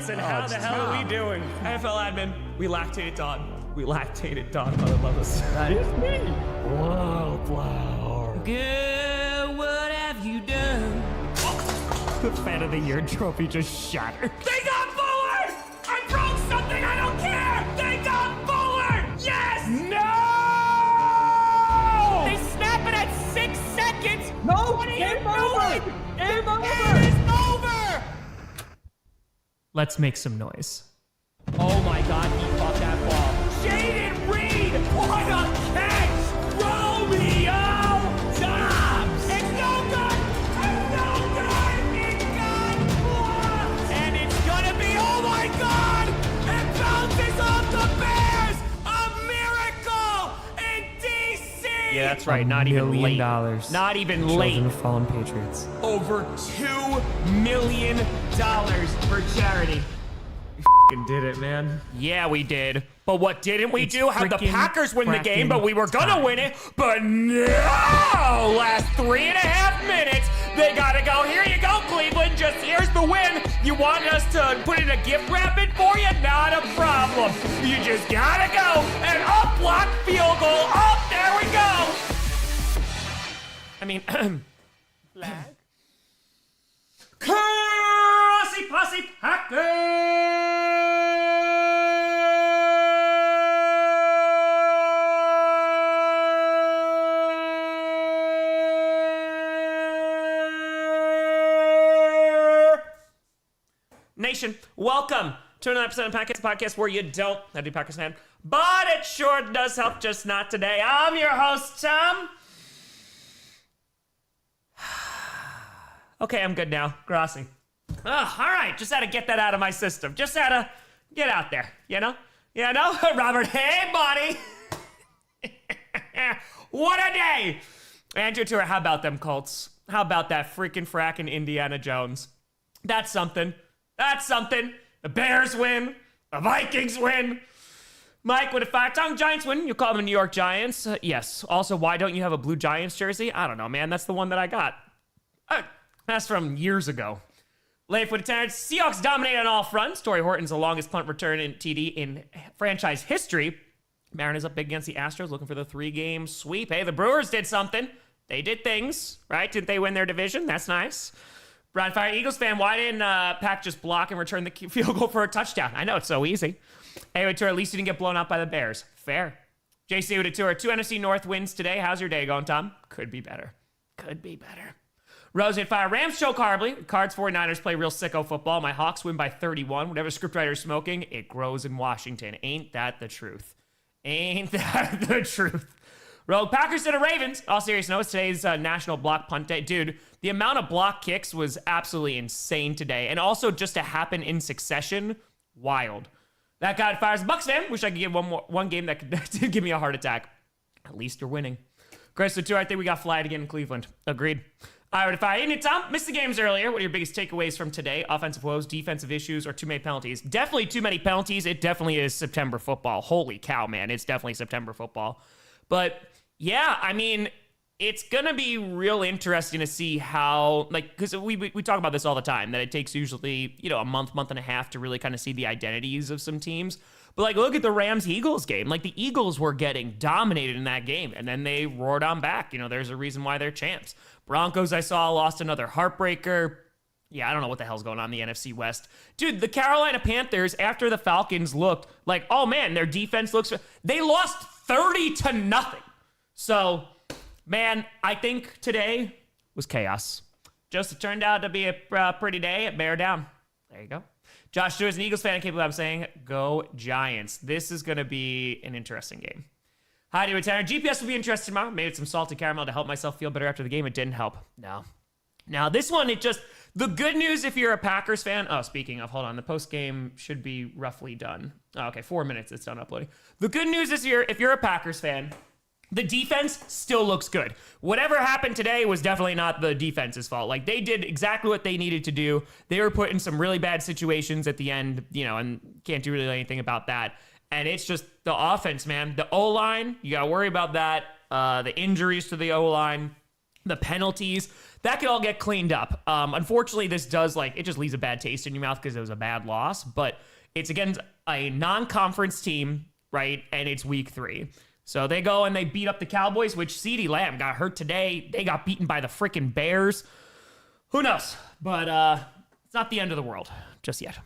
and how the hell are we doing? NFL admin, we lactated Dawn. We lactated Dawn, Mother Love us. That is me. Wildflower. Good, what have you done? The Fan of the Year trophy just shattered. They got bullied! I broke something, I don't care! They got bullied! Yes! No! They snap it at 6 seconds! No! What are Game you over! doing? Game over! It is over! Let's make some noise. Oh my god, he caught that ball. Jaden Reed! What a catch! Romeo Dobbs! It's no good! It's no good! It got blocked! And it's gonna be, oh my god! It bounces off the Bears! A miracle in DC! Yeah, that's right. Not even $1 late. million. Not even Children late. of fallen patriots. Over $2 million for charity. Did it, man. Yeah, we did. But what didn't we do? Have the Packers win the game, but we were gonna win it. But no! Last 3.5 minutes. They gotta go. Here you go, Cleveland. Just here's the win. You want us to put in a gift wrapping for you? Not a problem. You just gotta go. And up block field goal. Up, there we go. I mean, flag. Grossi Posse Packers! Nation, welcome to another episode of Packers Podcast where you don't have to be a Packers fan, but it sure does help, just not today. I'm your host, Tom. Okay, I'm good now. Grossi. All right, just had to get that out of my system. Just had to get out there, you know? You know? Robert, hey, buddy. What a day. Andrew Tour, how about them Colts? How about that freaking fracking Indiana Jones? That's something. That's something. The Bears win. The Vikings win. Mike, what if Five-Tongue Giants win? You call them the New York Giants? Yes. Also, why don't you have a blue Giants jersey? I don't know, man. That's the one that I got. That's from years ago. Late for the Terrence. Seahawks dominate on all fronts. Torrey Horton's the longest punt return in TD in franchise history. Mariners up big against the Astros, looking for the 3-game sweep. Hey, the Brewers did something. They did things, right? Didn't they win their division? That's nice. Brian Fire, Eagles fan, why didn't Pack just block and return the field goal for a touchdown? I know, it's so easy. Anyway, Tour, at least you didn't get blown out by the Bears. Fair. JC with a Tour. 2 NFC North wins today. How's your day going, Tom? Could be better. Could be better. Rose and Fire, Rams choke horribly. Cards 49ers play real sicko football. My Hawks win by 31. Whatever scriptwriter's smoking, it grows in Washington. Ain't that the truth? Ain't that the truth? Rogue Packers to the Ravens. All serious notes, today's National Block Punt Day. Dude, the amount of block kicks was absolutely insane today. And also just to happen in succession, wild. That guy fires Bucks fan. Wish I could give one game that could give me a heart attack. At least you're winning. Chris, so too, I think we got flagged again in Cleveland. Agreed. All right, if I ain't Tom, missed the games earlier. What are your biggest takeaways from today? Offensive woes, defensive issues, or too many penalties? Definitely too many penalties. It definitely is September football. Holy cow, man. It's definitely September football. But yeah, I mean, it's going to be real interesting to see how, like, because we talk about this all the time, that it takes usually, a month and a half to really kind of see the identities of some teams. But, like, look at the Rams-Eagles game. Like, the Eagles were getting dominated in that game, and then they roared on back. There's a reason why they're champs. Broncos, I saw, lost another heartbreaker. Yeah, I don't know what the hell's going on in the NFC West. Dude, the Carolina Panthers, after the Falcons looked like, oh, man, their defense looks... They lost 30-0. So, man, I think today was chaos. Just turned out to be a pretty day at Bear Down. There you go. Josh Stewart's an Eagles fan. I can't believe I'm saying go Giants. This is going to be an interesting game. Hi, to Tanner. GPS will be interesting tomorrow. Made some salted caramel to help myself feel better after the game. It didn't help. No. Now, this one, the good news if you're a Packers fan. Oh, speaking of, hold on. The post game should be roughly done. Oh, okay, 4 minutes. It's done uploading. The good news is if you're a Packers fan, the defense still looks good. Whatever happened today was definitely not the defense's fault. Like, they did exactly what they needed to do. They were put in some really bad situations at the end, and can't do really anything about that. And it's just the offense, man. The O-line, you got to worry about that. The injuries to the O-line. the penalties, that could all get cleaned up. Unfortunately, this does it just leaves a bad taste in your mouth because it was a bad loss, but it's against a non-conference team, right? And it's week 3. So they go and they beat up the Cowboys, which CeeDee Lamb got hurt today. They got beaten by the freaking Bears. Who knows? But it's not the end of the world just yet.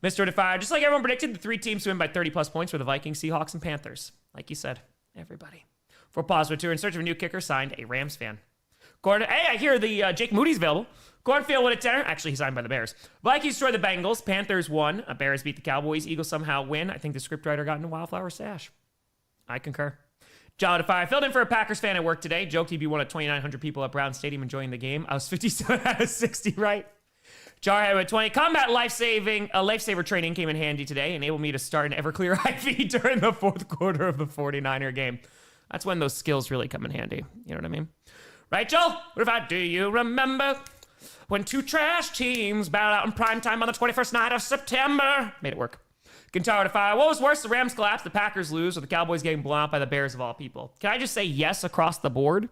Mr. Defire, just like everyone predicted, the 3 teams to win by 30-plus points were the Vikings, Seahawks, and Panthers. Like you said, everybody. For Positive Tour, in search of a new kicker, signed a Rams fan. Hey, I hear the Jake Moody's available. Cornfield with a tenor. Actually, he's signed by the Bears. Vikings destroyed the Bengals. Panthers won. Bears beat the Cowboys. Eagles somehow win. I think the scriptwriter got into Wildflower Stash. I concur. John Defire filled in for a Packers fan at work today. Joked he'd be one of 2,900 people at Brown Stadium enjoying the game. I was 57 out of 60 right. Jarhead with 20. Combat lifesaver training came in handy today. Enabled me to start an Everclear IV during the 4th quarter of the 49er game. That's when those skills really come in handy. You know what I mean? Right, Joel? What about, do you remember when 2 trash teams battled out in prime time on the 21st night of September? Made it work. Guitar to Fire. What was worse, the Rams collapse, the Packers lose, or the Cowboys getting blown out by the Bears of all people? Can I just say yes across the board?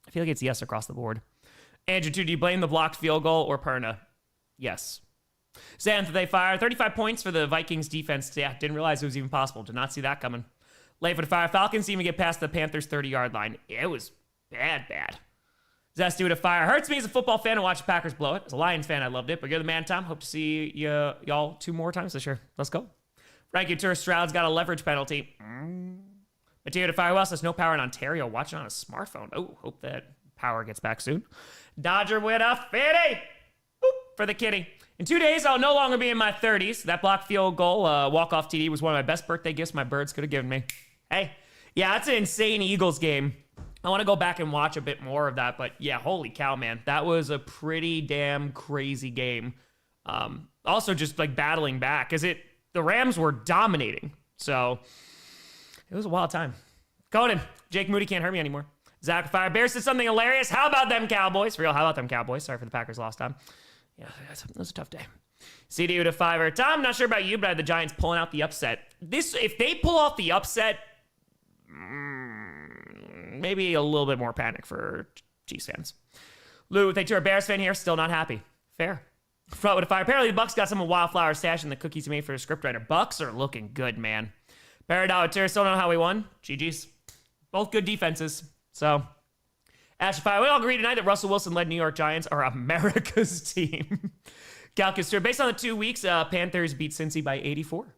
I feel like it's yes across the board. Andrew, do you blame the blocked field goal or Perna? Yes. Xanth, they fire. 35 points for the Vikings defense. Yeah, didn't realize it was even possible. Did not see that coming. Late for the Fire. Falcons didn't even get past the Panthers' 30-yard line. It was bad. Zesty with a Fire. Hurts me as a football fan to watch the Packers blow it. As a Lions fan, I loved it. But you're the man, Tom. Hope to see y'all 2 more times this year. Let's go. Frankie Tour Stroud's got a leverage penalty. Mateo to Fire. Who else has no power in Ontario? Watching on a smartphone. Oh, hope that power gets back soon. Dodger with a 50. Boop, for the kitty. In 2 days, I'll no longer be in my 30s. That blocked field goal, walk-off TD was one of my best birthday gifts my birds could have given me. Hey, yeah, that's an insane Eagles game. I want to go back and watch a bit more of that, but yeah, holy cow, man. That was a pretty damn crazy game. Also just battling back, because the Rams were dominating. So it was a wild time. Conan, Jake Moody can't hurt me anymore. Zach Fire, Bears did something hilarious. How about them Cowboys? For real, how about them Cowboys? Sorry for the Packers lost time. Yeah, that was a tough day. CD with a 5. Tom, not sure about you, but I had the Giants pulling out the upset. If they pull off the upset, maybe a little bit more panic for Chiefs fans. Lou, thank you, a Bears fan here, still not happy. Fair. Front with a 5. Apparently the Bucks got some wildflower stash in the cookies he made for the scriptwriter. Bucks are looking good, man. Paradise, still don't know how we won. GG's. Both good defenses. So, Ash Fire, we all agree tonight that Russell Wilson-led New York Giants are America's team. Calcus, based on the 2 weeks, Panthers beat Cincy by 84.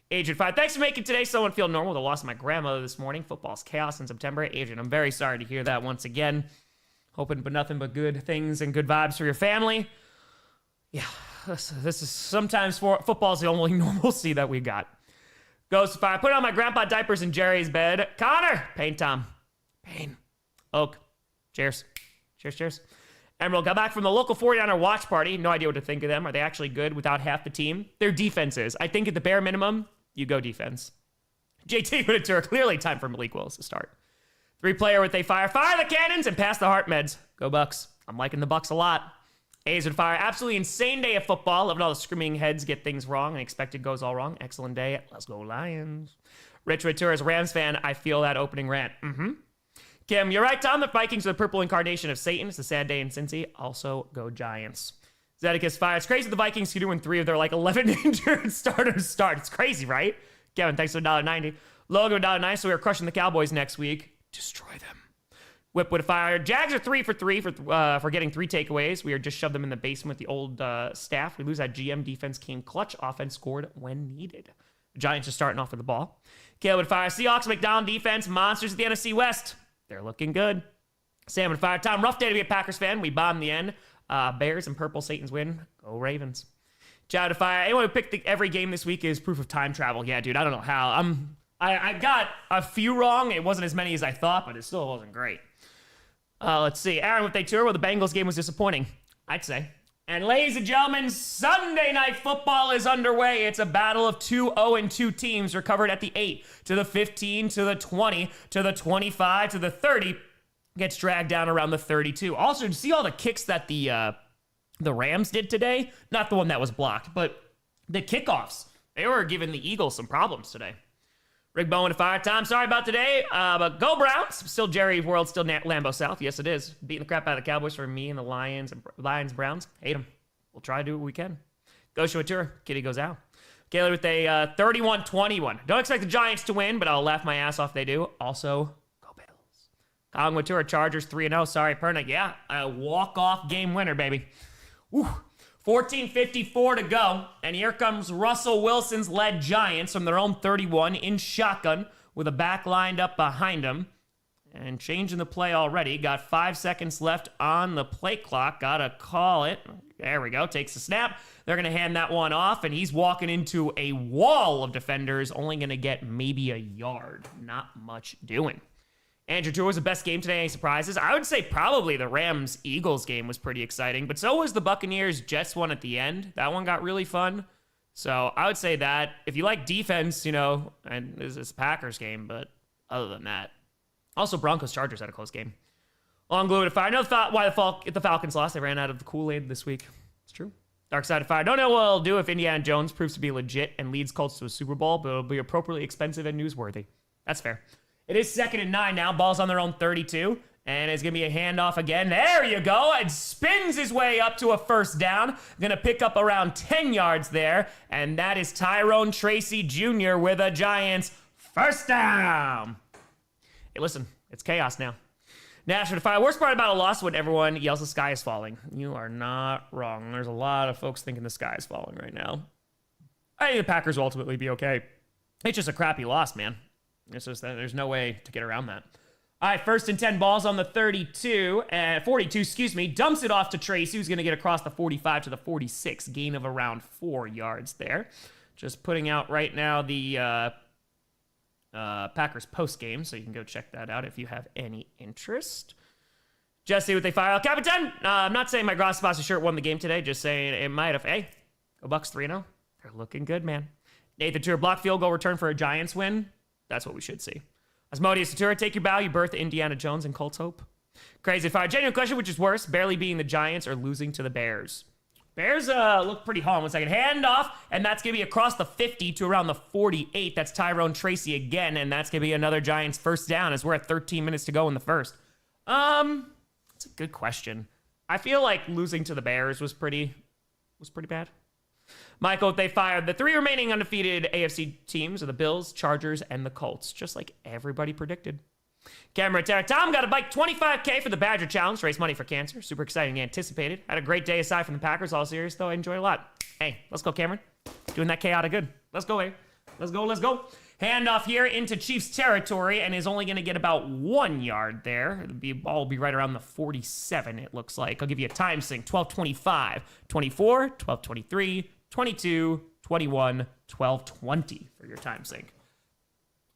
Agent 5, thanks for making today someone feel normal. The loss of my grandmother this morning. Football's chaos in September. Agent, I'm very sorry to hear that once again. Hoping but nothing but good things and good vibes for your family. Yeah, this is sometimes football's the only normalcy that we got. Ghost Fire, put on my grandpa diapers in Jerry's bed. Connor, Pain Tom. Pain. Oak. Cheers. Cheers. Emerald got back from the local 49er watch party. No idea what to think of them. Are they actually good without half the team? Their defenses. I think at the bare minimum, you go defense. JT with a tour. Clearly time for Malik Willis to start. 3-player with a fire. Fire the cannons and pass the heart meds. Go Bucks. I'm liking the Bucks a lot. A's with fire. Absolutely insane day of football. Loving all the screaming heads get things wrong and expected goes all wrong. Excellent day. Let's go Lions. Rich with tour as a Rams fan. I feel that opening rant. Kim, you're right, Tom. The Vikings are the purple incarnation of Satan. It's a sad day in Cincy. Also, go Giants. Zedekias fire. It's crazy the Vikings could win 3 of their 11 injured starters start. It's crazy, right? Kevin, thanks for $1.90. Logan, $1.90. So we're crushing the Cowboys next week. Destroy them. Whip with a fire. Jags are 3 for 3 for getting 3 takeaways. We are just shoved them in the basement with the old staff. We lose that GM. Defense came clutch. Offense scored when needed. The Giants are starting off with the ball. Caleb with fire. Seahawks, McDonald defense. Monsters at the NFC West. They're looking good. Sam and fire. Tom, rough day to be a Packers fan. We bombed the end. Bears and purple Satan's win. Go Ravens. Chow to fire. Anyone who picked every game this week is proof of time travel. Yeah, dude, I don't know how. I got a few wrong. It wasn't as many as I thought, but it still wasn't great. Let's see. Aaron, what they tour? Well, the Bengals game was disappointing, I'd say. And ladies and gentlemen, Sunday Night Football is underway. It's a battle of 2 0-2 teams recovered at the 8, to the 15, to the 20, to the 25, to the 30. Gets dragged down around the 32. Also, to see all the kicks that the Rams did today? Not the one that was blocked, but the kickoffs. They were giving the Eagles some problems today. Rick Bowen to fire. Tom, sorry about today, but go Browns. Still Jerry World, still Lambeau South. Yes, it is. Beating the crap out of the Cowboys for me and the Lions, Browns. Hate them. We'll try to do what we can. Go show a tour. Kitty goes out. Kaylee with a 31-21. Don't expect the Giants to win, but I'll laugh my ass off if they do. Also, go Bills. Colin with tour. Chargers 3-0. Sorry, Pernick. Yeah, a walk-off game winner, baby. Woo. 14:54 to go, and here comes Russell Wilson's led Giants from their own 31 in shotgun with a back lined up behind him. And changing the play already. Got 5 seconds left on the play clock. Gotta call it. There we go. Takes the snap. They're going to hand that one off, and he's walking into a wall of defenders, only going to get maybe a yard. Not much doing. Andrew Tour was the best game today. Any surprises? I would say probably the Rams-Eagles game was pretty exciting, but so was the Buccaneers-Jets one at the end. That one got really fun. So I would say that. If you like defense, and this is a Packers game, but other than that. Also, Broncos-Chargers had a close game. Long glue to fire. No thought why the Falcons lost. They ran out of the Kool-Aid this week. It's true. Dark side of fire. Don't know what it'll do if Indiana Jones proves to be legit and leads Colts to a Super Bowl, but it'll be appropriately expensive and newsworthy. That's fair. It is 2nd and 9 now. Ball's on their own 32. And it's going to be a handoff again. There you go. And spins his way up to a first down. Going to pick up around 10 yards there. And that is Tyrone Tracy Jr. with a Giants first down. Hey, listen. It's chaos now. National to fire. Worst part about a loss when everyone yells the sky is falling. You are not wrong. There's a lot of folks thinking the sky is falling right now. I think the Packers will ultimately be okay. It's just a crappy loss, man. It's just that there's no way to get around that. All right, 1st and 10 balls on the 42, 42, dumps it off to Tracy, who's going to get across the 45 to the 46, gain of around 4 yards there. Just putting out right now the Packers post game, so you can go check that out if you have any interest. Jesse with a fire. Capitan, I'm not saying my Grossi shirt won the game today, just saying it might have. Hey, go Bucks 3-0. They're looking good, man. Nathan Tour block field goal return for a Giants win. That's what we should see. Asmodeus Satura, take your bow. You birth Indiana Jones and Colts hope. Crazy fire. Genuine question, which is worse, barely beating the Giants or losing to the Bears? Bears look pretty home. 1 second. Hand off, and that's going to be across the 50 to around the 48. That's Tyrone Tracy again, and that's going to be another Giants first down as we're at 13 minutes to go in the first. That's a good question. I feel like losing to the Bears was pretty bad. Michael, they fired. The 3 remaining undefeated AFC teams are the Bills, Chargers, and the Colts, just like everybody predicted. Cameron Terra. Tom got a bike $25K for the Badger Challenge. Raise money for cancer. Super exciting. Anticipated. Had a great day aside from the Packers. All serious, though. I enjoyed a lot. Hey, let's go, Cameron. Doing that chaotic good. Let's go, hey. Let's go. Handoff here into Chiefs territory and is only going to get about 1 yard there. The ball will be right around the 47, it looks like. I'll give you a time sync. 12:25, 24, 12:23, 22, 21, 12:20 for your time sync.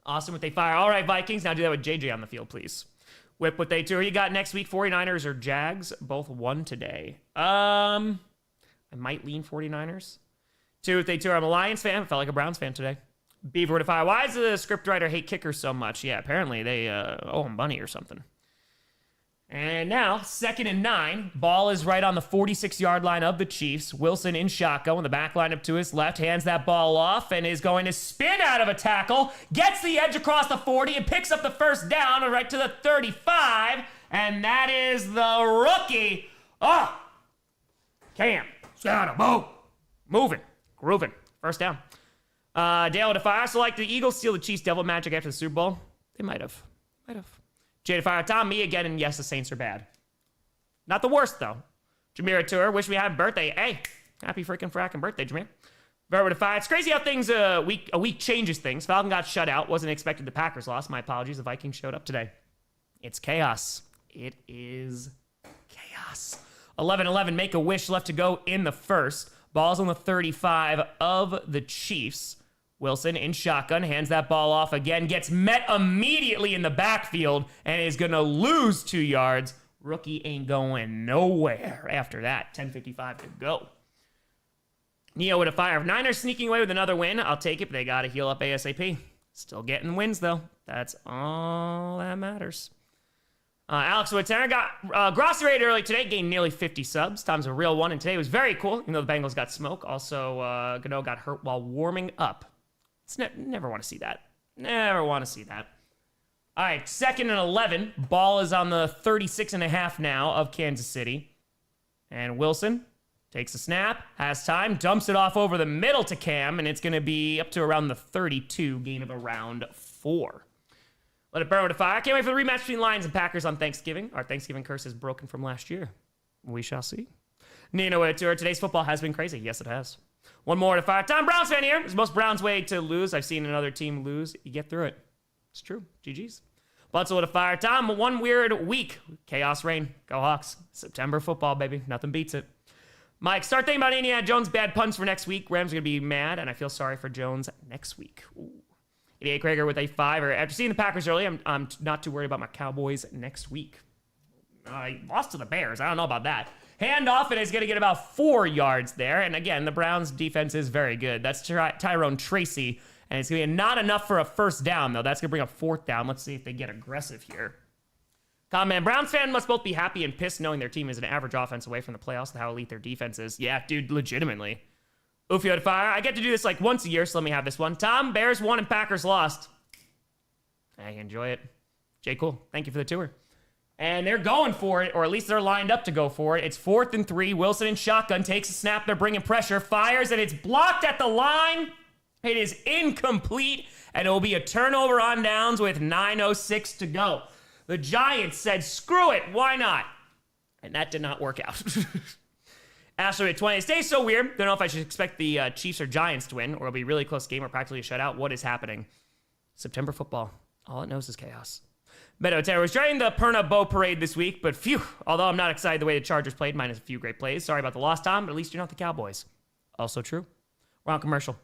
Awesome with they fire. All right, Vikings. Now do that with JJ on the field, please. Whip what they do. You got next week 49ers or Jags. Both won today. I might lean 49ers. 2 if they two. I'm a Lions fan. I felt like a Browns fan today. Beaver to fire. Why does the scriptwriter hate kickers so much? Yeah, apparently they owe him money or something. And now, 2nd and 9. Ball is right on the 46-yard line of the Chiefs. Wilson in shotgun with the back line up to his left. Hands that ball off and is going to spin out of a tackle. Gets the edge across the 40 and picks up the first down right to the 35. And that is the rookie. Oh! Cam. Scatterbo. Moving. Grooving. First down. Dale to fire. So like the Eagles steal the Chiefs devil magic after the Super Bowl? They might have. Jay to fire. Tom, me again, and yes, the Saints are bad. Not the worst, though. Jameer Tour, wish we had a birthday. Hey, happy freaking fracking birthday, Jameer. Verba to fire. It's crazy how things, a week changes things. Falcon got shut out. Wasn't expected the Packers lost. My apologies. The Vikings showed up today. It's chaos. It is chaos. 11-11, make a wish left to go in the first. Ball's on the 35 of the Chiefs. Wilson in shotgun, hands that ball off again, gets met immediately in the backfield, and is going to lose 2 yards. Rookie ain't going nowhere after that. 10:55 to go. Neo with a fire. Niners sneaking away with another win. I'll take it, but they got to heal up ASAP. Still getting wins, though. That's all that matters. Alex Wittner got Grossi rated early today, gained nearly 50 subs. Tom's a real one, and today was very cool, even though the Bengals got smoke. Also, Gano got hurt while warming up. Never want to see that. Never want to see that. All right, 2nd and 11. Ball is on the 36.5 now of Kansas City. And Wilson takes a snap, has time, dumps it off over the middle to Cam, and it's going to be up to around the 32, gain of around 4. Let it burn with a fire. Can't wait for the rematch between Lions and Packers on Thanksgiving. Our Thanksgiving curse is broken from last year. We shall see. Nino with a tour. Today's football has been crazy. Yes, it has. One more to fire. Tom Browns fan here. It's the most Browns way to lose. I've seen another team lose. You get through it. It's true. GG's. Butzel with a fire. Tom, one weird week. Chaos reign. Go Hawks. September football, baby. Nothing beats it. Mike, start thinking about Indiana Jones' bad puns for next week. Rams are going to be mad, and I feel sorry for Jones next week. Ooh. 88 Krager with a 5. After seeing the Packers early, I'm not too worried about my Cowboys next week. I lost to the Bears. I don't know about that. Handoff, and it's going to get about 4 yards there. And again, the Browns' defense is very good. That's Tyrone Tracy, and it's going to be not enough for a first down, though. That's going to bring up 4th down. Let's see if they get aggressive here. Comment, Browns fan must both be happy and pissed knowing their team is an average offense away from the playoffs and how elite their defense is. Yeah, dude, legitimately. Ufio to fire. I get to do this like once a year, so let me have this one. Tom, Bears won and Packers lost. I enjoy it. Jay, cool. Thank you for the tour. And they're going for it, or at least they're lined up to go for it. It's 4th and 3. Wilson in shotgun takes a snap. They're bringing pressure, fires, and it's blocked at the line. It is incomplete, and it will be a turnover on downs with 9:06 to go. The Giants said, screw it, why not? And that did not work out. Ashley at 20. It stays so weird. Don't know if I should expect the Chiefs or Giants to win, or it'll be a really close game or practically a shutout. What is happening? September football. All it knows is chaos. Meadow Terror was trying the Perna Bow Parade this week, but phew. Although I'm not excited the way the Chargers played, minus a few great plays. Sorry about the loss, Tom, but at least you're not the Cowboys. Also true. We're on commercial.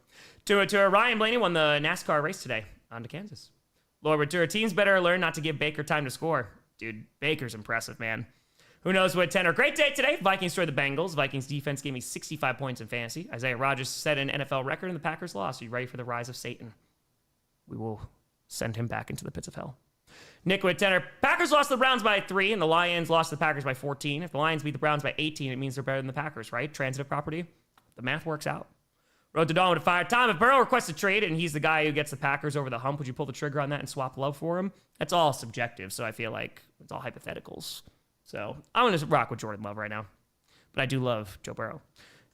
Tua, Ryan Blaney won the NASCAR race today. On to Kansas. Lord Ventura, teams better learn not to give Baker time to score. Dude, Baker's impressive, man. Who knows what 10 or great day today. Vikings destroyed the Bengals. Vikings defense gave me 65 points in fantasy. Isaiah Rodgers set an NFL record and the Packers lost. Are you ready for the rise of Satan? We will send him back into the pits of hell. Nick with tenor. Packers lost the Browns by 3 and the Lions lost the Packers by 14. If the Lions beat the Browns by 18, it means they're better than the Packers, right? Transitive property. The math works out. Road to Dawn with a fire. Tom, if Burrow requests a trade and he's the guy who gets the Packers over the hump, would you pull the trigger on that and swap love for him? That's all subjective, so I feel like it's all hypotheticals. So I'm going to rock with Jordan Love right now. But I do love Joe Burrow.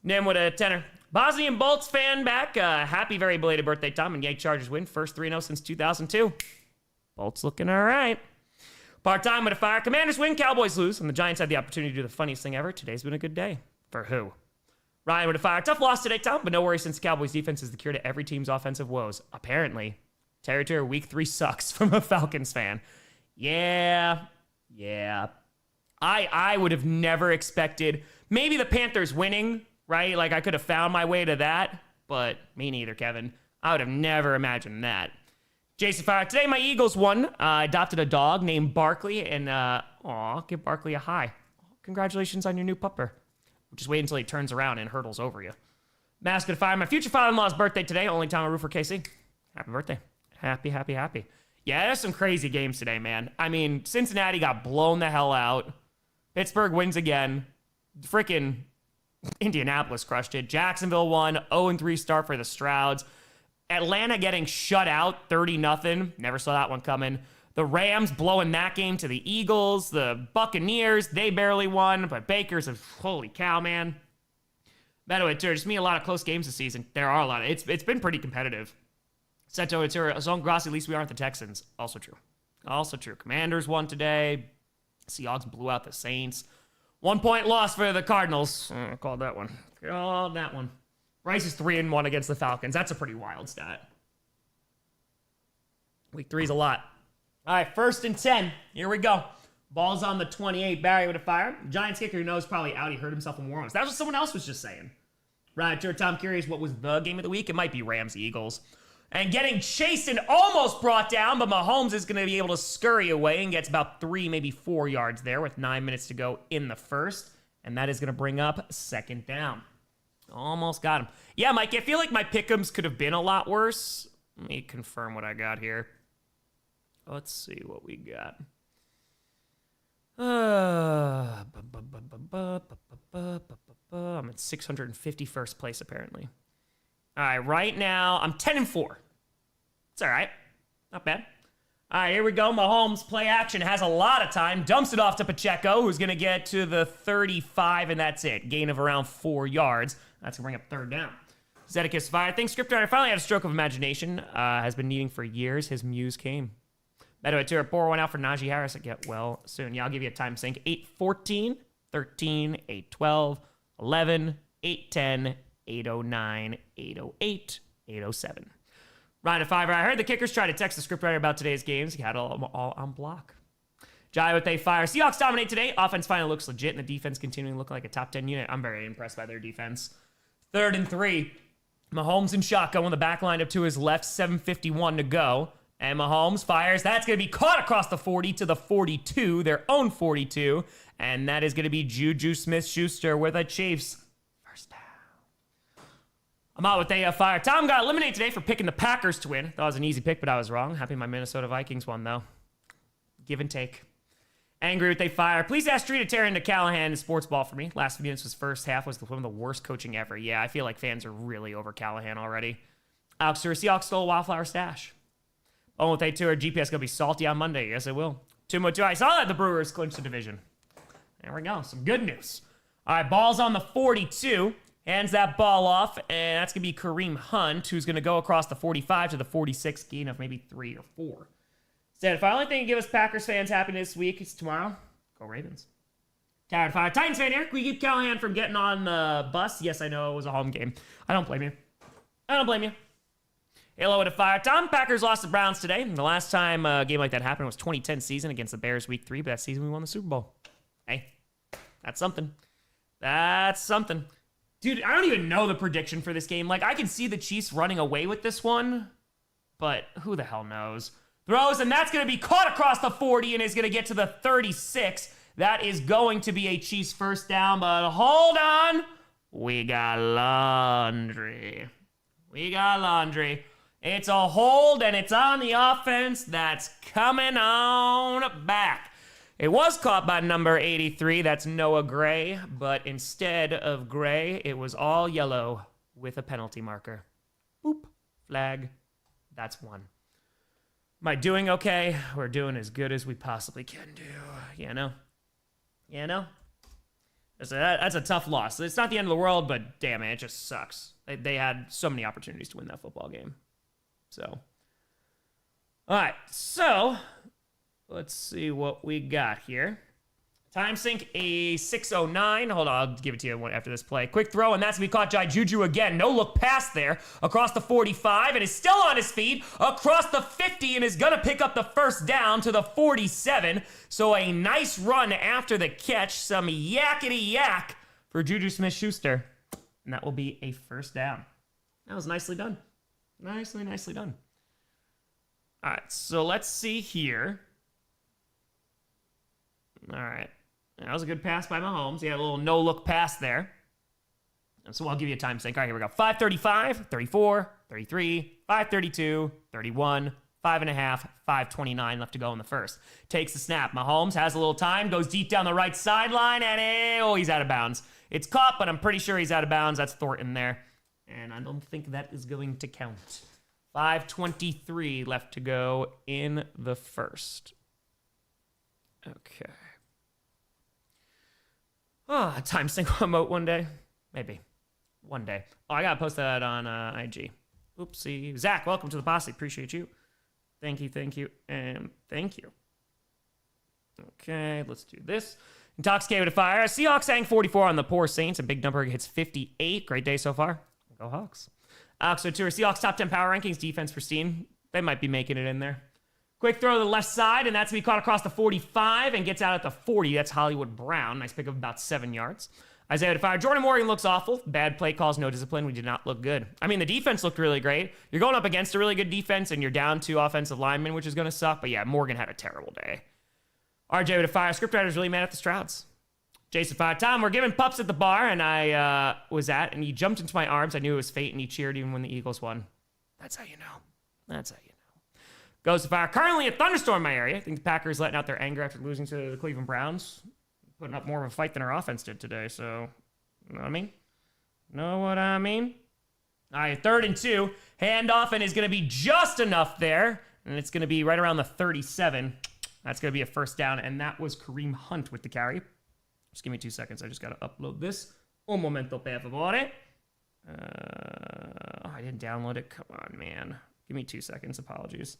Nim with a tenor. Bosnian Bolts fan back. Happy very belated birthday, Tom, and Yank Chargers win. First 3-0 since 2002. Bolts looking all right. Part-time with a fire. Commanders win, Cowboys lose, and the Giants had the opportunity to do the funniest thing ever. Today's been a good day. For who? Ryan with a fire. Tough loss today, Tom, but no worries since the Cowboys defense is the cure to every team's offensive woes. Apparently. Territory week 3 sucks from a Falcons fan. Yeah. I would have never expected maybe the Panthers winning, right? Like I could have found my way to that, but me neither, Kevin. I would have never imagined that. Jason Fire. Today my Eagles won. I adopted a dog named Barkley and give Barkley a hi. Congratulations on your new pupper. Just wait until he turns around and hurdles over you. Mask of Fire. My future father-in-law's birthday today. Only time I root for KC. Happy birthday. Happy. Yeah, there's some crazy games today, man. I mean, Cincinnati got blown the hell out. Pittsburgh wins again. Freaking Indianapolis crushed it. Jacksonville won. 0-3 start for the Strouds. Atlanta getting shut out 30-0. Never saw that one coming. The Rams blowing that game to the Eagles. The Buccaneers, they barely won, but Baker's holy cow, man. By the way, there's me a lot of close games this season. There are a lot. It's been pretty competitive. Seto Itura, Zone Grossi, at least we aren't the Texans. Also true. Commanders won today. Seahawks blew out the Saints. 1 point loss for the Cardinals. I called that one. Bryce is 3-1 against the Falcons. That's a pretty wild stat. Week 3 is a lot. All right, 1st and 10. Here we go. Ball's on the 28. Barry with a fire. Giants kicker knows probably out. He hurt himself in warm-ups. That's what someone else was just saying. Right, sure. Tom, curious what was the game of the week? It might be Rams-Eagles. And getting chased and almost brought down, but Mahomes is going to be able to scurry away and gets about 3, maybe 4 yards there with 9 minutes to go in the first. And that is going to bring up 2nd down. Almost got him. Yeah, Mike, I feel like my pick'ems could have been a lot worse. Let me confirm what I got here. Let's see what we got. I'm at 651st place, apparently. All right, right now, I'm 10-4. It's all right. Not bad. All right, here we go. Mahomes, play action, has a lot of time. Dumps it off to Pacheco, who's going to get to the 35, and that's it. Gain of around 4 yards. That's going to bring up third down. Zedekiss fire. I think scriptwriter finally had a stroke of imagination. Has been needing for years. His muse came. Beto at 2, pour one out for Najee Harris. Get well soon. Yeah, I'll give you a time sync. 8:14, 13, 8:12, 11, 8:10, 8:09, 8:08, 8:07. Ryan at 5. I heard the kickers try to text the scriptwriter about today's games. He had it all on block. Jai with a fire. Seahawks dominate today. Offense finally looks legit, and the defense continuing to look like a top 10 unit. I'm very impressed by their defense. 3rd and 3. Mahomes and shotgun on the back line up to his left. 7:51 to go. And Mahomes fires. That's going to be caught across the 40 to the 42, their own 42. And that is going to be Juju Smith-Schuster with a Chiefs first down. I'm out with a fire. Tom got eliminated today for picking the Packers to win. That was an easy pick, but I was wrong. Happy my Minnesota Vikings won, though. Give and take. Angry with a fire. Please ask Street to tear into Callahan and sports ball for me. Last few minutes was first half was one of the worst coaching ever. Yeah, I feel like fans are really over Callahan already. Alex Stewart, Seahawks stole a Wildflower stash. Oh, with A2, our GPS going to be salty on Monday. Yes, it will. 2-2. I saw that the Brewers clinched the division. There we go. Some good news. All right, ball's on the 42. Hands that ball off, and that's going to be Kareem Hunt, who's going to go across the 45 to the 46, gain of maybe 3 or 4. Instead, if the only thing to give us Packers fans happiness this week is tomorrow, go Ravens. Tired fire. Titans fan here. Can we keep Callahan from getting on the bus? Yes, I know it was a home game. I don't blame you. I don't blame you. Halo with a fire. Tom, Packers lost the Browns today. The last time a game like that happened was 2010 season against the Bears week 3, but that season we won the Super Bowl. Hey, that's something. That's something. Dude, I don't even know the prediction for this game. Like, I can see the Chiefs running away with this one, but who the hell knows? Throws, and that's going to be caught across the 40 and is going to get to the 36. That is going to be a Chiefs first down, but hold on. We got laundry. We got laundry. It's a hold, and it's on the offense that's coming on back. It was caught by number 83. That's Noah Gray, but instead of gray, it was all yellow with a penalty marker. Boop. Flag. That's 1. Am I doing okay? We're doing as good as we possibly can do. You know? That's a tough loss. It's not the end of the world, but damn it just sucks. They had so many opportunities to win that football game. So, all right. So, let's see what we got here. Time sync a 6:09. Hold on, I'll give it to you after this play. Quick throw, and that's going to be caught by Juju again. No look pass there across the 45, and is still on his feet across the 50, and is going to pick up the first down to the 47. So a nice run after the catch. Some yakety yak for Juju Smith-Schuster. And that will be a first down. That was nicely done. Nicely done. All right, so let's see here. All right. That was a good pass by Mahomes. He had a little no-look pass there. And so I'll give you a time sync. All right, here we go. 5:35, 34, 33, 5:32, 31, 5.5, 5:29 left to go in the first. Takes the snap. Mahomes has a little time, goes deep down the right sideline, and he's out of bounds. It's caught, but I'm pretty sure he's out of bounds. That's Thornton there. And I don't think that is going to count. 5:23 left to go in the first. Okay. Oh, time sync emote one day. Maybe. One day. Oh, I gotta post that on IG. Oopsie. Zach, welcome to the posse. Appreciate you. Thank you, and thank you. Okay, let's do this. Intoxicated with a fire. Seahawks sang 44 on the poor Saints, and Big Number hits 58. Great day so far. Go Hawks. So tour Seahawks top 10 power rankings. Defense pristine. They might be making it in there. Quick throw to the left side, and that's to be caught across the 45 and gets out at the 40. That's Hollywood Brown. Nice pick of about 7 yards. Isaiah to fire. Jordan Morgan looks awful. Bad play calls, no discipline. We did not look good. I mean, the defense looked really great. You're going up against a really good defense, and you're down 2 offensive linemen, which is going to suck. But yeah, Morgan had a terrible day. RJ with a fire. Scriptwriter's really mad at the Strouds. Jason fired. Tom, we're giving pups at the bar, and I was at, and he jumped into my arms. I knew it was fate, and he cheered even when the Eagles won. That's how you know. That's how you know. Goes to fire. Currently a thunderstorm in my area. I think the Packers letting out their anger after losing to the Cleveland Browns. Putting up more of a fight than our offense did today, so, you know what I mean? Know what I mean? All right, 3rd and 2. Handoff, and is going to be just enough there. and it's going to be right around the 37. That's going to be a first down, and that was Kareem Hunt with the carry. Just give me 2 seconds. I just got to upload this. Un momento, per favore. I didn't download it. Come on, man. Give me 2 seconds. Apologies.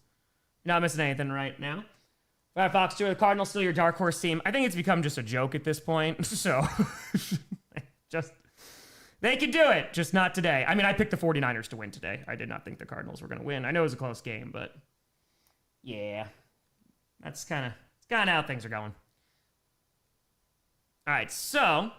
You're not missing anything right now. Firefox 2, the Cardinals still your dark horse team. I think it's become just a joke at this point. So, they can do it, just not today. I mean, I picked the 49ers to win today. I did not think the Cardinals were going to win. I know it was a close game, but yeah, that's kind of how things are going. All right, so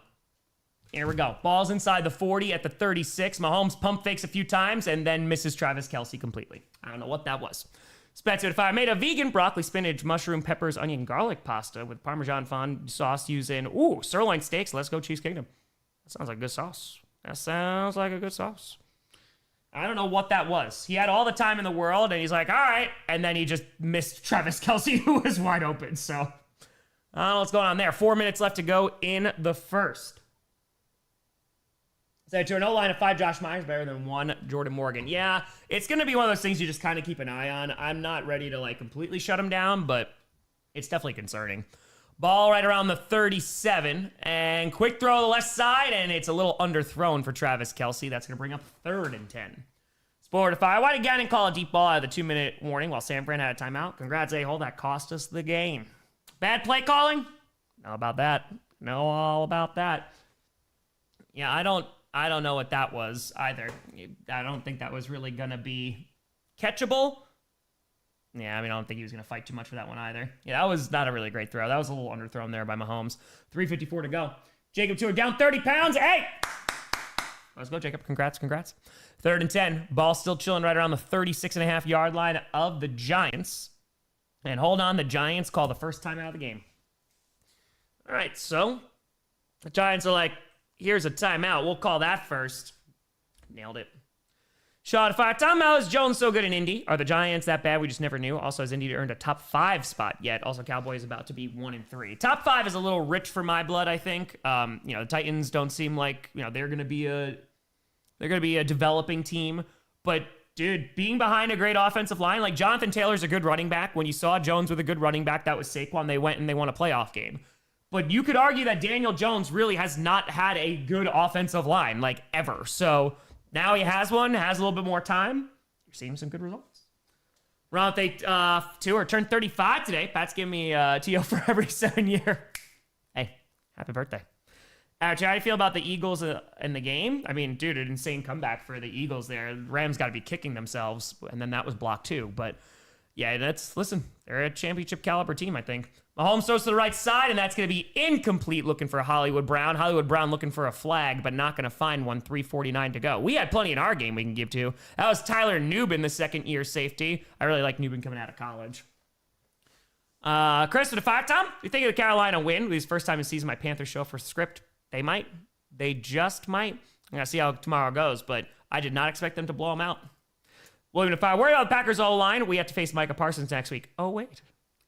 here we go. Ball's inside the 40 at the 36. Mahomes pump fakes a few times and then misses Travis Kelce completely. I don't know what that was. Spencer, if I made a vegan broccoli, spinach, mushroom, peppers, onion, garlic pasta with Parmesan fond sauce using, sirloin steaks, let's go Cheese Kingdom. That sounds like a good sauce. That sounds like a good sauce. I don't know what that was. He had all the time in the world, and he's like, all right. And then he just missed Travis Kelce, who was wide open. So, I don't know what's going on there. 4 minutes left to go in the first. So, to an O-line of 5, Josh Myers better than 1, Jordan Morgan. Yeah, it's going to be one of those things you just kind of keep an eye on. I'm not ready to, completely shut him down, but it's definitely concerning. Ball right around the 37, and quick throw to the left side, and it's a little underthrown for Travis Kelce. That's going to bring up 3rd and 10. Sport to fire. Why did Gannon call a deep ball out of the 2-minute warning while San Fran had a timeout? Congrats, A-hole. That cost us the game. Bad play calling? Know about that. Know all about that. Yeah, I don't know what that was either. I don't think that was really going to be catchable. Yeah, I mean, I don't think he was going to fight too much for that one either. Yeah, that was not a really great throw. That was a little underthrown there by Mahomes. 3:54 to go. Jacob Tua down 30 pounds. Hey! Let's go, Jacob. Congrats. 3rd and 10. Ball still chilling right around the 36.5-yard line of the Giants. And hold on, the Giants call the first time out of the game. All right, so the Giants are like, here's a timeout. We'll call that first. Nailed it. Shot fire. Timeout. Is Jones so good in Indy? Are the Giants that bad? We just never knew. Also, has Indy earned a top 5 spot yet? Also, Cowboys about to be 1-3. Top 5 is a little rich for my blood, I think. The Titans don't seem like they're gonna be a developing team. But dude, being behind a great offensive line, like Jonathan Taylor's a good running back. When you saw Jones with a good running back, that was Saquon. They went and they won a playoff game. But you could argue that Daniel Jones really has not had a good offensive line, ever. So now he has one, has a little bit more time. You're seeing some good results. Round 2 turned 35 today. Pat's giving me TO for every 7 year. Hey, happy birthday. Actually, how do you feel about the Eagles in the game? I mean, dude, an insane comeback for the Eagles there. Rams got to be kicking themselves, and then that was blocked too. But yeah, listen, they're a championship caliber team, I think. Mahomes throws to the right side, and that's going to be incomplete looking for Hollywood Brown. Hollywood Brown looking for a flag, but not going to find one. 3:49 to go. We had plenty in our game we can give to. That was Tyler Nubin, the second-year safety. I really like Nubin coming out of college. Chris with a 5. Tom, you think of the Carolina win? This first time in season my Panthers show for script. They might. They just might. I'm going to see how tomorrow goes, but I did not expect them to blow them out. William to 5. Worry about the Packers O-line. We have to face Micah Parsons next week. Oh, wait.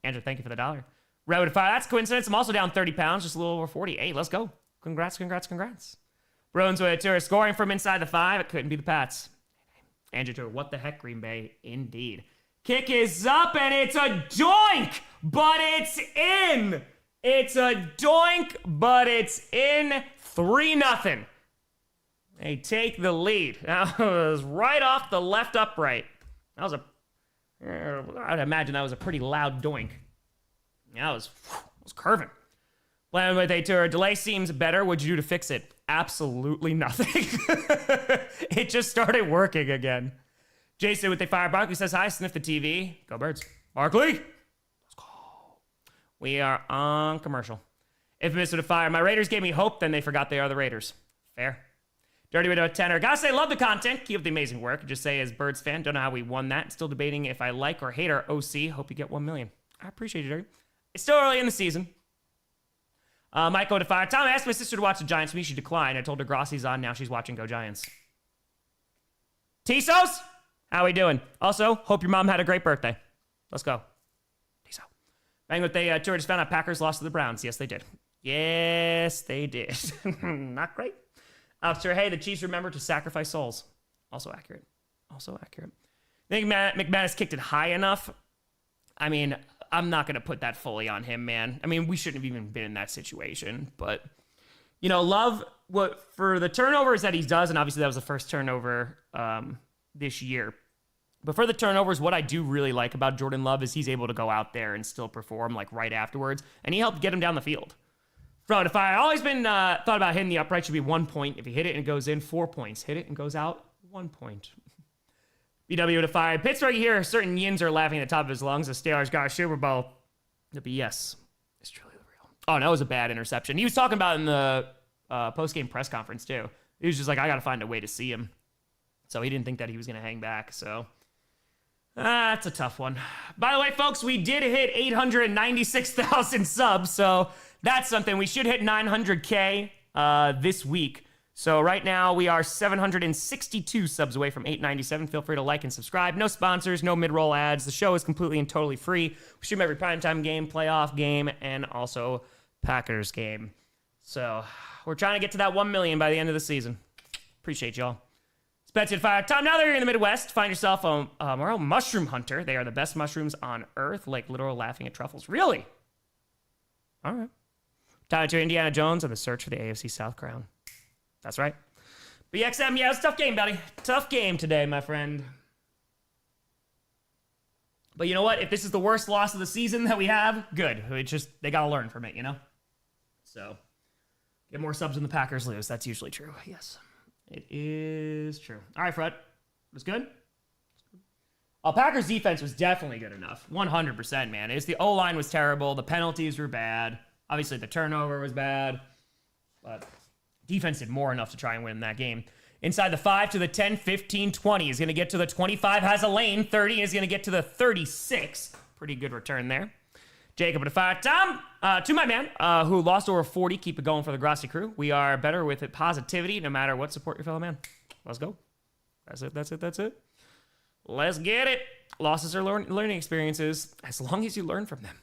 Andrew, thank you for the $1. Red with 5. That's coincidence. I'm also down 30 pounds, just a little over 40. Hey, let's go. Congrats. Bruins with a tour scoring from inside the 5. It couldn't be the Pats. Andrew Tour, what the heck, Green Bay? Indeed. Kick is up, and it's a doink, but it's in. It's a doink, but it's in. 3-0. They take the lead. That was right off the left upright. I'd imagine that was a pretty loud doink. Yeah, it was curving. Playing with a tour. Delay seems better. What'd you do to fix it? Absolutely nothing. It just started working again. Jason with a fire. Barkley says hi. Sniff the TV. Go Birds. Barkley. Let's go. We are on commercial. Infamous with a fire. My Raiders gave me hope, then they forgot they are the Raiders. Fair. Dirty Widow Tenor. Gotta say, love the content. Keep up the amazing work. Just say, as Birds fan, don't know how we won that. Still debating if I like or hate our OC. Hope you get 1 million. I appreciate you, Dirty. It's still early in the season. Mike Go to fire. Tom asked my sister to watch the Giants. Me, she declined. I told her Grossi's on. Now she's watching Go Giants. Tisos? How we doing? Also, hope your mom had a great birthday. Let's go. Tiso. Bang with the tour. Just found out Packers lost to the Browns. Yes, they did. Yes, they did. Not great. Officer, hey, the Chiefs remember to sacrifice souls. Also accurate. I think McManus kicked it high enough. I mean, I'm not going to put that fully on him, man. I mean, we shouldn't have even been in that situation. But, you know, Love, what for the turnovers that he does, and obviously that was the first turnover this year. But for the turnovers, what I do really like about Jordan Love is he's able to go out there and still perform like right afterwards. And he helped get him down the field. Bro, if I always been thought about hitting the upright should be 1 point. If you hit it and it goes in, 4 points. Hit it and goes out, 1 point. BW to 5. Pittsburgh here, certain yins are laughing at the top of his lungs. The Steelers got a Super Bowl. The BS is truly real. Oh, that was a bad interception. He was talking about in the post-game press conference, too. He was just like, I got to find a way to see him. So he didn't think that he was going to hang back. So that's a tough one. By the way, folks, we did hit 896,000 subs. So that's something. We should hit 900K this week. So right now we are 762 subs away from 897. Feel free to like and subscribe. No sponsors, no mid-roll ads. The show is completely and totally free. We stream every primetime game, playoff game, and also Packers game. So we're trying to get to that 1 million by the end of the season. Appreciate y'all. It's Betsy at 5. Tom, now that you're in the Midwest, find yourself a Morel Mushroom Hunter. They are the best mushrooms on earth, like literal laughing at truffles. Really? All right. Time to Indiana Jones and the search for the AFC South crown. That's right. BXM, yeah, it's a tough game, buddy. Tough game today, my friend. But you know what? If this is the worst loss of the season that we have, good. It's just, they got to learn from it, you know? So, get more subs when the Packers lose. That's usually true. Yes, it is true. All right, Fred. Was good? Packers defense was definitely good enough. 100%, man. The O-line was terrible. The penalties were bad. Obviously, the turnover was bad. But defense did more enough to try and win that game. Inside the 5 to the 10, 15, 20. Is going to get to the 25, has a lane. 30 is going to get to the 36. Pretty good return there. Jacob at a 5. Tom, to my man, who lost over 40. Keep it going for the Grossi crew. We are better with it. Positivity, no matter what. Support your fellow man. Let's go. That's it. Let's get it. Losses are learning experiences, as long as you learn from them.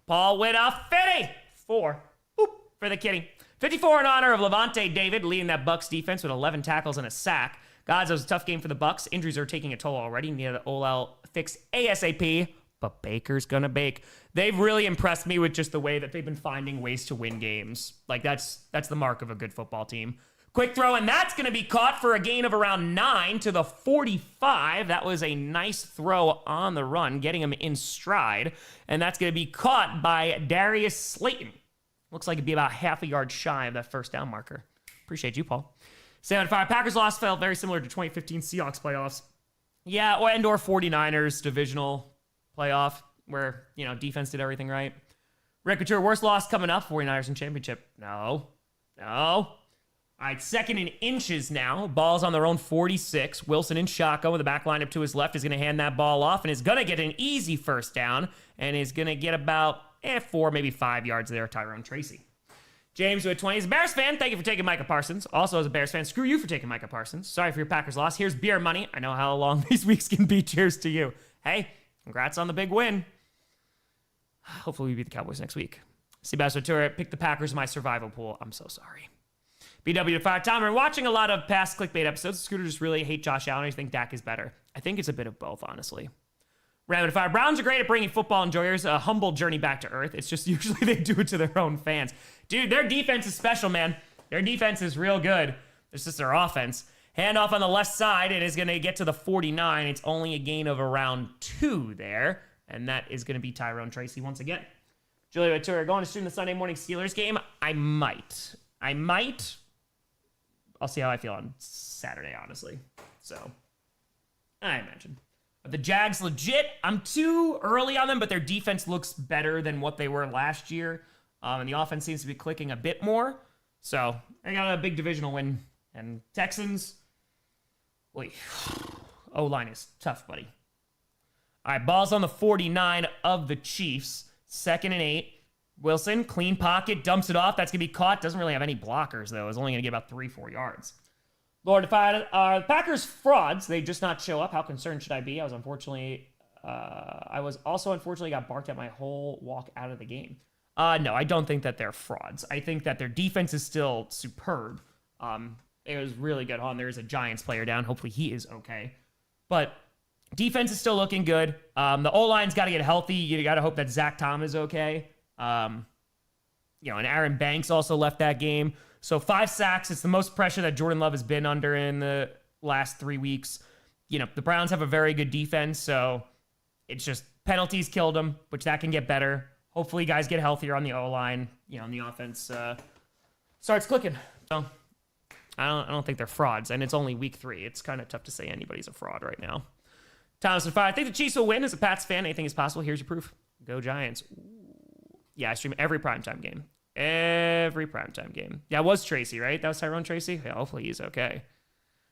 Paul with a 50. 4. Boop, for the kitty. 54 in honor of Levante David, leading that Bucks defense with 11 tackles and a sack. Gods, it was a tough game for the Bucks. Injuries are taking a toll already. Need the OL fixed ASAP, but Baker's gonna bake. They've really impressed me with just the way that they've been finding ways to win games. Like, that's the mark of a good football team. Quick throw, and that's gonna be caught for a gain of around 9 to the 45. That was a nice throw on the run, getting him in stride. And that's gonna be caught by Darius Slayton. Looks like it'd be about half a yard shy of that first down marker. Appreciate you, Paul. 7-5. Packers loss felt very similar to 2015 Seahawks playoffs. Yeah, or 49ers divisional playoff where, you know, defense did everything right. Rick Couture, worst loss coming up. 49ers in championship. No. All right, second in inches now. Ball's on their own 46. Wilson in shotgun with the back line up to his left is going to hand that ball off and is going to get an easy first down and is going to get about 4, maybe 5 yards there, Tyrone Tracy. James with 20 is a Bears fan. Thank you for taking Micah Parsons. Also, as a Bears fan, screw you for taking Micah Parsons. Sorry for your Packers loss. Here's beer money. I know how long these weeks can be. Cheers to you. Hey, congrats on the big win. Hopefully we beat the Cowboys next week. Sebastian Turret, pick the Packers in my survival pool. I'm so sorry. BW to 5. Tom, we're watching a lot of past clickbait episodes. Scooter just really hate Josh Allen. I think Dak is better. I think it's a bit of both, honestly. Rabbit Fire. Browns are great at bringing football enjoyers a humble journey back to earth. It's just usually they do it to their own fans. Dude, their defense is special, man. Their defense is real good. It's just their offense. Handoff on the left side. It is going to get to the 49. It's only a gain of around 2 there. And that is going to be Tyrone Tracy once again. Julia Ventura, going to stream the Sunday morning Steelers game? I might. I'll see how I feel on Saturday, honestly. So, I imagine. The Jags, legit. I'm too early on them, but their defense looks better than what they were last year. And the offense seems to be clicking a bit more. So, I got a big divisional win. And Texans, O-line is tough, buddy. All right, ball's on the 49 of the Chiefs. 2nd and 8. Wilson, clean pocket, dumps it off. That's going to be caught. Doesn't really have any blockers, though. It's only going to get about 3-4 yards. Lord, if the Packers frauds, they just not show up. How concerned should I be? I was also unfortunately got barked at my whole walk out of the game. No, I don't think that they're frauds. I think that their defense is still superb. It was really good. There's a Giants player down. Hopefully he is okay. But Defense is still looking good. The O-line's got to get healthy. You got to hope that Zach Tom is okay. And Aaron Banks also left that game. So 5 sacks. It's the most pressure that Jordan Love has been under in the last 3 weeks. The Browns have a very good defense, so it's just penalties killed them, which that can get better. Hopefully guys get healthier on the O-line, and the offense starts clicking. So I don't think they're frauds, and it's only week 3. It's kind of tough to say anybody's a fraud right now. Thomas and 5. I think the Chiefs will win. As a Pats fan, anything is possible. Here's your proof. Go Giants. Ooh. Yeah, I stream every primetime game. Every primetime game. Yeah, it was Tracy, right? That was Tyrone Tracy? Yeah, hopefully he's okay.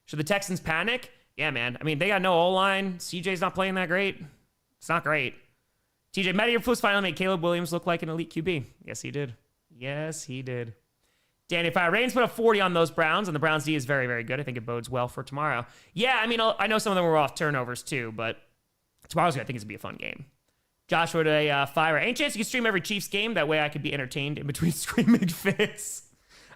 Should the Texans panic? Yeah, man. I mean, they got no O-line. CJ's not playing that great. It's not great. TJ Metcalf finally made Caleb Williams look like an elite QB. Yes, he did. Yes, he did. Danny Fire Reigns put a 40 on those Browns, and the Browns D is very, very good. I think it bodes well for tomorrow. Yeah, I mean, I know some of them were off turnovers too, but tomorrow's I think it's going to be a fun game. Joshua today, Fire. Any chance you can stream every Chiefs game? That way I could be entertained in between screaming fits.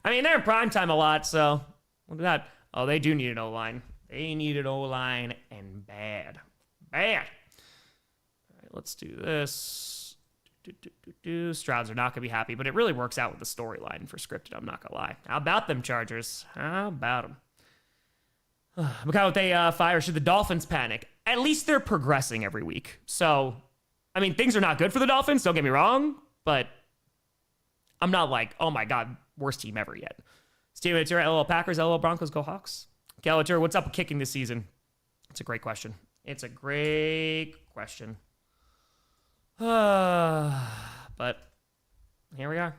I mean, they're in primetime a lot, so look at that. Oh, they do need an O-line. They need an O-line, and bad. Bad. All right, let's do this. Strouds are not going to be happy, but it really works out with the storyline for scripted, I'm not going to lie. How about them Chargers? How about them? Because they fire, should the Dolphins panic? At least they're progressing every week. So, I mean, things are not good for the Dolphins, don't get me wrong, but I'm not like, oh my God, worst team ever yet. Steven, it's your LL Packers, LL Broncos, go Hawks. Calatur, what's up with kicking this season? It's a great question. It's a great question. But here we are.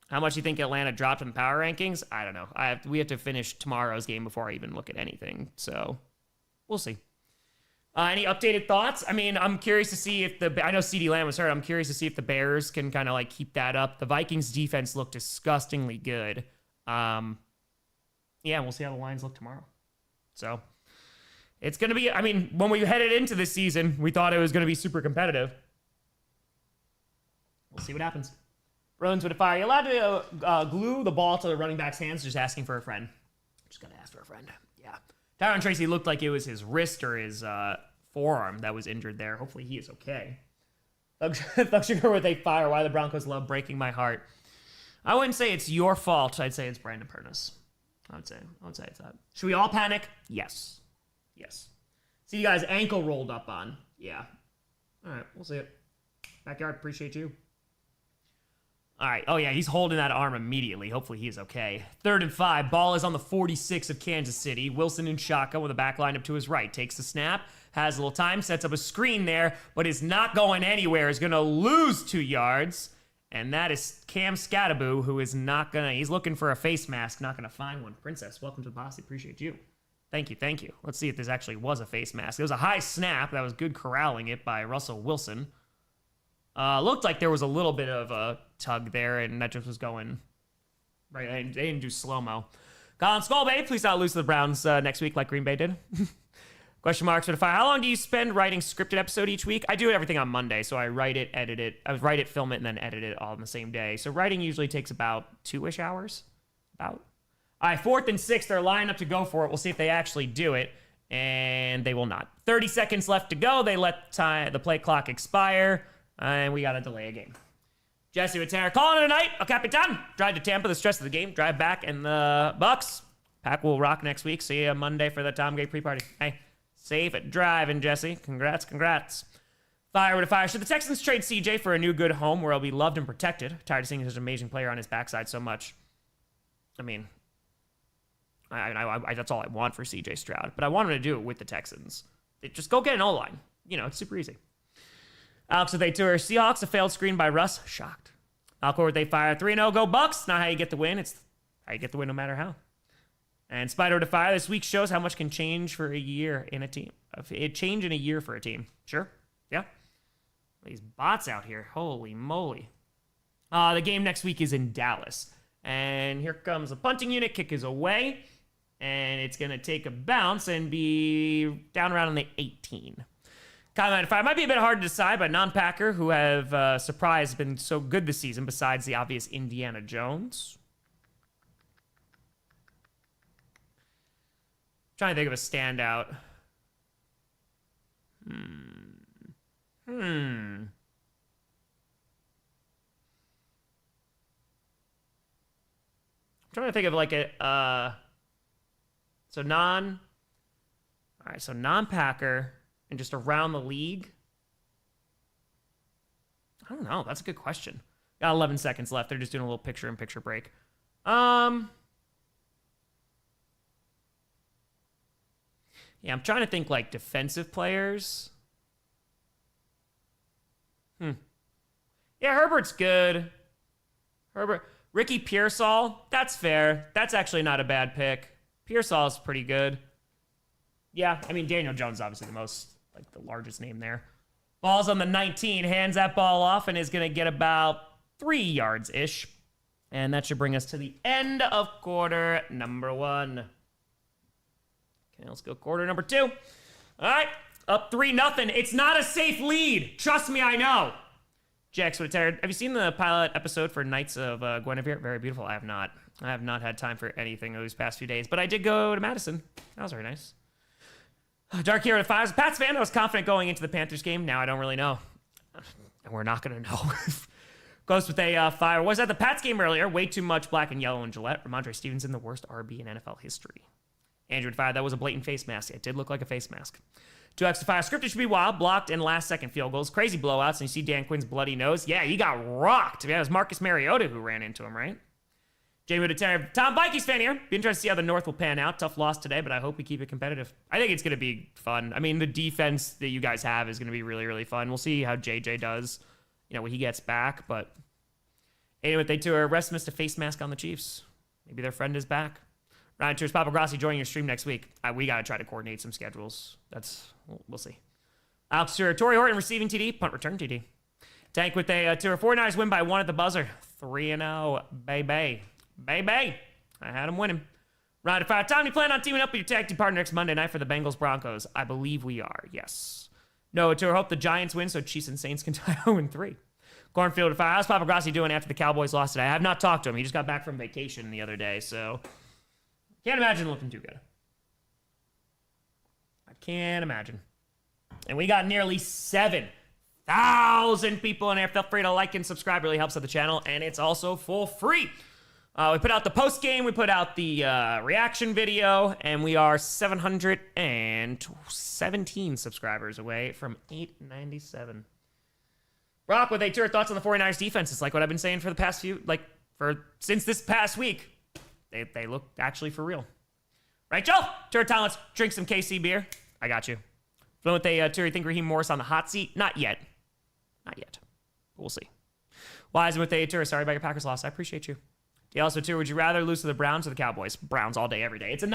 How much do you think Atlanta dropped in the power rankings? I don't know. We have to finish tomorrow's game before I even look at anything. So we'll see. Any updated thoughts? I mean, I'm curious to see if I know CeeDee Lamb was hurt. I'm curious to see if the Bears can kind of like keep that up. The Vikings defense looked disgustingly good. Yeah, we'll see how the Lions look tomorrow. So it's going to be, I mean, when we headed into this season, we thought it was going to be super competitive. We'll see what happens. Bruins with a fire. Are you allowed to glue the ball to the running back's hands? Just asking for a friend. Just got to ask for a friend. Yeah. Tyron Tracy looked like it was his wrist or his forearm that was injured there. Hopefully he is okay. Thug Sugar with a fire. Why the Broncos love breaking my heart. I wouldn't say it's your fault. I'd say it's Brandon Pernus. I would say it's that. Should we all panic? Yes. Yes. See you guys ankle rolled up on. Yeah. All right. We'll see it. Backyard. Appreciate you. All right. Oh, yeah. He's holding that arm immediately. Hopefully he is okay. 3rd and 5. Ball is on the 46 of Kansas City. Wilson in shotgun with a back line up to his right. Takes the snap. Has a little time. Sets up a screen there. But is not going anywhere. Is going to lose 2 yards. And that is Cam Scattaboo, who is not going to... He's looking for a face mask. Not going to find one. Princess, welcome to the posse. Appreciate you. Thank you. Thank you. Let's see if this actually was a face mask. It was a high snap. That was good corralling it by Russell Wilson. Looked like there was a little bit of a tug there, and that just was going right. They didn't do slow-mo. Colin Skullbay, please not lose to the Browns next week like Green Bay did. Question marks for the fire. How long do you spend writing scripted episode each week? I do everything on Monday, so I write it, edit it. I write it, film it, and then edit it all in the same day. So writing usually takes about 2-ish hours. About. All right, 4th and 6th. They're lining up to go for it. We'll see if they actually do it, and they will not. 30 seconds left to go. They let the play clock expire. And we got to delay a game. Jesse with Tanner calling it a night. El Capitan. Drive to Tampa, the stress of the game. Drive back, and the Bucks. Pack will rock next week. See you Monday for the Tom Gay pre-party. Hey, safe at driving, Jesse. Congrats. Fire with a fire. Should the Texans trade CJ for a new good home where he'll be loved and protected? Tired of seeing such an amazing player on his backside so much. I mean, I that's all I want for CJ Stroud. But I want him to do it with the Texans. Just go get an O-line. It's super easy. Alex with a tour. Seahawks, a failed screen by Russ. Shocked. Alcor with a fire. 3-0, go Bucks. Not how you get the win. It's how you get the win no matter how. And Spider with a fire. This week shows how much can change for a year in a team. Change in a year for a team. Sure. Yeah. These bots out here. Holy moly. The game next week is in Dallas. And here comes the punting unit. Kick is away. And it's going to take a bounce and be down around on the 18. Comment 5 might be a bit hard to decide, but non-Packer who have surprised been so good this season besides the obvious Indiana Jones. Trying to think of a standout. I'm trying to think of like a, so non-Packer and just around the league. I don't know. That's a good question. Got 11 seconds left. They're just doing a little picture-in-picture break. Yeah, I'm trying to think like defensive players. Yeah, Herbert's good. Ricky Pearsall, that's fair. That's actually not a bad pick. Pearsall's pretty good. Yeah, I mean, Daniel Jones is obviously the largest name there. Ball's on the 19, hands that ball off and is going to get about 3 yards-ish. And that should bring us to the end of quarter number 1. Okay, let's go quarter number 2. All right, up 3-0. It's not a safe lead. Trust me, I know. Jax would have you seen the pilot episode for Knights of Guinevere? Very beautiful. I have not. I have not had time for anything these past few days, but I did go to Madison. That was very nice. Dark Hero 5. Pats fan, I was confident going into the Panthers game. Now I don't really know. And we're not going to know. Goes with a 5. Was at the Pats game earlier. Way too much black and yellow and Gillette. Ramondre Stevenson, the worst RB in NFL history. Andrew 5. That was a blatant face mask. It did look like a face mask. 2x to 5. Scripted should be wild. Blocked and last-second field goals. Crazy blowouts. And you see Dan Quinn's bloody nose. Yeah, he got rocked. Yeah, it was Marcus Mariota who ran into him, right? Jamie with a Tom Vikings fan here. Be interested to see how the North will pan out. Tough loss today, but I hope we keep it competitive. I think it's going to be fun. I mean, the defense that you guys have is going to be really, really fun. We'll see how JJ does, when he gets back. But anyway, they tour rest missed a face mask on the Chiefs. Maybe their friend is back. Ryan Tours, Papa Grossi joining your stream next week. We got to try to coordinate some schedules. We'll see. Alex Tour, Torrey Horton receiving TD, punt return TD. Tank with a Tour 49ers win by 1 at the buzzer. 3-0, baby. Baby. I had him winning. Ryan, if I have time, you plan on teaming up with your tag team partner next Monday night for the Bengals Broncos? I believe we are, yes. No, Tour, hope the Giants win so Chiefs and Saints can tie 0-3. Cornfield, if I how's Papa Grossi doing after the Cowboys lost today? I have not talked to him. He just got back from vacation the other day, so can't imagine looking too good. I can't imagine. And we got nearly 7,000 people in there. Feel free to like and subscribe. Really helps out the channel, and it's also for free. We put out the post game, we put out the reaction video, and we are 717 subscribers away from 897. Brock with a tour thoughts on the 49ers defense. It's like what I've been saying for the past since this past week. They look actually for real. Right, Joe? Tour time, let's drink some KC beer. I got you. Feeling with a tour, you think Raheem Morris on the hot seat? Not yet. Not yet. But we'll see. Wise with a tour, sorry about your Packers loss. I appreciate you. Yeah, also, too, would you rather lose to the Browns or the Cowboys? Browns all day, every day. It's a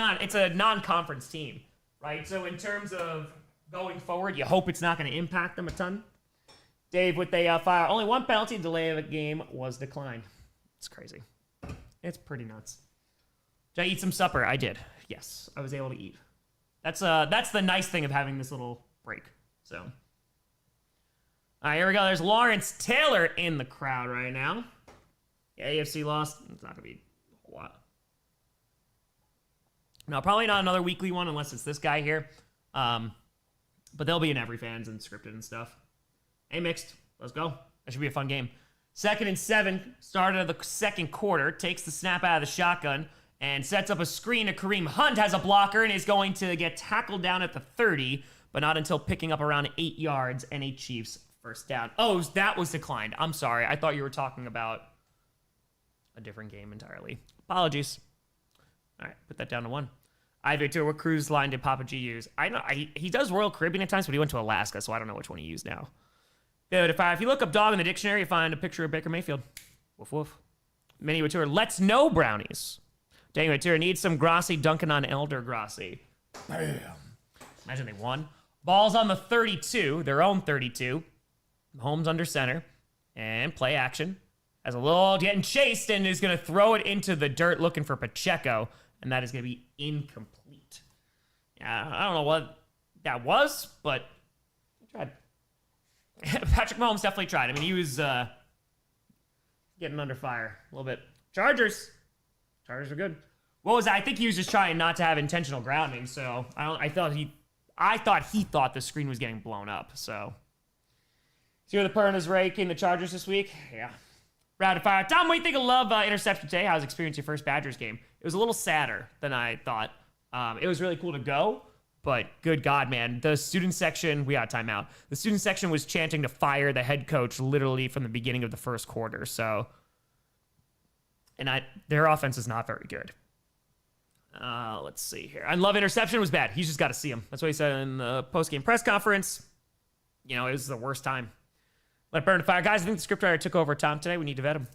non-conference team, right? So in terms of going forward, you hope it's not going to impact them a ton. Dave with a fire. Only one penalty delay of a game was declined. It's crazy. It's pretty nuts. Did I eat some supper? I did. Yes, I was able to eat. That's the nice thing of having this little break. So, all right, here we go. There's Lawrence Taylor in the crowd right now. Yeah, AFC lost. It's not going to be a whole lot. No, probably not another weekly one unless it's this guy here. But they'll be in every fans and scripted and stuff. Hey, mixed. Let's go. That should be a fun game. 2nd and 7. Start of the second quarter. Takes the snap out of the shotgun and sets up a screen. Kareem Hunt has a blocker and is going to get tackled down at the 30, but not until picking up around 8 yards and a Chiefs first down. Oh, that was declined. I'm sorry. I thought you were talking about a different game entirely. Apologies. All right, put that down to 1. Ivy to what cruise line did Papa G use? I know he does Royal Caribbean at times, but he went to Alaska, so I don't know which one he used now. Good. If you look up dog in the dictionary, you find a picture of Baker Mayfield. Woof woof. Mini Tour. Let's know brownies. Daniel Tour needs some Grossi dunking on Elder Grossi. Bam. Imagine they won. Ball's on the 32, their own 32. Mahomes under center and play action. Has a little getting chased and is going to throw it into the dirt looking for Pacheco, and that is going to be incomplete. Yeah, I don't know what that was, but I tried. Patrick Mahomes definitely tried. I mean, he was getting under fire a little bit. Chargers are good. What was that? I think he was just trying not to have intentional grounding, so I I thought he thought the screen was getting blown up, so. See where the Pernas raking the Chargers this week? Yeah. Rapid fire. Tom, what do you think of Love interception today? How's experience your first Badgers game? It was a little sadder than I thought. It was really cool to go, but good God, man. The student section, we got a timeout. The student section was chanting to fire the head coach literally from the beginning of the first quarter, so. And their offense is not very good. Let's see here. And Love interception was bad. He's just got to see him. That's what he said in the post-game press conference. You know, it was the worst time. Let it burn to fire. Guys, I think the scriptwriter took over Tom today. We need to vet him.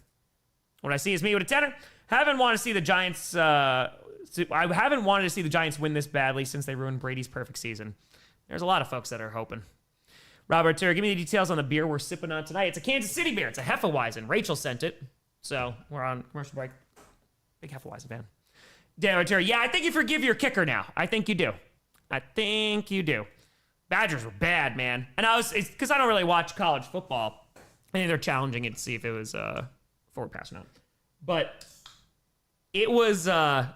What I see is me with a tenor. Haven't wanted to see the Giants. I haven't wanted to see the Giants win this badly since they ruined Brady's perfect season. There's a lot of folks that are hoping. Robert Turr, give me the details on the beer we're sipping on tonight. It's a Kansas City beer. It's a Hefeweizen. Rachel sent it. So we're on commercial break. Big Hefeweizen fan. Dan Turr, yeah, I think you forgive your kicker now. I think you do. I think you do. Badgers were bad, man. And it's because I don't really watch college football. I think they're challenging it to see if it was forward pass or not. But it was, I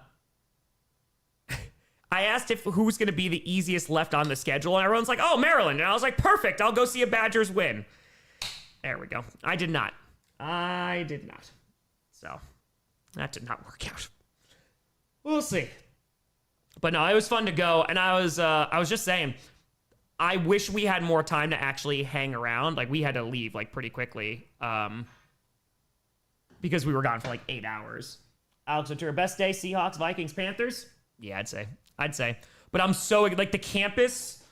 asked who was going to be the easiest left on the schedule, and everyone's like, oh, Maryland. And I was like, perfect. I'll go see a Badgers win. There we go. I did not. So that did not work out. We'll see. But no, it was fun to go. And I was just saying, I wish we had more time to actually hang around. Like, we had to leave, like, pretty quickly. Because we were gone for, like, 8 hours. Alex Ventura, best day, Seahawks, Vikings, Panthers? Yeah, I'd say. But I'm so, like, the campus,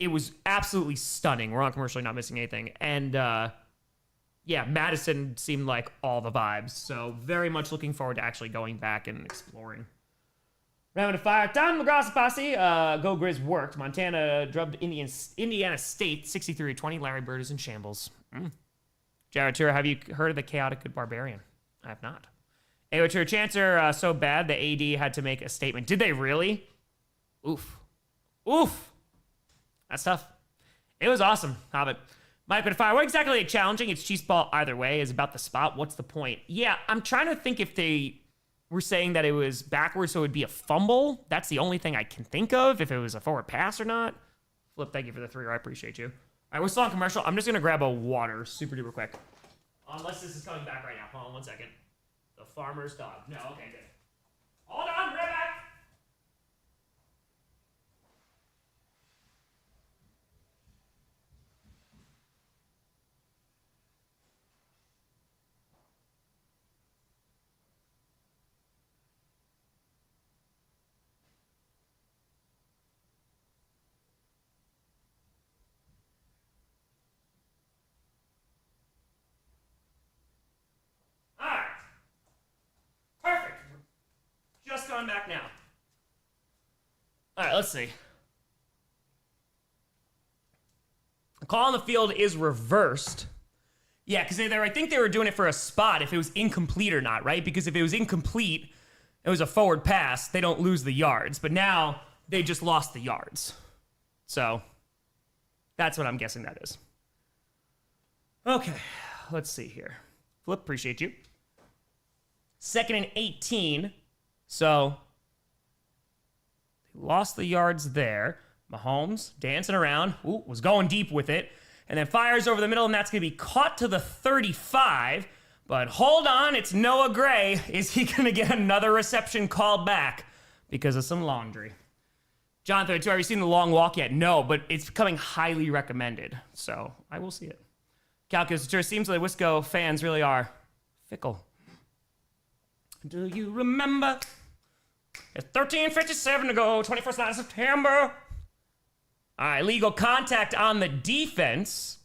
it was absolutely stunning. We're on commercially, not missing anything. And, yeah, Madison seemed like all the vibes. So very much looking forward to actually going back and exploring. Round of fire. Don McGrath posse. Go Grizz worked. Montana drubbed Indiana State 63-20. Larry Bird is in shambles. Jared Tura, have you heard of the chaotic good barbarian? I have not. Anyway, Tura, Chancer so bad the AD had to make a statement. Did they really? Oof. That's tough. It was awesome. Hobbit. Mike with fire. What exactly challenging? It's cheese ball either way. Is about the spot. What's the point? Yeah, I'm trying to think if they were saying that it was backwards, so it would be a fumble. That's the only thing I can think of, if it was a forward pass or not. Flip, thank you for the 3. I appreciate you. All right, we're still on commercial. I'm just going to grab a water super duper quick. Unless this is coming back right now. Hold on 1 second. The farmer's dog. No, okay, good. Hold on, right back. Just going back now. All right, let's see. The call on the field is reversed. Yeah, because I think they were doing it for a spot if it was incomplete or not, right? Because if it was incomplete, it was a forward pass, they don't lose the yards. But now they just lost the yards. So that's what I'm guessing that is. Okay, let's see here. Flip, appreciate you. 2nd and 18. So, they lost the yards there. Mahomes dancing around. Ooh, was going deep with it. And then fires over the middle, and that's going to be caught to the 35. But hold on, it's Noah Gray. Is he going to get another reception called back because of some laundry? Jonathan, have you seen The Long Walk yet? No, but it's becoming highly recommended. So, I will see it. Calculus, it sure seems like Wisco fans really are fickle. Do you remember? It's 13:57 to go, 21st night of September. All right, legal contact on the defense.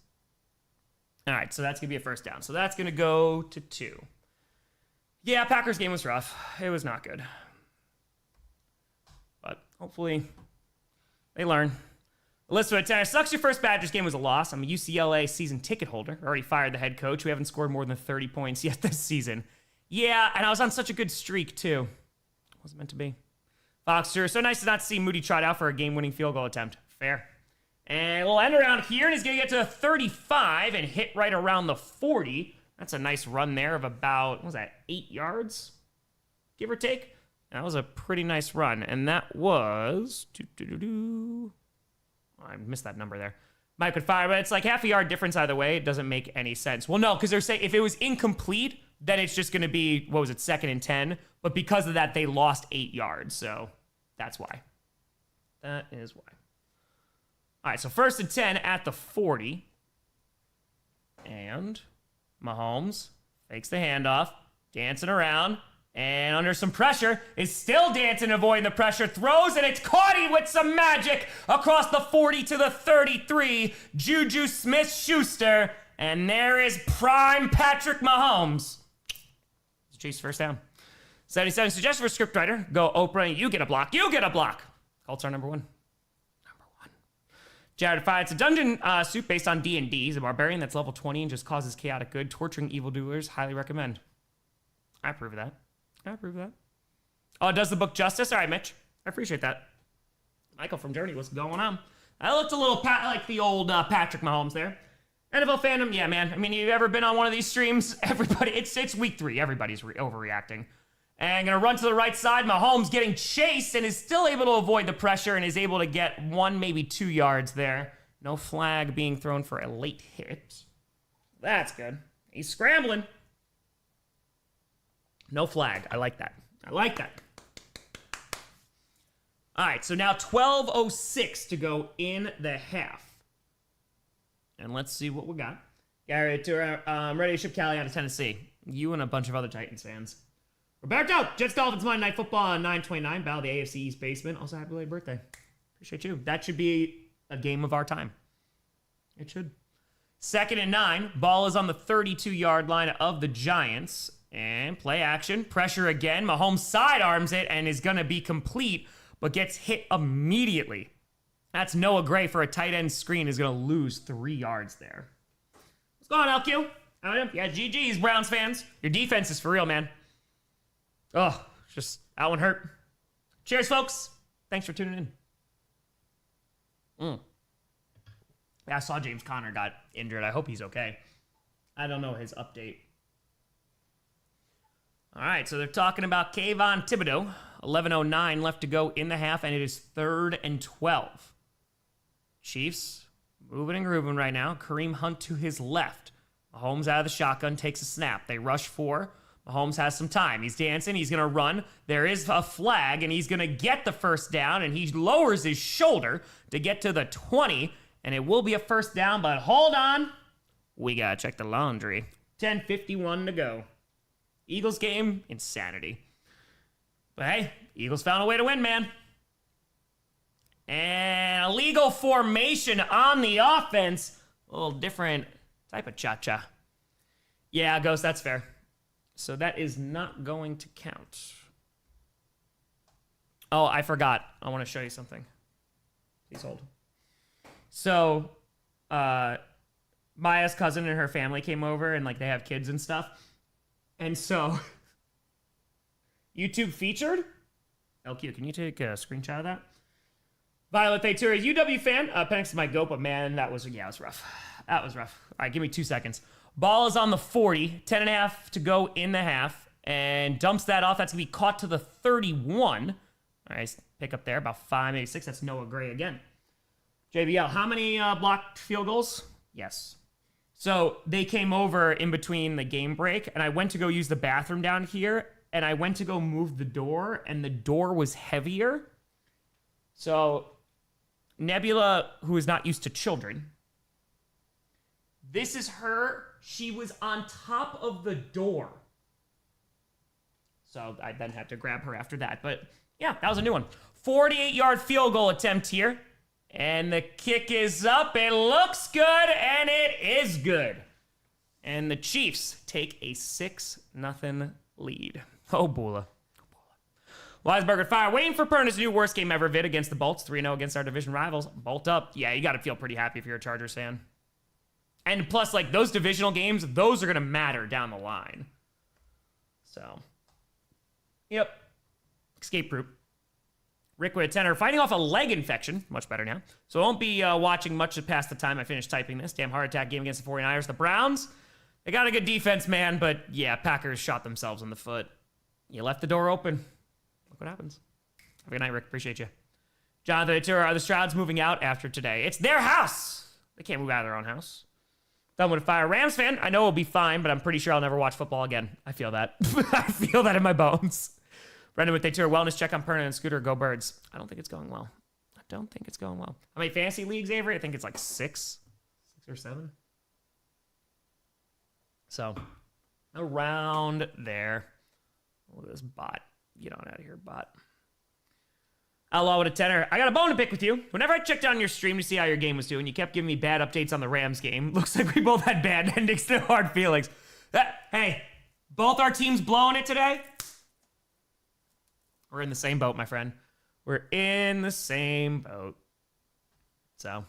All right, so that's going to be a first down. So that's going to go to 2. Yeah, Packers game was rough. It was not good. But hopefully they learn. Alyssa, it sucks your first Badgers game was a loss. I'm a UCLA season ticket holder. Already fired the head coach. We haven't scored more than 30 points yet this season. Yeah, and I was on such a good streak, too. Wasn't meant to be. Foxer, so nice to not see Moody trot out for a game-winning field goal attempt. Fair. And we'll end around here, and he's going to get to 35 and hit right around the 40. That's a nice run there of about, what was that, 8 yards? Give or take? That was a pretty nice run, and that was I missed that number there. Mike would fire, but it's like half a yard difference either way. It doesn't make any sense. Well, no, because they're saying if it was incomplete, then it's just going to be, what was it, 2nd and 10. But because of that, they lost 8 yards. So that's why. That is why. All right, so 1st and 10 at the 40. And Mahomes fakes the handoff, dancing around. And under some pressure, is still dancing, avoiding the pressure, throws, and it's Caudy with some magic across the 40 to the 33. Juju Smith-Schuster, and there is prime Patrick Mahomes. It's Chiefs first down. 77 suggestion for scriptwriter. Go Oprah, you get a block. You get a block. Colts are number 1. Jared Fire, it's a dungeon suit based on D&D. He's a barbarian that's level 20 and just causes chaotic good, torturing evildoers. Highly recommend. I approve of that. Oh, does the book justice? All right, Mitch. I appreciate that. Michael from Journey, what's going on? I looked a little like the old Patrick Mahomes there. NFL fandom, yeah, man. I mean, you've ever been on one of these streams? Everybody, it's week 3. Everybody's overreacting. And gonna run to the right side. Mahomes getting chased and is still able to avoid the pressure and is able to get 1, maybe 2 yards there. No flag being thrown for a late hit. That's good. He's scrambling. No flag. I like that. All right, so now 12:06 to go in the half. And let's see what we got. Gary, I'm ready to ship Callie out of Tennessee. You and a bunch of other Titans fans. Roberto, Jets Dolphins Monday Night Football on 9/29. Battle of the AFC East basement. Also, happy late birthday. Appreciate you. That should be a game of our time. It should. 2nd and 9. Ball is on the 32-yard line of the Giants. And play action. Pressure again. Mahomes sidearms it and is going to be complete, but gets hit immediately. That's Noah Gray for a tight end screen. Is going to lose 3 yards there. What's going on, LQ? How are you? Yeah, GG's, Browns fans. Your defense is for real, man. Oh, just that one hurt. Cheers, folks. Thanks for tuning in. Yeah, I saw James Conner got injured. I hope he's okay. I don't know his update. All right, so they're talking about Kayvon Thibodeau. 11:09 left to go in the half, and it is 3rd and 12. Chiefs moving and grooving right now. Kareem Hunt to his left. Mahomes out of the shotgun, takes a snap. They rush 4. Mahomes has some time. He's dancing. He's going to run. There is a flag, and he's going to get the first down, and he lowers his shoulder to get to the 20, and it will be a first down, but hold on. We got to check the laundry. 10:51 to go. Eagles game, insanity. But hey, Eagles found a way to win, man. And illegal formation on the offense. A little different type of cha-cha. Yeah, Ghost, that's fair. So that is not going to count. Oh, I forgot. I want to show you something. Please hold. So, Maya's cousin and her family came over, and like they have kids and stuff. And so, YouTube featured. LQ, can you take a screenshot of that? Violet Thayer, UW fan. Thanks to my goat, but man, it was rough. That was rough. All right, give me 2 seconds. Ball is on the 40, 10.5 to go in the half, and dumps that off. That's going to be caught to the 31. All right, pick up there, about 5, maybe 6. That's Noah Gray again. JBL, how many blocked field goals? Yes. So they came over in between the game break, and I went to go use the bathroom down here, and I went to go move the door, and the door was heavier. So Nebula, who is not used to children, this is her. She was on top of the door. So I then had to grab her after that. But yeah, that was a new one. 48-yard field goal attempt here. And the kick is up. It looks good, and it is good. And the Chiefs take a 6-0 lead. Oh, Bula. Weisberger Fire, waiting for Pern to do worst game ever vid against the Bolts. 3-0 against our division rivals. Bolt up. Yeah, you got to feel pretty happy if you're a Chargers fan. And plus, like, those divisional games, those are going to matter down the line. So, yep. Escape group. Rick with a 10er, fighting off a leg infection. Much better now. So I won't be watching much past the time I finish typing this. Damn heart attack game against the 49ers. The Browns, they got a good defense, man. But yeah, Packers shot themselves in the foot. You left the door open. Look what happens. Have a good night, Rick. Appreciate you. Jonathan Atura, are the Strouds moving out after today? It's their house. They can't move out of their own house. Done with a fire. Rams fan, I know it'll be fine, but I'm pretty sure I'll never watch football again. I feel that. I feel that in my bones. Brendan with Atura, wellness check on Perna and Scooter. Go Birds. I don't think it's going well. I don't think it's going well. How many fantasy leagues, Avery? I think it's like 6 or 7. So, around there. Look at this bot. Get on out of here, bot. Outlaw with a tenor. I got a bone to pick with you. Whenever I checked on your stream to see how your game was doing, you kept giving me bad updates on the Rams game. Looks like we both had bad endings to hard feelings. Hey, both our teams blowing it today? We're in the same boat, my friend. We're in the same boat. So,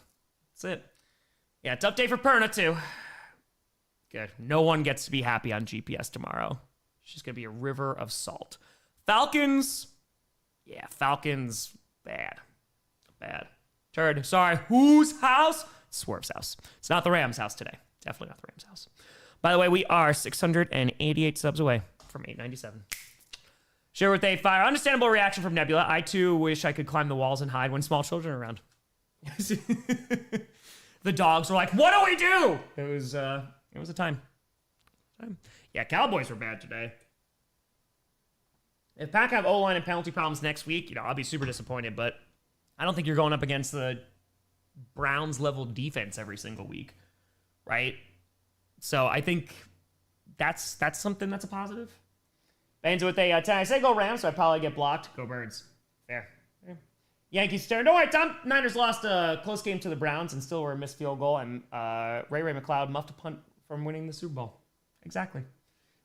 that's it. Yeah, tough day for Perna, too. Good. No one gets to be happy on GPS tomorrow. It's just going to be a river of salt. Falcons... Yeah, Falcons, bad. Bad. Turd, sorry, whose house? Swerve's house. It's not the Rams' house today. Definitely not the Rams' house. By the way, we are 688 subs away from 897. Share with a fire. Understandable reaction from Nebula. I, too, wish I could climb the walls and hide when small children are around. The dogs were like, what do we do? It was a time. Yeah, Cowboys were bad today. If Pack have O-line and penalty problems next week, I'll be super disappointed, but I don't think you're going up against the Browns-level defense every single week, right? So I think that's something that's a positive. Ends with a 10. I say go Rams, so I'd probably get blocked. Go Birds. Fair. Yeah. Yankees turn. Don't worry, Tom. Niners lost a close game to the Browns and still were a missed field goal, and Ray McLeod muffed a punt from winning the Super Bowl. Exactly.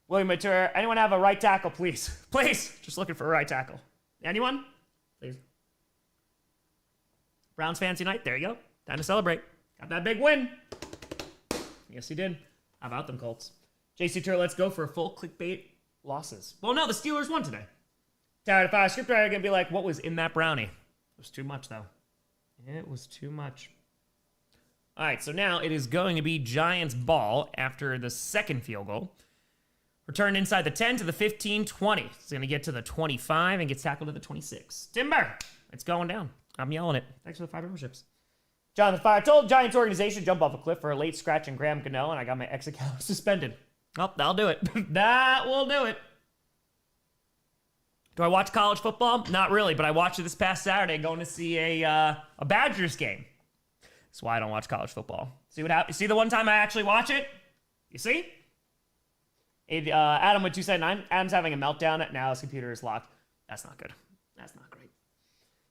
William Mature, anyone have a right tackle, please? Please! Just looking for a right tackle. Anyone? Please. Browns fancy night. There you go. Time to celebrate. Got that big win. Yes, he did. How about them Colts? JC Tur, let's go for a full clickbait losses. Well, no, the Steelers won today. Tired of script writer going to be like, what was in that brownie? It was too much, though. It was too much. All right, so now it is going to be Giants ball after the second field goal. Returned inside the 10 to the 15-20. It's going to get to the 25 and gets tackled at the 26. Timber! It's going down. I'm yelling it. Thanks for the 5 memberships. Jonathan Fire told Giants organization to jump off a cliff for a late scratch and Graham Cano, and I got my X account suspended. Oh, that'll do it. That will do it. Do I watch college football? Not really, but I watched it this past Saturday going to see a Badgers game. That's why I don't watch college football. See what happens? See the one time I actually watch it? You see? Adam with 279. Adam's having a meltdown. Now his computer is locked. That's not good. That's not great.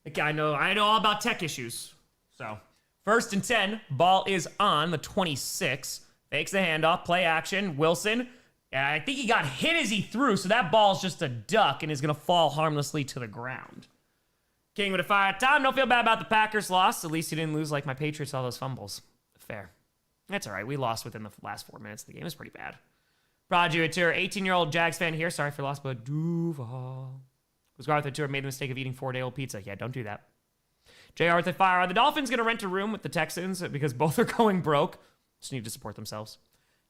Okay, I know all about tech issues. So, 1st and 10. Ball is on the 26. Fakes the handoff. Play action. Wilson. I think he got hit as he threw, so that ball's just a duck and is going to fall harmlessly to the ground. King with a fire. Tom, don't feel bad about the Packers loss. At least you didn't lose like my Patriots all those fumbles. Fair. That's all right. We lost within the last 4 minutes of the game. It's pretty bad. Prodigy Tour, 18-year-old Jags fan here. Sorry for loss, but Duval. Was Garth Tour made the mistake of eating 4-day-old pizza? Yeah, don't do that. JR with the fire. Are the Dolphins going to rent a room with the Texans because both are going broke? Just need to support themselves.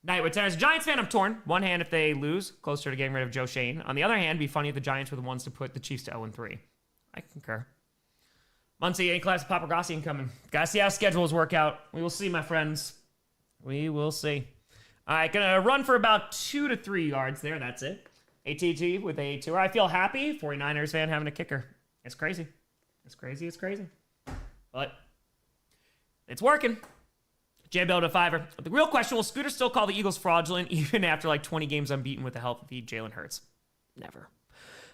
Knight with tennis. Giants fan, I'm torn. One hand, if they lose, closer to getting rid of Joe Shane. On the other hand, be funny if the Giants were the ones to put the Chiefs to 0-3. I concur. Muncie, A-class Papa Grossi incoming. Gotta see how schedules work out. We will see, my friends. We will see. All right, gonna run for about 2 to 3 yards there. That's it. ATG with a tour. I feel happy. 49ers fan having a kicker. It's crazy. It's crazy. It's crazy. But it's working. JBL to fiver. The real question, will Scooter still call the Eagles fraudulent even after like 20 games unbeaten with the help of Jalen Hurts? Never.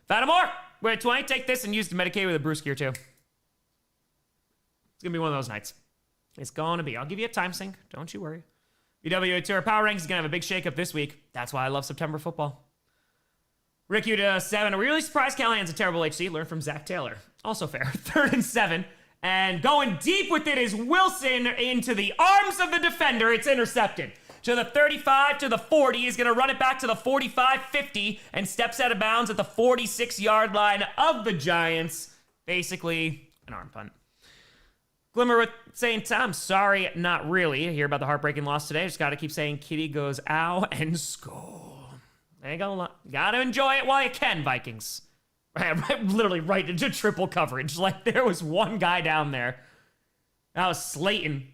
Fatamore, we're at 20. Take this and use the Medicaid with a brewski or two. It's going to be one of those nights. It's going to be. I'll give you a time sync. Don't you worry. BW Tour Power Ranks is going to have a big shakeup this week. That's why I love September football. Rick U to 7. Are we really surprised Callahan's a terrible HC? Learn from Zach Taylor. Also fair. 3rd and 7. And going deep with it is Wilson into the arms of the defender. It's intercepted. To the 35, to the 40. He's going to run it back to the 45-50 and steps out of bounds at the 46-yard line of the Giants. Basically, an arm punt. Glimmer with saying, Tom, sorry, not really. I hear about the heartbreaking loss today. Just got to keep saying Kitty goes ow and score. There you go. Got to enjoy it while you can, Vikings. Literally right into triple coverage. Like, there was one guy down there. That was Slayton.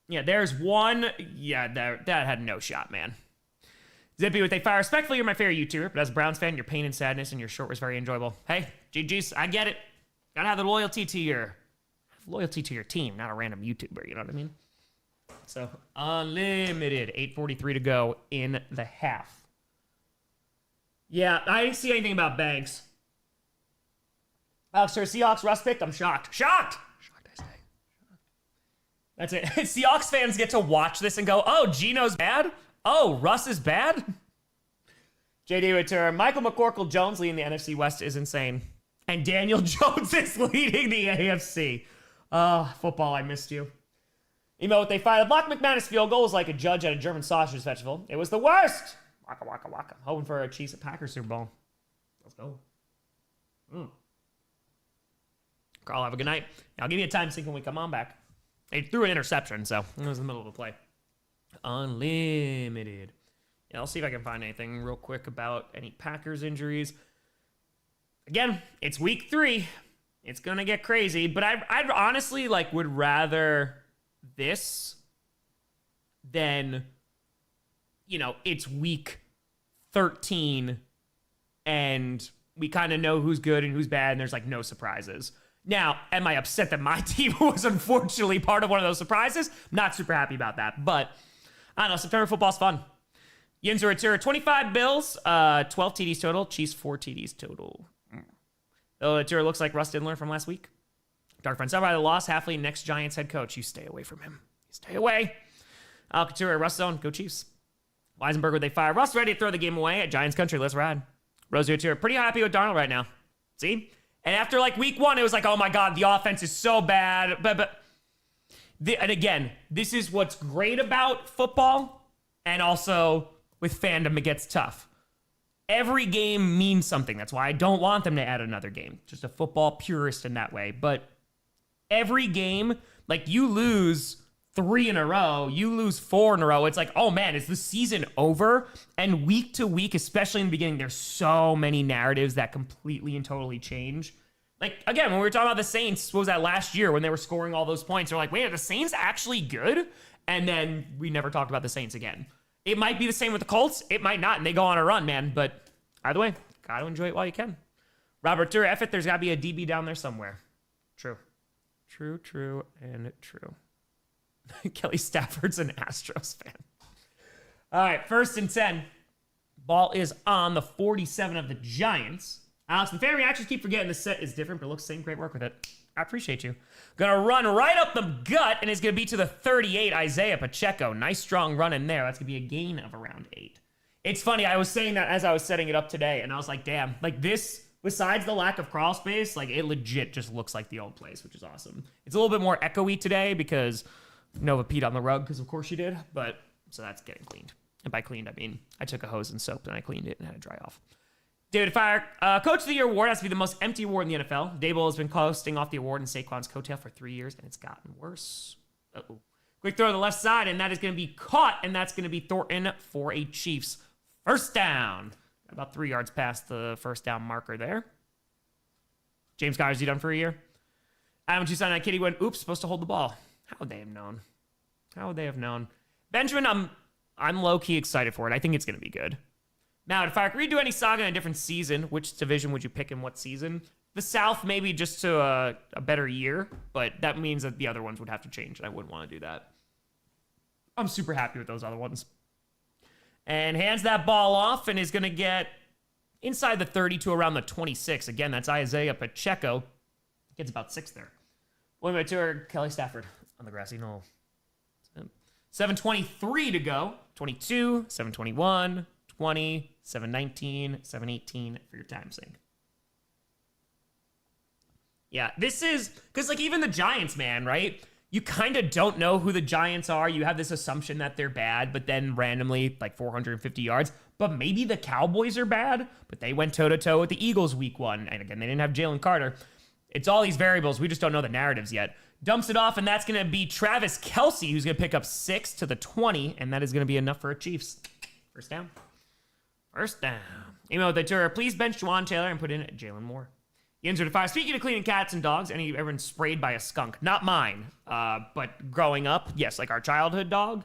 Yeah, there's one. Yeah, that had no shot, man. Zippy with a fire. Respectfully, you're my favorite YouTuber, but as a Browns fan, your pain and sadness and your short was very enjoyable. Hey, GG's, I get it. Gotta have the loyalty to your team, not a random YouTuber, you know what I mean? So, unlimited. 8:43 to go in the half. Yeah, I didn't see anything about Banks. Alex, sir, Seahawks, Russ picked. I'm shocked. Shocked, I say. That's it. Seahawks fans get to watch this and go, oh, Gino's bad? Oh, Russ is bad? JD Witter, Michael McCorkle-Jones leading the NFC West is insane. And Daniel Jones is leading the AFC. Football, I missed you. Email what they fired. The block McManus field goal was like a judge at a German sausage festival. It was the worst. Waka, waka, waka. Hoping for a Chiefs at Packers Super Bowl. Let's go. Carl, have a good night. I'll give you a time sync when we come on back. They threw an interception, so it was in the middle of the play. Unlimited. Yeah, I'll see if I can find anything real quick about any Packers injuries. Again, it's week 3. It's gonna get crazy, but I'd honestly would rather this than, it's week 13 and we kind of know who's good and who's bad and there's no surprises. Now, am I upset that my team was unfortunately part of one of those surprises? Not super happy about that, but I don't know. September football's fun. Yinzer Atura, 25 Bills, 12 TDs total. Chiefs, 4 TDs total. Though Atura looks like Russ didn't learn from last week. Dark Friend, by the loss, Halfley, next Giants head coach. You stay away from him. You stay away. Alcatura, Russ zone, go Chiefs. Weisenberg, would they fire? Russ ready to throw the game away at Giants country. Let's ride. Rosie Atura, pretty happy with Darnold right now. See? And after week 1, it was oh my God, the offense is so bad. And again, this is what's great about football, and also with fandom, it gets tough. Every game means something. That's why I don't want them to add another game. Just a football purist in that way. But every game, you lose 3 in a row, you lose 4 in a row. It's oh man, is the season over? And week to week, especially in the beginning, there's so many narratives that completely and totally change. Again, when we were talking about the Saints, what was that last year when they were scoring all those points? They're wait, are the Saints actually good? And then we never talked about the Saints again. It might be the same with the Colts. It might not, and they go on a run, man. But either way, gotta enjoy it while you can. Robert Tura, F it, there's gotta be a DB down there somewhere. True, and true. Kelly Stafford's an Astros fan. All right, 1st and 10. Ball is on the 47 of the Giants. Alex, the fan reactions keep forgetting the set is different, but it looks the same. Great work with it. I appreciate you. Gonna run right up the gut, and it's gonna be to the 38, Isaiah Pacheco. Nice strong run in there. That's gonna be a gain of around 8. It's funny, I was saying that as I was setting it up today, and I was damn, this, besides the lack of crawl space, it legit just looks like the old place, which is awesome. It's a little bit more echoey today because Nova peed on the rug, because of course she did, but so that's getting cleaned. And by cleaned, I mean I took a hose and soap and I cleaned it and had it dry off. David Fire, Coach of the Year award has to be the most empty award in the NFL. Dable has been coasting off the award in Saquon's coattail for 3 years, and it's gotten worse. Uh-oh. Quick throw to the left side, and that is going to be caught, and that's going to be Thornton for a Chiefs first down. About 3 yards past the first down marker there. James Conner, is he done for a year? Adam Tucson and Kitty went, oops, supposed to hold the ball. How would they have known? How would they have known? Benjamin, I'm low-key excited for it. I think it's going to be good. Now, if I could redo any saga in a different season, which division would you pick in what season? The South, maybe just to a better year, but that means that the other ones would have to change, and I wouldn't want to do that. I'm super happy with those other ones. And hands that ball off and is going to get inside the 30 to around the 26. Again, that's Isaiah Pacheco. Gets about 6 there. William Tour, Kelly Stafford on the grassy knoll. 7:23 to go. 22, 7:21, 20, 7:19, 7:18 for your time sync. Yeah, this is, because even the Giants, man, right? You kind of don't know who the Giants are. You have this assumption that they're bad, but then randomly, 450 yards. But maybe the Cowboys are bad, but they went toe-to-toe with the Eagles week 1. And again, they didn't have Jalen Carter. It's all these variables. We just don't know the narratives yet. Dumps it off, and that's going to be Travis Kelce, who's going to pick up 6 to the 20, and that is going to be enough for a Chiefs. First down. First down. Email with the tour. Please bench Juwan Taylor and put in Jalen Moore. Yinzer to 5. Speaking of cleaning cats and dogs, everyone sprayed by a skunk. Not mine, but growing up, yes, like our childhood dog.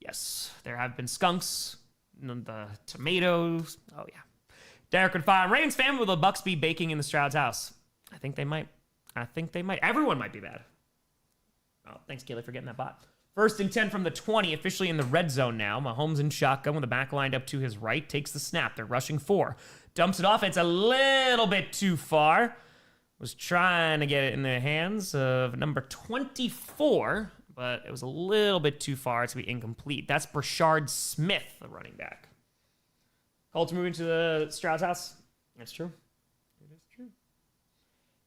Yes, there have been skunks. The tomatoes. Oh, yeah. Derek would 5. Ravens fan, will the Bucks be baking in the Stroud's house? I think they might. Everyone might be bad. Oh, thanks, Kaylee, for getting that bot. First and 10 from the 20, officially in the red zone now. Mahomes in shotgun with the back lined up to his right. Takes the snap. They're rushing 4. Dumps it off. It's a little bit too far. Was trying to get it in the hands of number 24, but it was a little bit too far to be incomplete. That's Brashard Smith, the running back. Colts moving to the Stroud's house. That's true. It is true.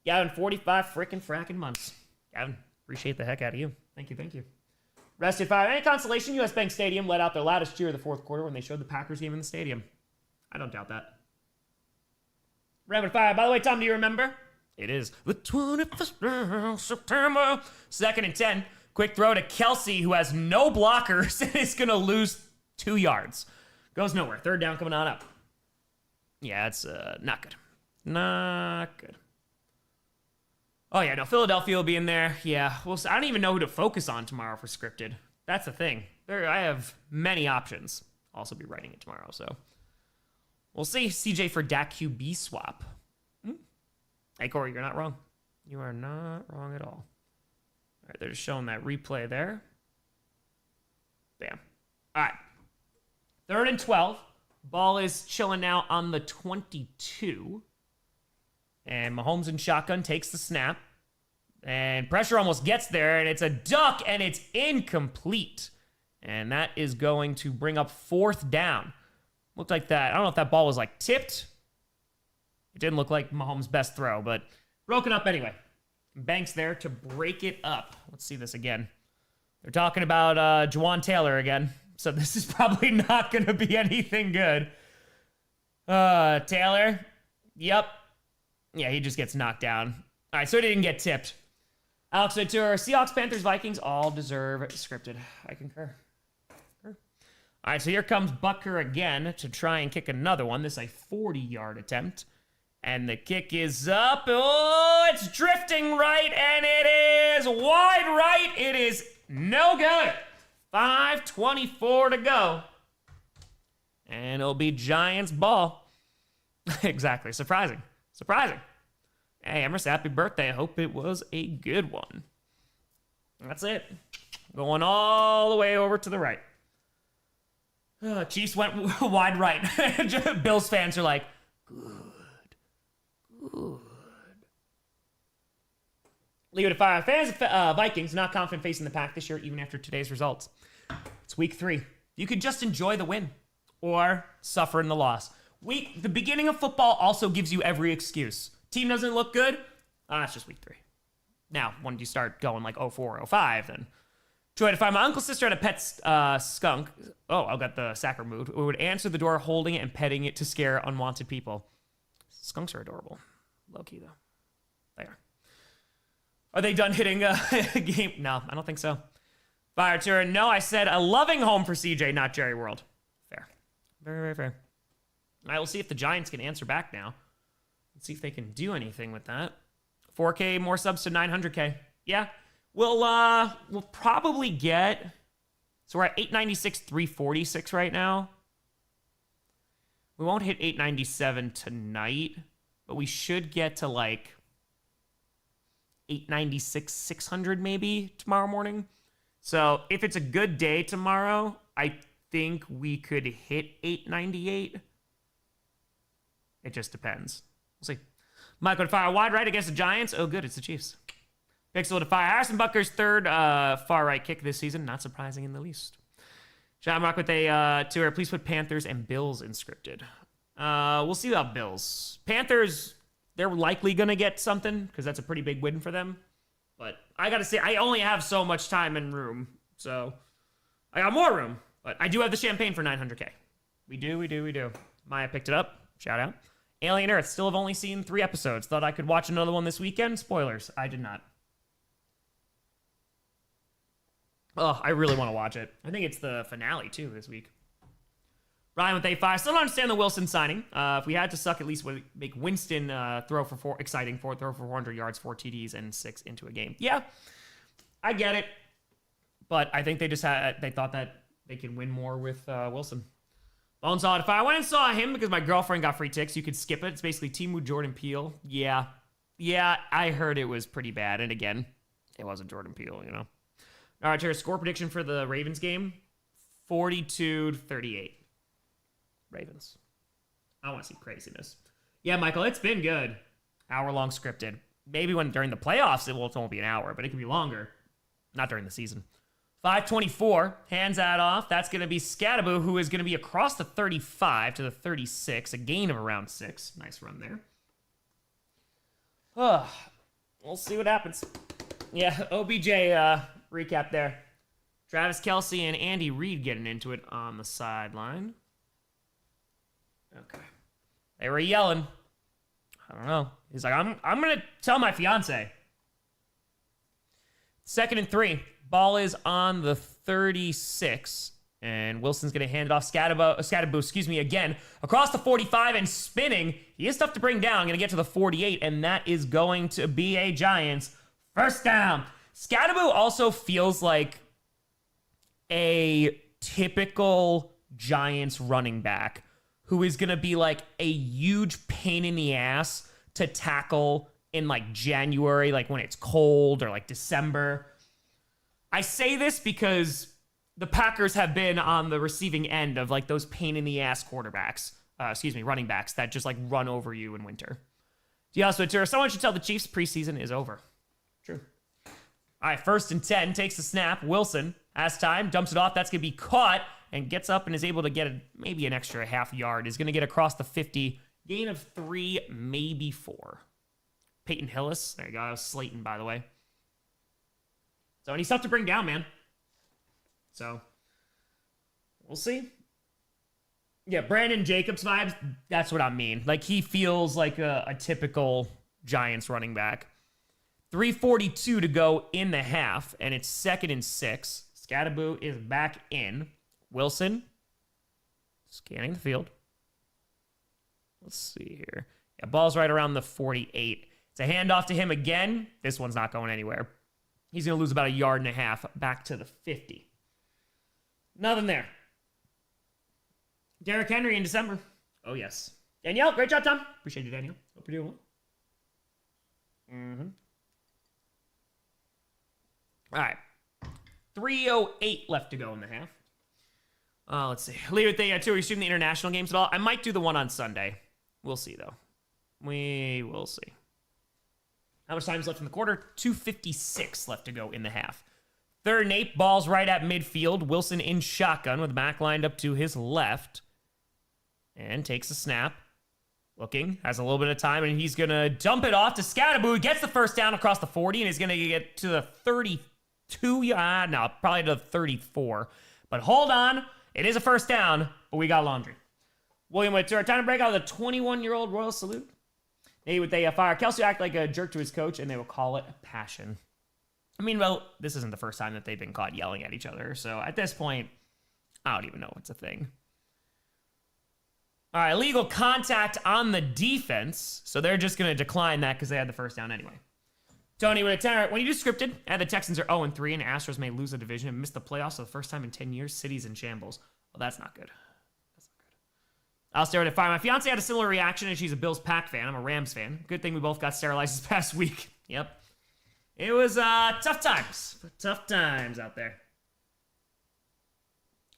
Gavin, 45 frickin' frackin' months. Gavin, appreciate the heck out of you. Thank you. Rested 5. Any consolation, US Bank Stadium let out their loudest cheer of the fourth quarter when they showed the Packers game in the stadium. I don't doubt that. Rapid 5. By the way, Tom, do you remember? It is the 21st of September. 2nd and 10. Quick throw to Kelsey, who has no blockers and is going to lose 2 yards. Goes nowhere. 3rd down coming on up. Yeah, it's not good. Not good. Oh, yeah, no, Philadelphia will be in there. Yeah, well, I don't even know who to focus on tomorrow for scripted. That's the thing. I have many options. I'll also be writing it tomorrow, so. We'll see. CJ for Dak QB swap. Hey, Corey, you're not wrong. You are not wrong at all. All right, they're just showing that replay there. Bam. All right. 3rd and 12. Ball is chilling now on the 22. And Mahomes in shotgun takes the snap. And pressure almost gets there, and it's a duck, and it's incomplete. And that is going to bring up 4th down. Looked like that. I don't know if that ball was like tipped. It didn't look like Mahomes' best throw, but broken up anyway. Banks there to break it up. Let's see this again. They're talking about Juwan Taylor again. So this is probably not going to be anything good. Taylor. Yep. Yeah, he just gets knocked down. All right, so he didn't get tipped. Alex Ventura, Seahawks, Panthers, Vikings all deserve scripted. I concur. All right, so here comes Butker again to try and kick another one. This is a 40-yard attempt. And the kick is up. Oh, it's drifting right, and it is wide right. It is no good. 5:24 to go. And it'll be Giants ball. Exactly. Surprising. Hey, Emerson, happy birthday. I hope it was a good one. That's it. Going all the way over to the right. Chiefs went wide right. Bills fans are like, good. Leave it at 5. Fans of Vikings not confident facing the Pack this year, even after today's results. It's week 3. You could just enjoy the win or suffer in the loss. The beginning of football also gives you every excuse. Team doesn't look good. It's just week 3. Now, when you start going like 0-4, 0-5, then Troy to find my uncle's sister had a pet skunk. Oh, I got the sack removed. We would answer the door holding it and petting it to scare unwanted people. Skunks are adorable. Low key, though. They are. Are they done hitting a game? No, I don't think so. Fire Tour. No, I said a loving home for CJ, not Jerry World. Fair. Very, very fair. All right, we'll see if the Giants can answer back now. Let's see if they can do anything with that. 4K, more subs to 900K. Yeah. We'll probably get... So we're at 896, 346 right now. We won't hit 897 tonight, but we should get to like 896, 600 maybe tomorrow morning. So if it's a good day tomorrow, I think we could hit 898. It just depends. We'll see. Michael to fire wide right against the Giants. Oh, good. It's the Chiefs. Pixel to fire. Harrison Butker's 3rd far right kick this season. Not surprising in the least. John Rock with a tour. Please put Panthers and Bills in scripted. We'll see about Bills. Panthers, they're likely going to get something because that's a pretty big win for them. But I got to say, I only have so much time and room. So I got more room. But I do have the champagne for 900K. We do. Maya picked it up. Shout out. Alien Earth. Still have only seen 3 episodes. Thought I could watch another one this weekend. Spoilers. I did not. Oh, I really want to watch it. I think it's the finale, too, this week. Ryan with A5. Still don't understand the Wilson signing. If we had to suck, at least would make Winston throw for 400 yards, 4 TDs, and 6 into a game. Yeah, I get it. But I think they thought that they can win more with Wilson. Bones Solid. If I went and saw him because my girlfriend got free tickets, you could skip it. It's basically Timu, Jordan Peele. Yeah, I heard it was pretty bad. And again, it wasn't Jordan Peele, you know. All right, here's score prediction for the Ravens game. 42-38. Ravens. I want to see craziness. Yeah, Michael, it's been good. Hour-long scripted. Maybe during the playoffs, it won't be an hour, but it could be longer. Not during the season. 5:24, hands that off. That's going to be Scadaboo, who is going to be across the 35 to the 36, a gain of around 6. Nice run there. We'll see what happens. Yeah, OBJ recap there. Travis Kelce and Andy Reid getting into it on the sideline. Okay. They were yelling. I don't know. He's like, I'm going to tell my fiance. 2nd and 3. Ball is on the 36. And Wilson's going to hand it off Scadaboo, again. Across the 45 and spinning. He is tough to bring down. Going to get to the 48. And that is going to be a Giants first down. Scadaboo also feels like a typical Giants running back who is going to be like a huge pain in the ass to tackle in like January, like when it's cold, or like December. I say this because the Packers have been on the receiving end of like those pain in the ass running backs that just like run over you in winter. Someone should tell the Chiefs preseason is over. True. All right, 1st and 10, takes the snap. Wilson has time, dumps it off. That's going to be caught and gets up and is able to get maybe an extra half yard. Is going to get across the 50. Gain of 3, maybe 4. Peyton Hillis. There you go. That was Slayton, by the way. So, and he's tough to bring down, man. So, we'll see. Yeah, Brandon Jacobs vibes. That's what I mean. Like, he feels like a typical Giants running back. 3:42 to go in the half, and it's 2nd and 6. Scadaboo is back in. Wilson scanning the field. Let's see here. Yeah, ball's right around the 48. It's a handoff to him again. This one's not going anywhere. He's going to lose about 1.5 yards back to the 50. Nothing there. Derrick Henry in December. Oh, yes. Danielle, great job, Tom. Appreciate you, Danielle. Hope you're doing well. All right. 3:08 left to go in the half. Let's see. Leave it there, too. Are you shooting the international games at all? I might do the one on Sunday. We'll see, though. We will see. How much time is left in the quarter? 2:56 left to go in the half. 3rd and 8, ball's right at midfield. Wilson in shotgun with the back lined up to his left. And takes a snap. Looking, has a little bit of time, and he's going to dump it off to Scadaboo. He gets the first down across the 40, and he's going to get to the 32. No, probably to the 34. But hold on. It is a first down, but we got laundry. William with time to break out the 21-year-old Royal Salute. They fire Kelce act like a jerk to his coach, and they will call it passion. I mean, well, this isn't the first time that they've been caught yelling at each other, so at this point, I don't even know if it's a thing. All right, illegal contact on the defense, so they're just going to decline that because they had the first down anyway. Tony with a 10. When you do scripted, and the Texans are 0-3, and Astros may lose a division and miss the playoffs for the first time in 10 years, city's in shambles. Well, that's not good. I'll stare at it. Fine. My fiance had a similar reaction, and she's a Bills Pack fan. I'm a Rams fan. Good thing we both got sterilized this past week. Yep. It was tough times. Tough times out there.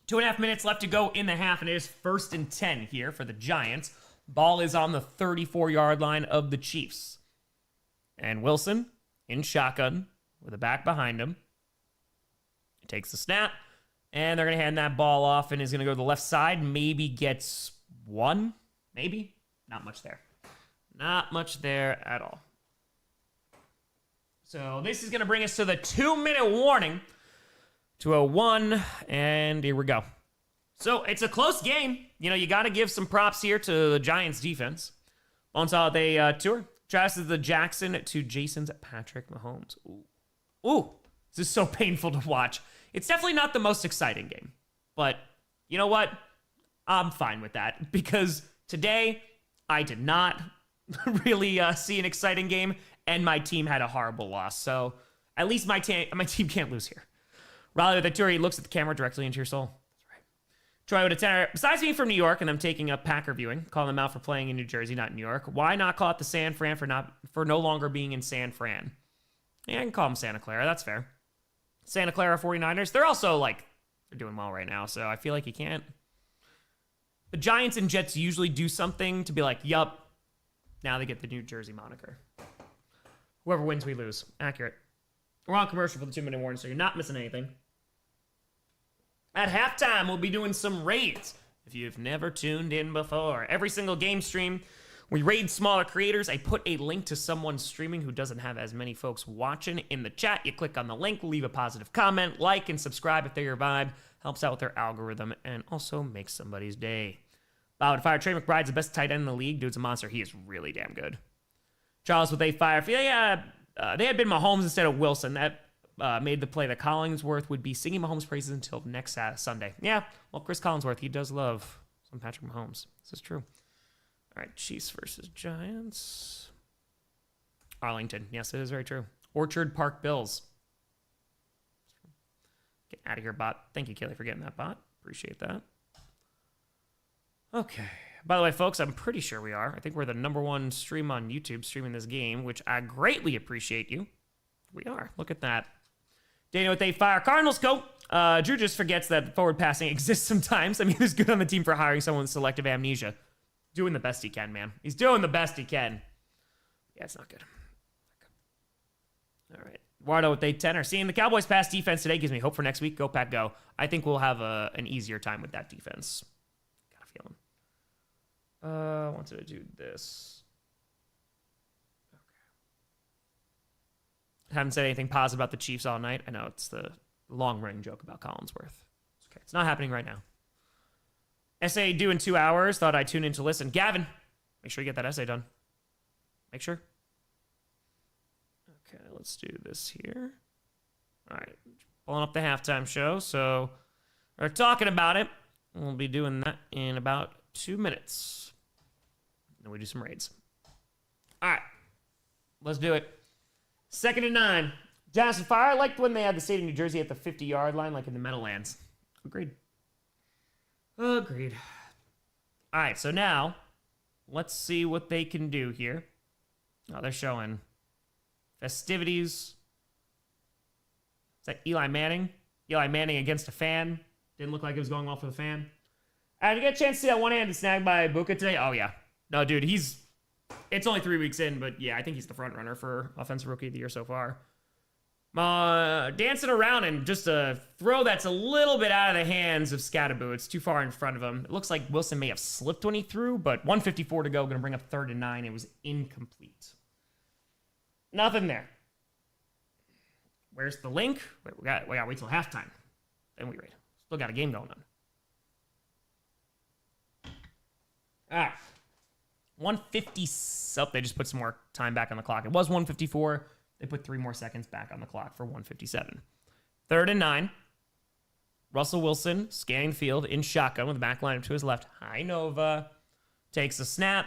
2.5 minutes left to go in the half, and it is 1st and 10 here for the Giants. Ball is on the 34-yard line of the Chiefs. And Wilson in shotgun with a back behind him. He takes the snap, and they're going to hand that ball off, and is going to go to the left side. Maybe gets 1, maybe. Not much there. Not much there at all. So this is going to bring us to the 2-minute warning to a 1, and here we go. So it's a close game. You know, you got to give some props here to the Giants defense. Onside they tour. Passes the Jackson to Jason's Patrick Mahomes. Ooh, this is so painful to watch. It's definitely not the most exciting game, but you know what? I'm fine with that because today I did not really see an exciting game, and my team had a horrible loss. So at least my team can't lose here. Rather, the Turi looks at the camera directly into your soul. That's right. Troy with a 10. Besides being from New York, and I'm taking up Packer viewing, calling them out for playing in New Jersey, not New York. Why not call it the San Fran for no longer being in San Fran? Yeah, I can call them Santa Clara. That's fair. Santa Clara 49ers. They're also like they're doing well right now, so I feel like you can't. The Giants and Jets usually do something to be like, yup. Now they get the New Jersey moniker. Whoever wins, we lose. Accurate. We're on commercial for the 2-minute warning, so you're not missing anything. At halftime, we'll be doing some raids. If you've never tuned in before, every single game stream, we raid smaller creators. I put a link to someone streaming who doesn't have as many folks watching in the chat. You click on the link, leave a positive comment, like, and subscribe if they're your vibe. Helps out with their algorithm and also makes somebody's day. Bow to fire. Trey McBride's the best tight end in the league. Dude's a monster. He is really damn good. Charles with a fire. Yeah, they had been Mahomes instead of Wilson. That made the play that Collinsworth would be singing Mahomes' praises until next Sunday. Yeah, well, Chris Collinsworth, he does love some Patrick Mahomes. This is true. All right, Chiefs versus Giants. Arlington. Yes, it is very true. Orchard Park Bills. Get out of here, bot. Thank you, Kelly, for getting that bot. Appreciate that. Okay. By the way, folks, I'm pretty sure we are. I think we're the #1 stream on YouTube streaming this game, which I greatly appreciate you. We are. Look at that. Dana with a fire. Cardinals go. Drew just forgets that forward passing exists sometimes. I mean, he's good on the team for hiring someone with selective amnesia. Doing the best he can, man. He's doing the best he can. Yeah, it's not good. All right. Wardo with a 10. Seeing the Cowboys pass defense today gives me hope for next week. Go, Pack, go. I think we'll have an easier time with that defense. Got a feeling. I wanted to do this. Okay. Haven't said anything positive about the Chiefs all night. I know it's the long-running joke about Collinsworth. It's okay. It's not happening right now. Essay due in 2 hours. Thought I'd tune in to listen. Gavin, make sure you get that essay done. Make sure. Okay, let's do this here. All right. Pulling up the halftime show. So we're talking about it. We'll be doing that in about 2 minutes. Then we do some raids. All right. Let's do it. 2nd and 9. Johnson Fire. I liked when they had the state of New Jersey at the 50-yard line, like in the Meadowlands. Agreed. Agreed. All right, so now let's see what they can do here. Oh, they're showing festivities. Is that Eli Manning? Eli Manning against a fan. Didn't look like it was going well for the fan. Did you get a chance to see that one-handed snag by Buka today? Oh, yeah. No, dude, it's only 3 weeks in, but yeah, I think he's the front runner for Offensive Rookie of the Year so far. Dancing around and just a throw that's a little bit out of the hands of Scatterboo. It's too far in front of him. It looks like Wilson may have slipped when he threw, but 1:54 to go. Going to bring up 3rd and 9. It was incomplete. Nothing there. Where's the link? Wait, we got to wait till halftime. Then we read. Still got a game going on. All right. 150. Oh, they just put some more time back on the clock. It was 1:54. They put 3 more seconds back on the clock for 1:57. 3rd and 9. Russell Wilson scanning the field in shotgun with the back line to his left. High Nova takes a snap.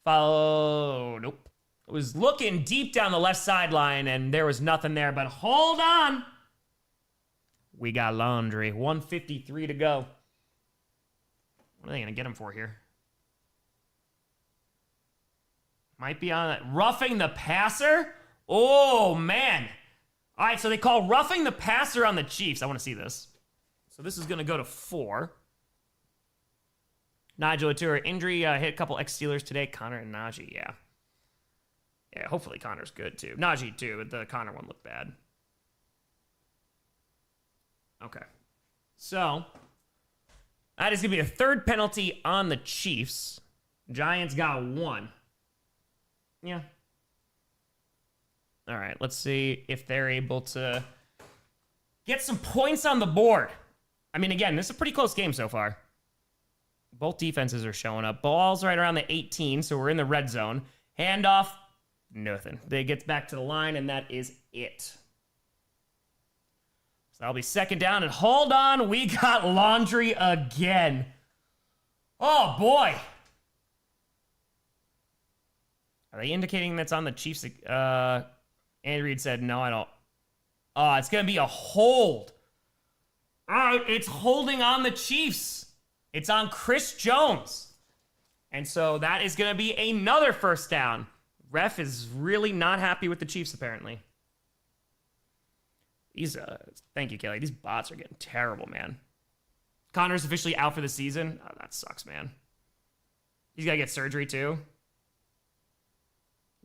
Follow. Nope. It was looking deep down the left sideline, and there was nothing there. But hold on. We got laundry. 1:53 to go. What are they going to get him for here? Might be on that. Roughing the passer? Oh, man. All right, so they call roughing the passer on the Chiefs. I want to see this. So this is going to go to 4. Nigel Atura, injury, hit a couple ex-Steelers today. Connor and Najee, yeah. Yeah, hopefully Connor's good, too. Najee, too, but the Connor one looked bad. Okay. So, that is going to be a 3rd penalty on the Chiefs. Giants got 1. Yeah. All right, let's see if they're able to get some points on the board. I mean, again, this is a pretty close game so far. Both defenses are showing up. Ball's right around the 18, so we're in the red zone. Handoff, nothing. They get back to the line, and that is it. So that'll be 2nd down, and hold on, we got laundry again. Oh, boy. Are they indicating that's on the Chiefs? Andy Reid said, no, I don't. Oh, it's going to be a hold. It's holding on the Chiefs. It's on Chris Jones. And so that is going to be another first down. Ref is really not happy with the Chiefs, apparently. Thank you, Kelly. These bots are getting terrible, man. Connor's officially out for the season. Oh, that sucks, man. He's got to get surgery, too.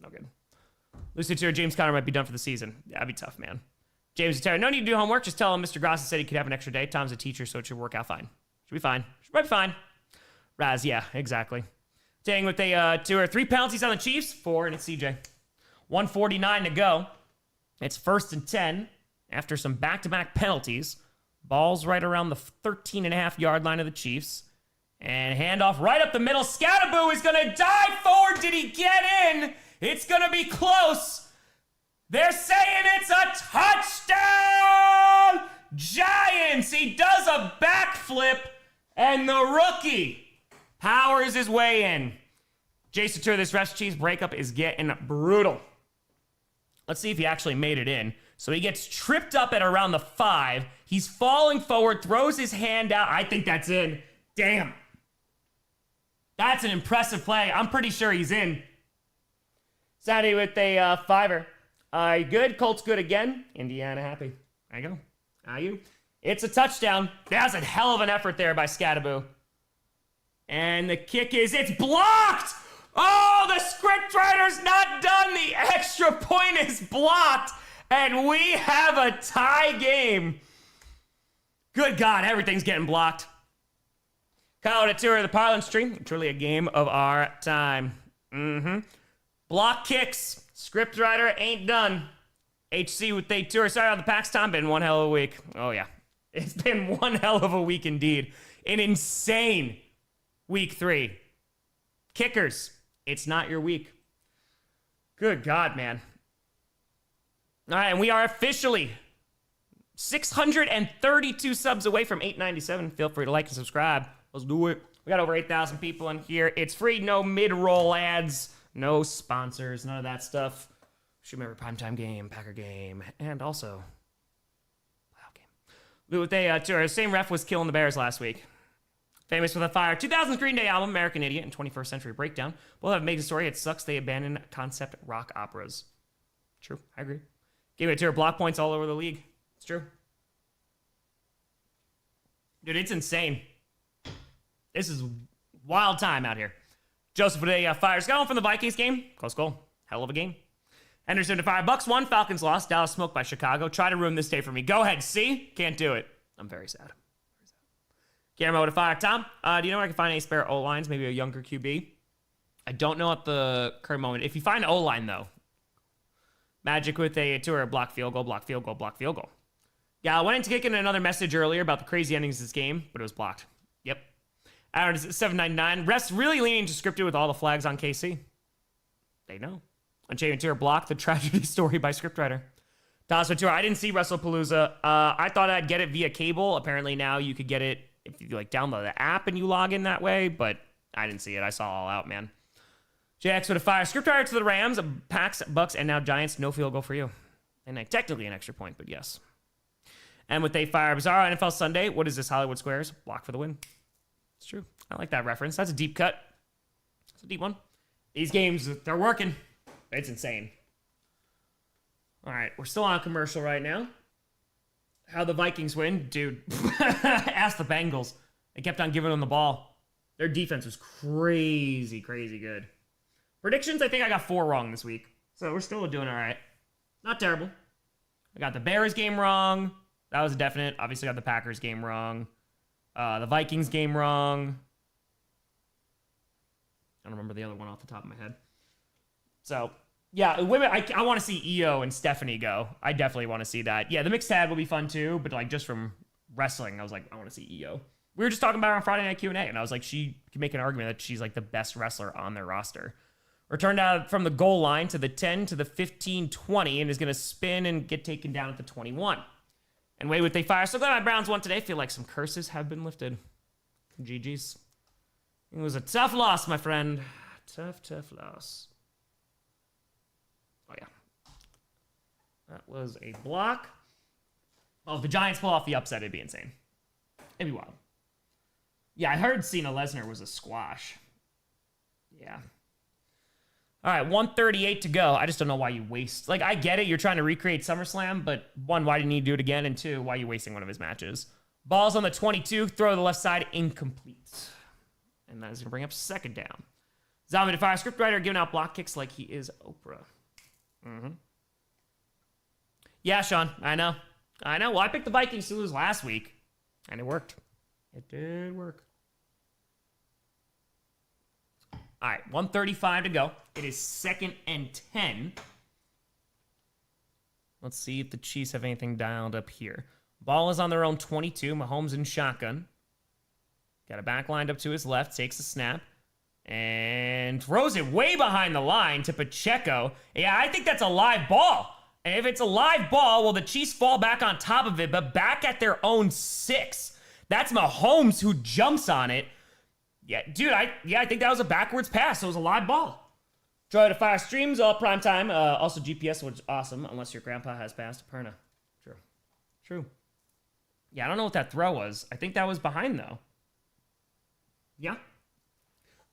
No good. Lucid Tour, James Conner might be done for the season. Yeah, that'd be tough, man. James Terry, no need to do homework. Just tell him Mr. Grossi said he could have an extra day. Tom's a teacher, so it should work out fine. Should be fine. Should be fine. Raz, yeah, exactly. Staying with a 2 or 3 penalties on the Chiefs. 4, and it's CJ. 1:49 to go. It's 1st and 10 after some back-to-back penalties. Ball's right around the 13.5-yard line of the Chiefs. And handoff right up the middle. Scatterboo is going to dive forward. Did he get in? It's going to be close. They're saying it's a touchdown! Giants! He does a backflip, and the rookie powers his way in. Jason Tur, this ref's Chiefs breakup is getting brutal. Let's see if he actually made it in. So he gets tripped up at around the 5. He's falling forward, throws his hand out. I think that's in. Damn. That's an impressive play. I'm pretty sure he's in. Saturday with a 5-er. Good. Colts good again. Indiana happy. There you go. You. It's a touchdown. That's a hell of an effort there by Scatterboo. And the kick it's blocked! Oh, the scriptwriter's not done. The extra point is blocked. And we have a tie game. Good God, everything's getting blocked. Kyle to tour of the Parlin stream. Truly a game of our time. Block kicks. Scriptwriter ain't done. HC with a tour. Sorry on the Pax time. Been one hell of a week. Oh, yeah. It's been one hell of a week indeed. An insane week 3. Kickers. It's not your week. Good God, man. All right, and we are officially 632 subs away from 897. Feel free to like and subscribe. Let's do it. We got over 8,000 people in here. It's free. No mid-roll ads. No sponsors. None of that stuff. Shoot me every primetime game, Packer game, and also playoff game. With the same ref was killing the Bears last week. Famous with a fire. 2000's Green Day album, American Idiot, and 21st Century Breakdown. Both have made a story. It sucks they abandoned concept rock operas. True. I agree. Gave it to her block points all over the league. It's true. Dude, it's insane. This is wild time out here. Joseph with a fires. Got one from the Vikings game. Close goal. Hell of a game. Henderson to $5. 1. Falcons lost. Dallas smoked by Chicago. Try to ruin this day for me. Go ahead. See? Can't do it. I'm very sad. Guillermo to fire. Tom, do you know where I can find a spare O-lines? Maybe a younger QB? I don't know at the current moment. If you find O-line, though. Magic with a tour. Block field goal, block field goal, block field goal. Yeah, I went into kicking another message earlier about the crazy endings of this game, but it was blocked. Yep. Aaron is at 799. Refs really leaning to scripted with all the flags on KC. They know. Unchained Tour blocked the tragedy story by scriptwriter. Tasso Tour, I didn't see WrestlePalooza. I thought I'd get it via cable. Apparently now you could get it if you like download the app and you log in that way, but I didn't see it. I saw All Out, man. JX with a fire. Scriptwriter to the Rams, Packs, Bucks, and now Giants. No field goal for you. And technically an extra point, but yes. And with a fire. Bizarro NFL Sunday. What is this? Hollywood Squares. Block for the win. It's true. I like that reference. That's a deep cut. It's a deep one. These games, they're working. It's insane. All right, we're still on commercial right now. How the Vikings win? Dude, ask the Bengals. They kept on giving them the ball. Their defense was crazy, crazy good. Predictions, I think I got 4 wrong this week. So we're still doing all right. Not terrible. I got the Bears game wrong. That was a definite. Obviously got the Packers game wrong. The Vikings game wrong. I don't remember the other one off the top of my head. So, yeah, women. I want to see Io and Stephanie go. I definitely want to see that. Yeah, the mixed tag will be fun too, but like just from wrestling, I was like, I want to see Io. We were just talking about her on Friday Night Q&A, and I was like, she can make an argument that she's like the best wrestler on their roster. Returned out from the goal line to the 10 to the 15-20 and is going to spin and get taken down at the 21. And wait with they fire. So glad my Browns won today. Feel like some curses have been lifted. GG's. It was a tough loss, my friend. Tough loss. Oh, yeah. That was a block. Oh, if the Giants pull off the upset, it'd be insane. It'd be wild. Yeah, I heard Cena Lesnar was a squash. Yeah. All right, 138 to go. I just don't know why you waste. Like, I get it. You're trying to recreate SummerSlam, but one, why didn't you do it again? And two, why are you wasting one of his matches? Ball's on the 22. Throw to the left side. Incomplete. And that is going to bring up second down. Zombie Defire, scriptwriter, giving out block kicks like he is Oprah. Yeah, Sean, I know. Well, I picked the Vikings to lose last week, and it worked. It did work. All right, 1:35 to go. It is 2nd and 10. Let's see if the Chiefs have anything dialed up here. Ball is on their own 22. Mahomes in shotgun. Got a back lined up to his left. Takes a snap. And throws it way behind the line to Pacheco. Yeah, I think that's a live ball. And if it's a live ball, well, the Chiefs fall back on top of it, but back at their own 6. That's Mahomes who jumps on it. Yeah, dude, I think that was a backwards pass. So it was a live ball. Try to fire streams all prime time. Also GPS, which is awesome, unless your grandpa has passed Perna. True. Yeah, I don't know what that throw was. I think that was behind, though. Yeah.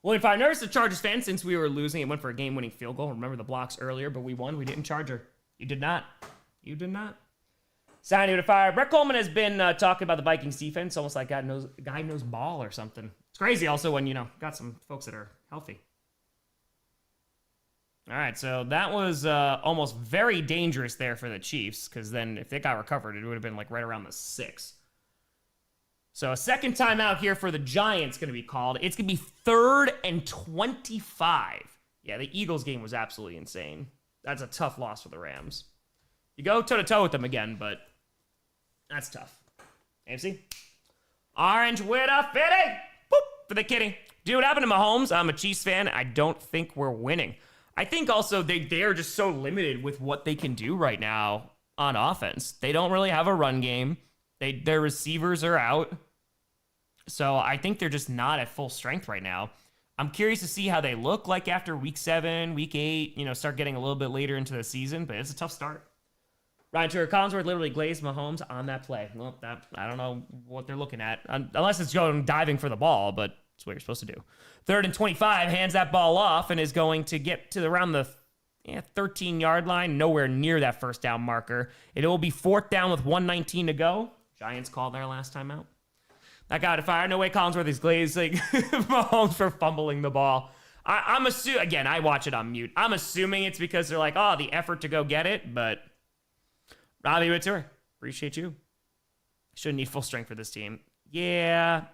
Well, if I noticed the Chargers fan, since we were losing, it went for a game-winning field goal. Remember the blocks earlier, but we won. We didn't charge her. You did not. Signing to fire. Brett Coleman has been talking about the Vikings defense, almost like guy knows ball or something. It's crazy also when, got some folks that are healthy. All right, so that was almost very dangerous there for the Chiefs, because then if they got recovered, it would have been like right around the 6. So a second timeout here for the Giants going to be called. It's going to be 3rd and 25. Yeah, the Eagles game was absolutely insane. That's a tough loss for the Rams. You go toe-to-toe with them again, but that's tough. AFC? Orange with a fitting. Boop, for the kitty. Dude, what happened to Mahomes? I'm a Chiefs fan. I don't think we're winning. I think also they are just so limited with what they can do right now on offense. They don't really have a run game. Their receivers are out. So I think they're just not at full strength right now. I'm curious to see how they look like after week 7, week 8, start getting a little bit later into the season, but it's a tough start. Ryan Turner Collinsworth literally glazed Mahomes on that play. Well, I don't know what they're looking at, unless it's going diving for the ball, but it's what you're supposed to do. 3rd and 25, hands that ball off and is going to get to around the 13-yard line, nowhere near that first down marker. It will be 4th down with 1:19 to go. Giants called their last time out. That got to fire. No way Collinsworth is glazing Mahomes for fumbling the ball. I'm assuming, again, I watch it on mute. I'm assuming it's because they're like, the effort to go get it, but Robbie Whitzer, appreciate you. Shouldn't need full strength for this team. Yeah.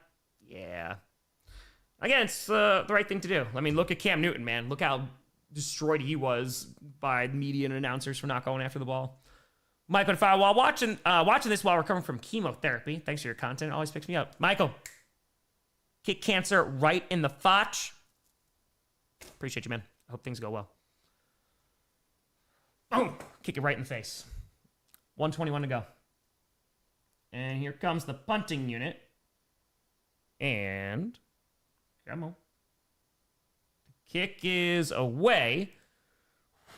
Again, it's the right thing to do. I mean, look at Cam Newton, man. Look how destroyed he was by media and announcers for not going after the ball. Michael Fire, while watching this while recovering from chemotherapy. Thanks for your content. It always picks me up. Michael, kick cancer right in the fotch. Appreciate you, man. I hope things go well. Boom! Kick it right in the face. 1:21 to go. And here comes the punting unit. And come on. The kick is away.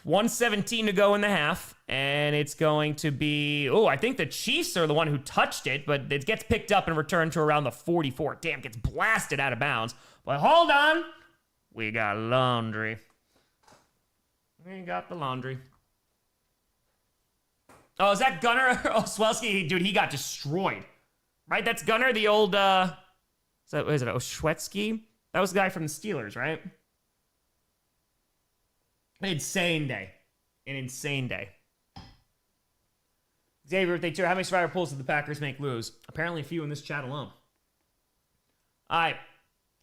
1:17 to go in the half, and it's going to be, I think the Chiefs are the one who touched it, but it gets picked up and returned to around the 44. Damn, gets blasted out of bounds. But hold on. We got laundry. We got the laundry. Oh, is that Gunnar? Oh, Swelsky, dude, he got destroyed. Right? That's Gunnar, the old, is it Oshwetsky? That was the guy from the Steelers, right? An insane day. Xavier, if they tour, how many survivor pulls did the Packers make lose? Apparently a few in this chat alone. All right.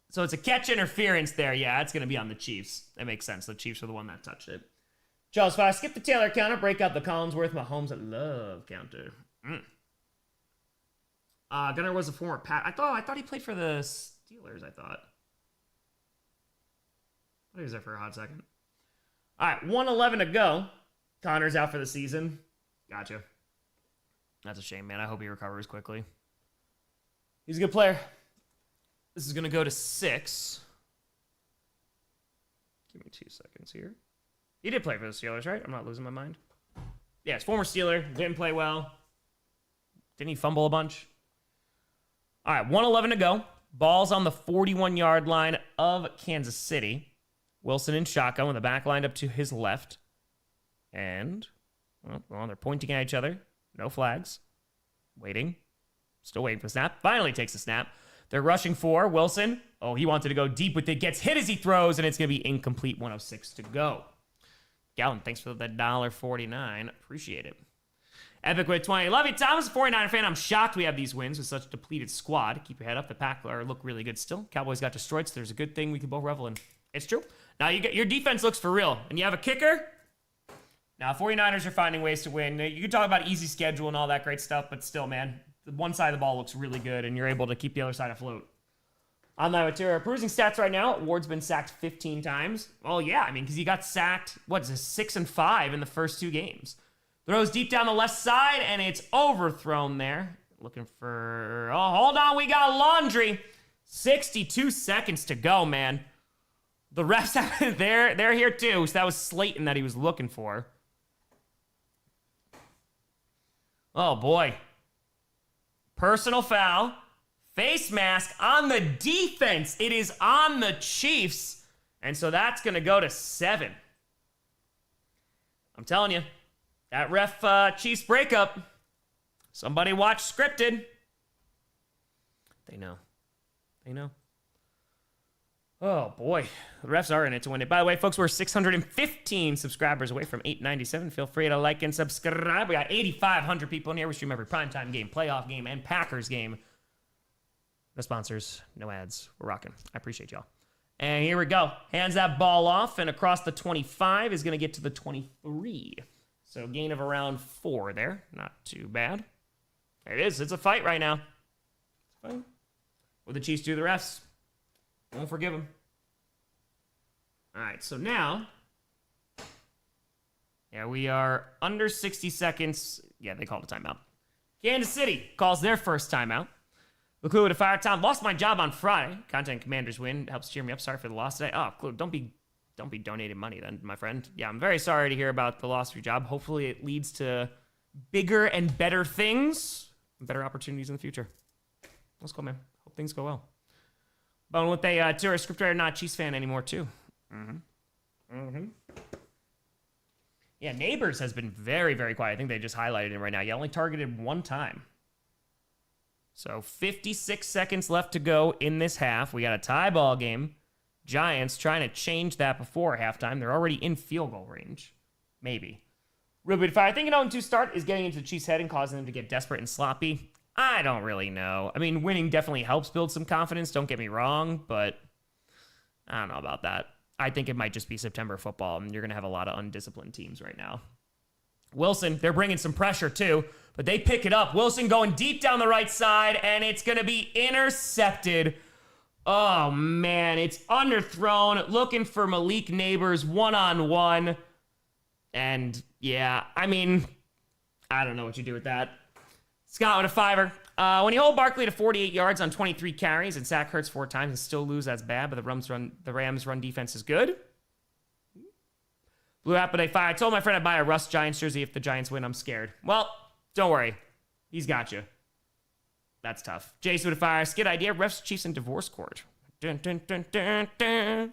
So it's a catch interference there. Yeah, it's going to be on the Chiefs. That makes sense. The Chiefs are the one that touched it. Charles Fire, skip the Taylor counter, break out the Collinsworth Mahomes love counter. Gunnar was a former I thought he played for the Steelers, I thought he was there for a hot second. All right, 1:11 to go. Connor's out for the season. Gotcha. That's a shame, man. I hope he recovers quickly. He's a good player. This is going to go to 6. Give me 2 seconds here. He did play for the Steelers, right? I'm not losing my mind. Yeah, he's former Steeler. Didn't play well. Didn't he fumble a bunch? All right, 1:11 to go. Ball's on the 41-yard line of Kansas City. Wilson in shotgun with the back lined up to his left. And, well, they're pointing at each other. No flags. Waiting. Still waiting for the snap. Finally takes a snap. They're rushing for Wilson. Oh, he wanted to go deep with it. Gets hit as he throws, and it's going to be incomplete. 1:06 to go. Gallon, thanks for the $1.49. Appreciate it. Epic with 20. Love you, Thomas. 49er fan. I'm shocked we have these wins with such a depleted squad. Keep your head up. The Pack look really good still. Cowboys got destroyed, so there's a good thing we can both revel in. It's true. Now, your defense looks for real, and you have a kicker. Now, 49ers are finding ways to win. You can talk about easy schedule and all that great stuff, but still, man, the one side of the ball looks really good, and you're able to keep the other side afloat. On my material bruising stats right now, Ward's been sacked 15 times. Well, yeah, I mean, because he got sacked, 6 and 5 in the first 2 games. Throws deep down the left side, and it's overthrown there. Looking for... Oh, hold on, we got laundry. 62 seconds to go, man. The refs, they're here too, so that was Slayton that he was looking for. Oh, boy. Personal foul. Face mask on the defense. It is on the Chiefs. And so that's going to go to 7. I'm telling you, that ref Chiefs breakup. Somebody watch scripted. They know. They know. Oh, boy. The refs are in it to win it. By the way, folks, we're 615 subscribers away from 897. Feel free to like and subscribe. We got 8,500 people in here. We stream every primetime game, playoff game, and Packers game. No sponsors, no ads. We're rocking. I appreciate y'all. And here we go. Hands that ball off, and across the 25 is going to get to the 23. So gain of around 4 there. Not too bad. There it is. It's a fight right now. It's a fight. What the Chiefs do to the refs? Won't forgive them. All right, so now, yeah, we are under 60 seconds. Yeah, they called a timeout. Kansas City calls their first timeout. Clue with a fire time. Lost my job on Friday. Content Commanders win. Helps cheer me up. Sorry for the loss today. Oh, Clue, don't be donating money then, my friend. Yeah, I'm very sorry to hear about the loss of your job. Hopefully it leads to bigger and better things, and better opportunities in the future. Let's go, man. Hope things go well. Bone with a tourist scriptwriter, not Chiefs fan anymore, too. Yeah, Neighbors has been very, very quiet. I think they just highlighted him right now. He only targeted 1 time. So 56 seconds left to go in this half. We got a tie ball game. Giants trying to change that before halftime. They're already in field goal range. Maybe. Ruby Fire. I think an 0-2 start is getting into the Chiefs' head and causing them to get desperate and sloppy. I don't really know. I mean, winning definitely helps build some confidence. Don't get me wrong, but I don't know about that. I think it might just be September football, and you're going to have a lot of undisciplined teams right now. Wilson, they're bringing some pressure too, but they pick it up. Wilson going deep down the right side, and it's going to be intercepted. Oh, man, it's underthrown. Looking for Malik Neighbors one-on-one. And, yeah, I mean, I don't know what you do with that. Scott with a 5er. When you hold Barkley to 48 yards on 23 carries and sack Hurts 4 times and still lose, that's bad, but the Rams run defense is good. Blue Apple Day Fire. I told my friend I'd buy a Russ Giants jersey if the Giants win. I'm scared. Well, don't worry. He's got you. That's tough. Jason with a fire. Skid idea. Refs, Chiefs, and divorce court. Dun, dun, dun, dun, dun.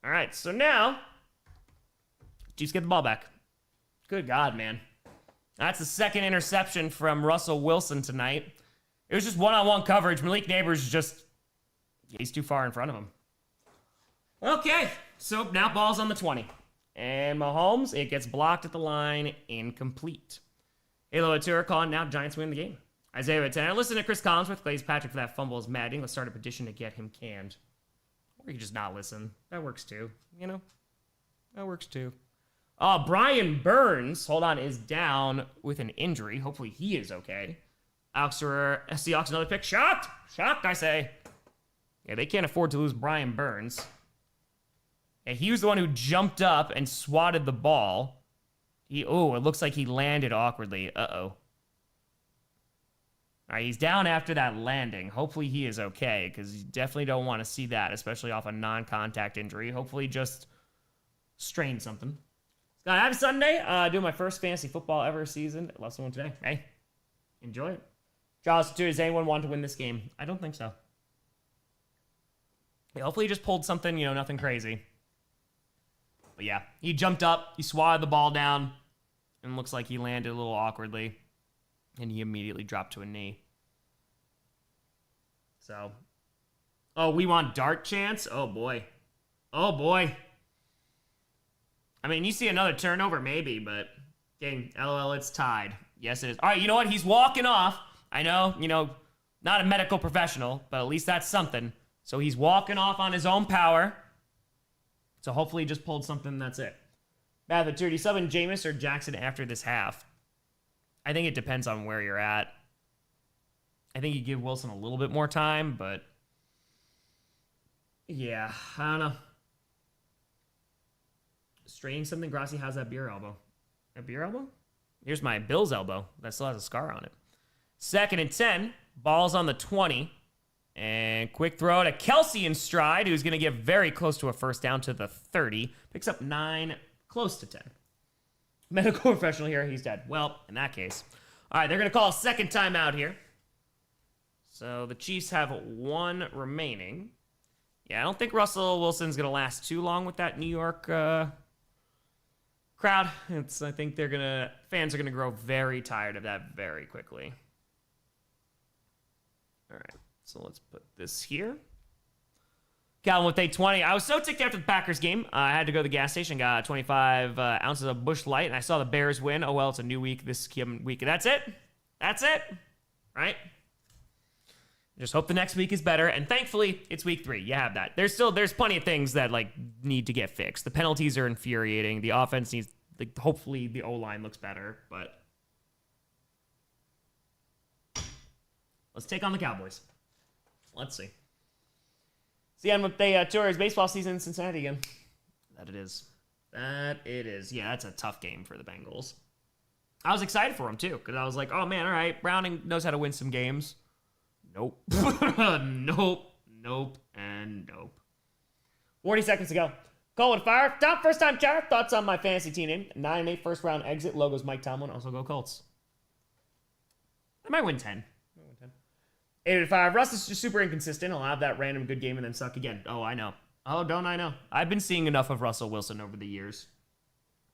All right, so now Chiefs get the ball back. Good God, man. That's the second interception from Russell Wilson tonight. It was just one-on-one coverage. Malik Neighbors he's too far in front of him. Okay, so now ball's on the 20. And Mahomes, it gets blocked at the line, incomplete. Halo Atura calling now, Giants win the game. Isaiah at 10. Listen to Chris Collinsworth, Glaze Patrick for that fumble is maddening. Let's start a petition to get him canned. Or you just not listen. That works too, you know? That works too. Brian Burns, hold on, is down with an injury. Hopefully he is okay. Seahawks another pick. Shocked, I say. Yeah, they can't afford to lose Brian Burns. Yeah, he was the one who jumped up and swatted the ball. It looks like he landed awkwardly. Uh-oh. All All right, he's down after that landing. Hopefully he is okay, because you definitely don't want to see that, especially off a non-contact injury. Hopefully just strain something. Scott, happy Sunday. Doing my first fantasy football ever season. Love someone today. Hey, enjoy it. Charles, does anyone want to win this game? I don't think so. Yeah, hopefully he just pulled something, nothing crazy. But yeah, he jumped up, he swatted the ball down, and looks like he landed a little awkwardly. And he immediately dropped to a knee. So. Oh, we want dart chance? Oh, boy. Oh, boy. I mean, you see another turnover, maybe, but dang, LOL, it's tied. Yes, it is. All right, you know what? He's walking off. I know, not a medical professional, but at least that's something. So he's walking off on his own power. So hopefully he just pulled something, that's it. Matt, do you sub in Jameis or Jackson after this half? I think it depends on where you're at. I think you give Wilson a little bit more time, but yeah, I don't know. Straining something, Grossi has that beer elbow. A beer elbow? Here's my Bills elbow. That still has a scar on it. 2nd and 10. Ball's on the 20. And quick throw to Kelsey in stride, who's going to get very close to a first down to the 30. Picks up 9, close to 10. Medical professional here, he's dead. Well, in that case. All right, they're going to call a second timeout here. So the Chiefs have 1 remaining. Yeah, I don't think Russell Wilson's going to last too long with that New York crowd. I think fans are going to grow very tired of that very quickly. All right, so let's put this here. Calvin with 820. I was so ticked after the Packers game. I had to go to the gas station, got 25 ounces of Busch Light, and I saw the Bears win. Oh, well, it's a new week this week. That's it. That's it. Right? Just hope the next week is better, and thankfully, it's week 3. You have that. There's plenty of things that, need to get fixed. The penalties are infuriating. The offense needs, hopefully the O-line looks better, but let's take on the Cowboys. Let's see. See, and with the Tour's baseball season in Cincinnati again. That it is. Yeah, that's a tough game for the Bengals. I was excited for them, too, because I was like, oh, man, all right, Browning knows how to win some games. Nope. Nope, and nope. 40 seconds to go. Cole with fire. Top first time chatter. Thoughts on my fantasy team name. 9-8 first round exit. Logos Mike Tomlin. Also go Colts. I might win 10. 8-5. Russ is just super inconsistent. He'll have that random good game and then suck again. Oh, I know. Oh, don't I know? I've been seeing enough of Russell Wilson over the years.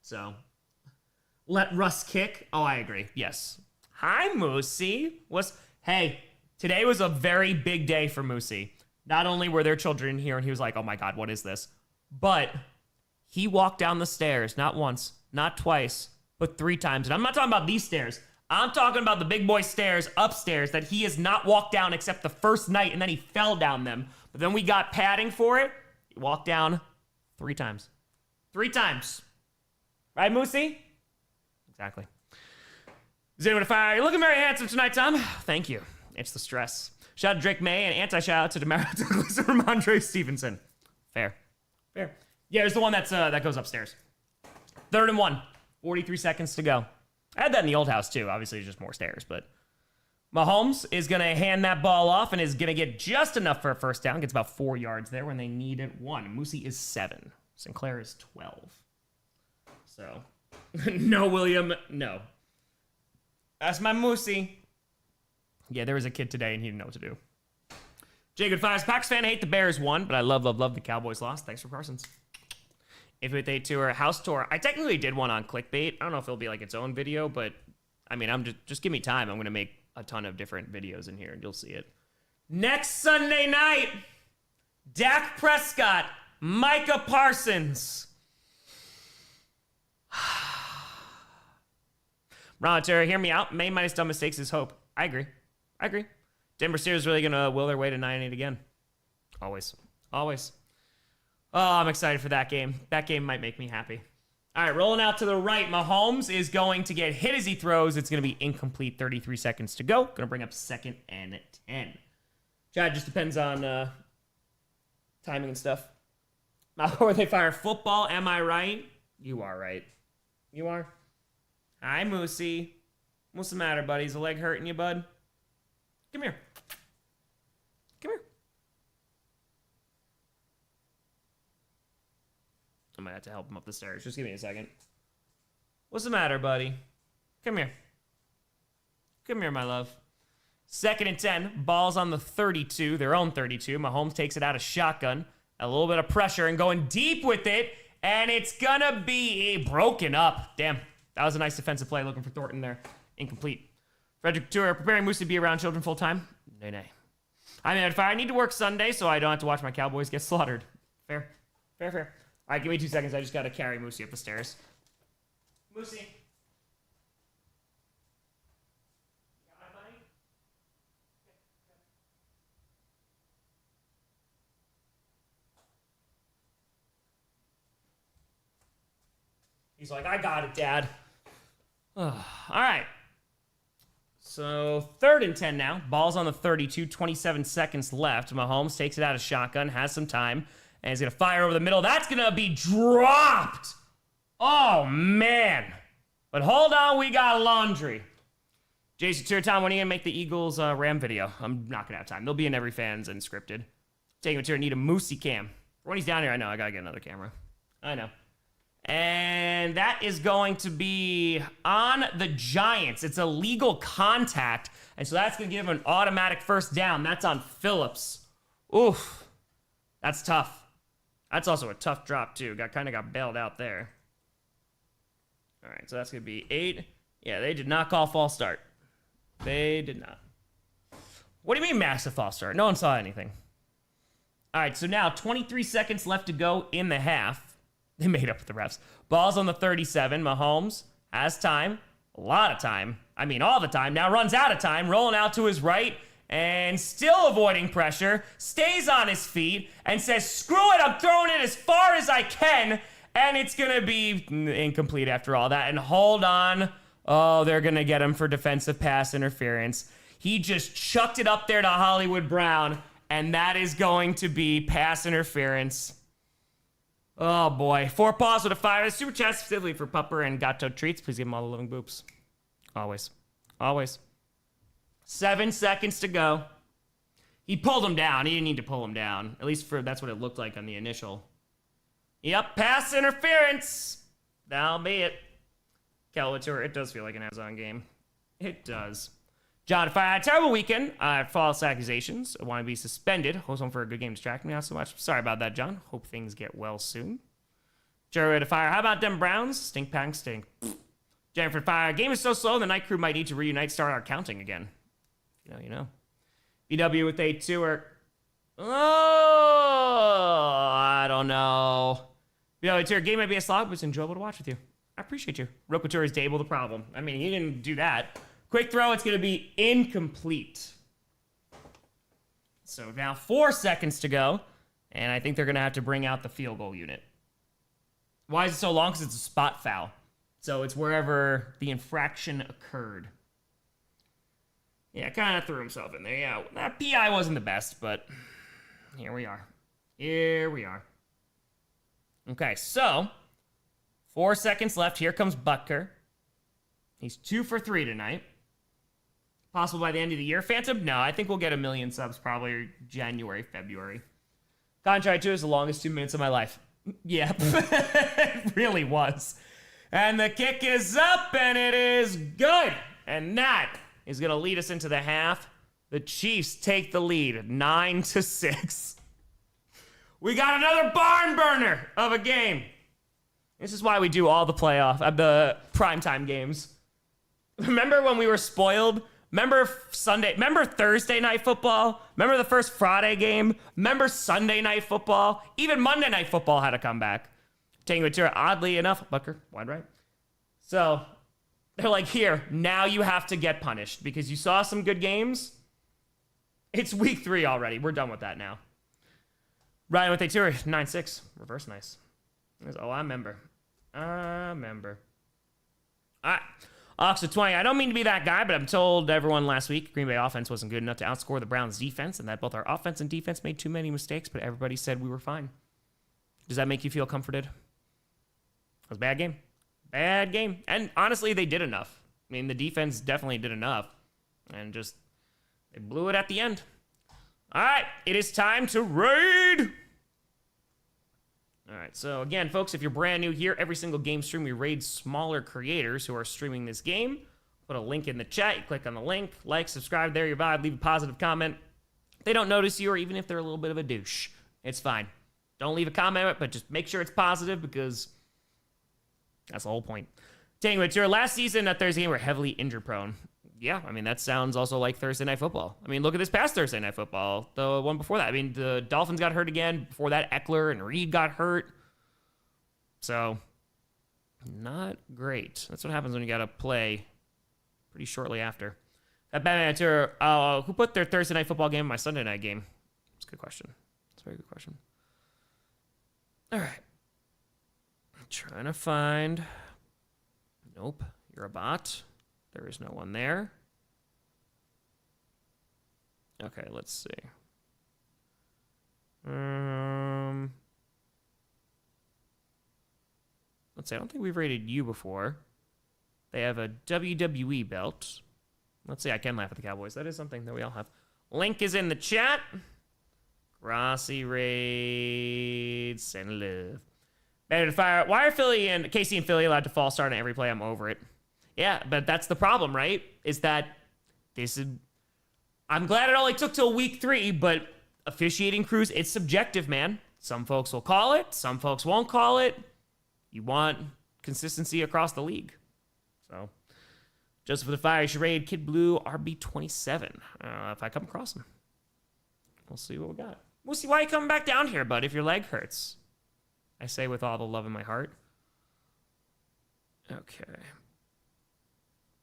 So, let Russ kick. Oh, I agree. Yes. Hi, Moosey. Hey, today was a very big day for Moosey. Not only were there children here and he was like, oh my God, what is this? But he walked down the stairs, not once, not twice, but 3 times. And I'm not talking about these stairs. I'm talking about the big boy stairs upstairs that he has not walked down except the first night, and then he fell down them. But then we got padding for it. He walked down 3 times. 3 times. Right, Moosey? Exactly. Zero to fire. You're looking very handsome tonight, Tom. Thank you. It's the stress. Shout out to Drake May and anti-shout out to Demario Douglas and Ramondre Stevenson. Fair. Yeah, there's the one that goes upstairs. 3rd and 1. 43 seconds to go. I had that in the old house, too. Obviously, it's just more stairs, but Mahomes is going to hand that ball off and is going to get just enough for a first down. Gets about 4 yards there when they needed 1. Moosey is 7. Sinclair is 12. So, no, William, no. That's my Moosey. Yeah, there was a kid today and he didn't know what to do. Jacob Fires, Pax fan, hate the Bears won, but I love the Cowboys lost. Thanks for Parsons. If with a tour, house tour, I technically did one on clickbait. I don't know if it'll be like its own video, but I mean, I'm just give me time. I'm going to make a ton of different videos in here and you'll see it. Next Sunday night, Dak Prescott, Micah Parsons. Ron Terry, hear me out. May minus dumb mistakes is hope. I agree. Denver Steelers really going to will their way to 9-8 again. Always. Oh, I'm excited for that game. That game might make me happy. All right, rolling out to the right. Mahomes is going to get hit as he throws. It's going to be incomplete. 33 seconds to go. Going to bring up 2nd and 10. Chad, just depends on timing and stuff. Where they fire football, am I right? You are right. You are. Hi, Moosey. What's the matter, buddy? Is the leg hurting you, bud? Come here. Come here. I might have to help him up the stairs. Just give me a second. What's the matter, buddy? Come here. Come here, my love. 2nd and 10. Ball's on the 32, their own 32. Mahomes takes it out of shotgun. A little bit of pressure and going deep with it. And it's gonna be broken up. Damn. That was a nice defensive play. Looking for Thornton there. Incomplete. Frederick Tour preparing Moose to be around children full time. Nay. I need to work Sunday so I don't have to watch my Cowboys get slaughtered. Fair. All right, give me 2 seconds. I just got to carry Moosey up the stairs. Moosey. You got my money? He's like, I got it, Dad. All right. So 3rd and 10 now. Ball's on the 32, 27 seconds left. Mahomes takes it out of shotgun, has some time, and he's going to fire over the middle. That's going to be dropped. Oh, man. But hold on, we got laundry. Jason Tom, when are you going to make the Eagles Ram video? I'm not going to have time. They'll be in every fan's and scripted. Taking it to need a Moosey cam. When he's down here, I know I got to get another camera. I know. And that is going to be on the Giants. It's a legal contact. And so that's going to give him an automatic first down. That's on Phillips. Oof. That's tough. That's also a tough drop, too. Kind of got bailed out there. All right, so that's going to be 8. Yeah, they did not call false start. They did not. What do you mean massive false start? No one saw anything. All right, so now 23 seconds left to go in the half. They made up with the refs. Ball's on the 37. Mahomes has time. A lot of time. I mean, all the time. Now runs out of time. Rolling out to his right. And still avoiding pressure. Stays on his feet. And says, screw it. I'm throwing it as far as I can. And it's going to be incomplete after all that. And hold on. Oh, they're going to get him for defensive pass interference. He just chucked it up there to Hollywood Brown. And that is going to be pass interference. Oh, boy. 4 paws with a 5. Super chat specifically for Pupper and Gato Treats. Please give them all the living boops. Always. 7 seconds to go. He pulled him down. He didn't need to pull him down. At least that's what it looked like on the initial. Yep, pass interference. That'll be it. Calator, it does feel like an Amazon game. It does. John, if I had a terrible weekend, I had false accusations. I want to be suspended. Host home for a good game distracting me not so much. Sorry about that, John. Hope things get well soon. Jared Fire, how about them Browns? Stink, pang, stink. Jennifer Fire, game is so slow, the night crew might need to reunite, start our counting again. You know. BW with a tour. Oh, I don't know. BW tour, game might be a slog, but it's enjoyable to watch with you. I appreciate you. Rokotour is Dable the problem. I mean, he didn't do that. Quick throw, it's going to be incomplete. So now 4 seconds to go, and I think they're going to have to bring out the field goal unit. Why is it so long? Because it's a spot foul. So it's wherever the infraction occurred. Yeah, kind of threw himself in there. Yeah, that PI wasn't the best, but here we are. Okay, so 4 seconds left. Here comes Butker. He's 2 for 3 tonight. Possible by the end of the year. Phantom? No, I think we'll get 1 million subs probably January, February. Contrary to is the longest 2 minutes of my life. Yeah, it really was. And the kick is up, and it is good. And that is going to lead us into the half. The Chiefs take the lead, 9-6. We got another barn burner of a game. This is why we do all the primetime games. Remember when we were spoiled? Remember Thursday night football? Remember the first Friday game? Remember Sunday night football? Even Monday night football had a comeback. Tango Tira, oddly enough, Bucker, wide right. So they're like, here, now you have to get punished because you saw some good games. It's week 3 already. We're done with that now. Ryan with a tour, 9-6. Reverse nice. Oh, I remember. All right. Ox 20. I don't mean to be that guy, but I'm told everyone last week Green Bay offense wasn't good enough to outscore the Browns defense and that both our offense and defense made too many mistakes, but everybody said we were fine. Does that make you feel comforted? It was a bad game. Bad game. And honestly, they did enough. I mean, the defense definitely did enough. And just They blew it at the end. All right, it is time to raid. All right, so again, folks, if you're brand new here, every single game stream, we raid smaller creators who are streaming this game. Put a link in the chat. You click on the link, like, subscribe, there your vibe, leave a positive comment. If they don't notice you, or even if they're a little bit of a douche, it's fine. Don't leave a comment, but just make sure it's positive because that's the whole point. Taking with your last season at Thursday game, we're heavily injury prone. Yeah, I mean, that sounds also like Thursday Night Football. I mean, look at this past Thursday Night Football, the one before that. I mean, the Dolphins got hurt again. Before that, Eckler and Reed got hurt. So, not great. That's what happens when you got to play pretty shortly after. That Batman tour, who put their Thursday Night Football game in my Sunday night game? That's a good question. That's a very good question. All right. I'm trying to find... Nope, you're a bot. There is no one there. Okay, let's see. Let's see, I don't think we've rated you before. They have a WWE belt. Let's see, I can laugh at the Cowboys. That is something that we all have. Link is in the chat. Grossi raids. Send love. Better to fire. Why are Philly and KC and Philly allowed to false start on every play? I'm over it. Yeah, but that's the problem, right? Is that this is... I'm glad it only took till week 3, but officiating crews, it's subjective, man. Some folks will call it. Some folks won't call it. You want consistency across the league. So, Joseph of the Fire, you should raid Kid Blue RB27. If I come across him. We'll see what we got. We'll see why you coming back down here, bud, if your leg hurts. I say with all the love in my heart. Okay.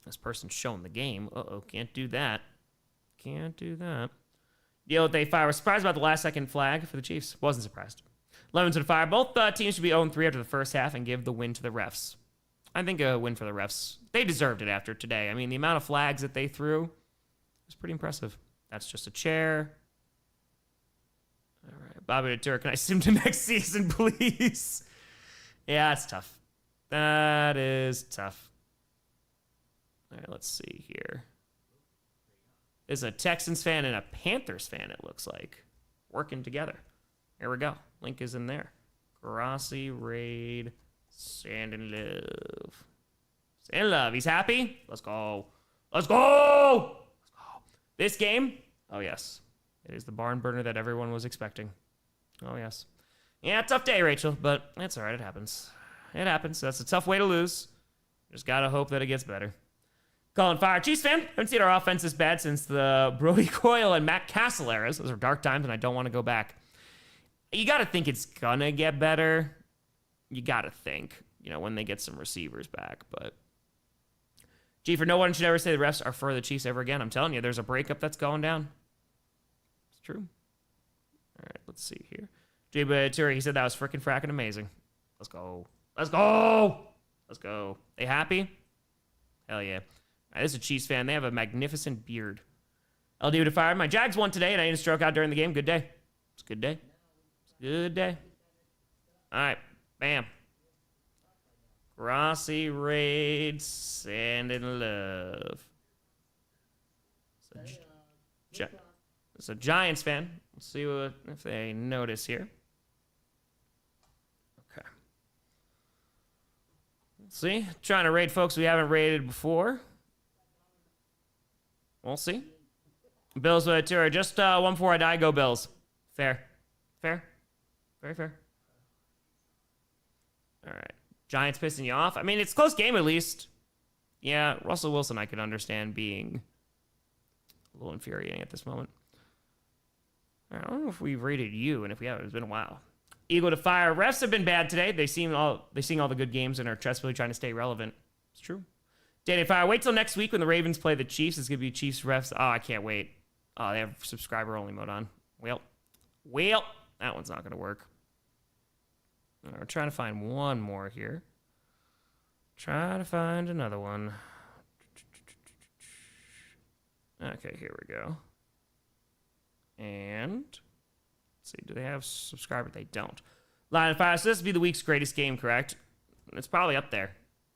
This person's showing the game. Uh-oh, can't do that. Can't do that. Deal they fire. Was surprised about the last second flag for the Chiefs. Wasn't surprised. 11 to the fire. Both teams should be 0-3 after the first half and give the win to the refs. I think a win for the refs. They deserved it after today. I mean, the amount of flags that they threw was pretty impressive. That's just a chair. All right, Bobby the Turk, can I sim to next season, please? Yeah, it's tough. That is tough. All right, let's see here. There's a Texans fan and a Panthers fan, it looks like, working together. Here we go. Link is in there. Grossi, raid, sand and love. Sand and love. He's happy? Let's go. Let's go! Let's go. This game? Oh, yes. It is the barn burner that everyone was expecting. Oh, yes. Yeah, tough day, Rachel, but it's all right. It happens. It happens. That's a tough way to lose. Just got to hope that it gets better. Colin Fire. Chiefs fan. Haven't seen our offense this bad since the Brody Coyle and Matt Castle eras. Those are dark times, and I don't want to go back. You got to think it's going to get better. You got to think, when they get some receivers back. But, gee, for no one should ever say the refs are for the Chiefs ever again. I'm telling you, there's a breakup that's going down. True. All right, let's see here. Jay Batura, he said that was freaking fracking amazing. Let's go. Let's go. Let's go. They happy? Hell yeah. All right, this is a Chiefs fan. They have a magnificent beard. LD to fire. My Jags won today, and I didn't stroke out during the game. Good day. It's a good day. It's a good day. All right. Bam. Grossi raid. Sand and love. It's a Giants fan. Let's see if they notice here. Okay. Let's see. Trying to raid folks we haven't raided before. We'll see. Bills with a tour. Just 1 before I die. Go Bills. Fair. Fair. Very fair. All right. Giants pissing you off. I mean, it's a close game at least. Yeah, Russell Wilson I could understand being a little infuriating at this moment. I don't know if we've rated you, and if we have, it's been a while. Eagle to fire. Refs have been bad today. They've seen all the good games and are desperately trying to stay relevant. It's true. Day to fire. Wait till next week when the Ravens play the Chiefs. It's gonna be Chiefs refs. Oh, I can't wait. Oh, they have subscriber only mode on. Well, that one's not gonna work. We're trying to find one more here. Try to find another one. Okay, here we go. And let's see, do they have subscriber? They don't. Line of fire. So this would be the week's greatest game, correct? It's probably up there.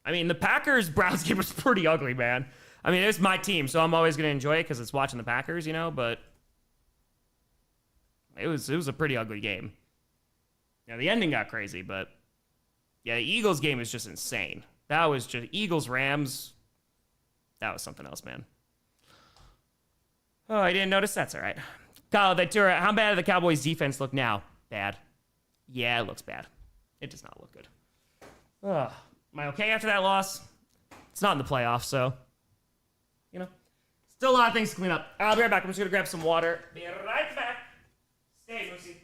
I mean, the Packers-Browns game was pretty ugly, man. I mean, it's my team, so I'm always gonna enjoy it because it's watching the Packers, you know. But it was a pretty ugly game. Yeah, the ending got crazy, but yeah, the Eagles game is just insane. That was just Eagles Rams. That was something else, man. Oh, I didn't notice. That's all right. Kyle, how bad does the Cowboys defense look now? Bad. Yeah, it looks bad. It does not look good. Ugh. Am I okay after that loss? It's not in the playoffs, so, you know, still a lot of things to clean up. I'll be right back. I'm just going to grab some water. Be right back. Stay, Lucy.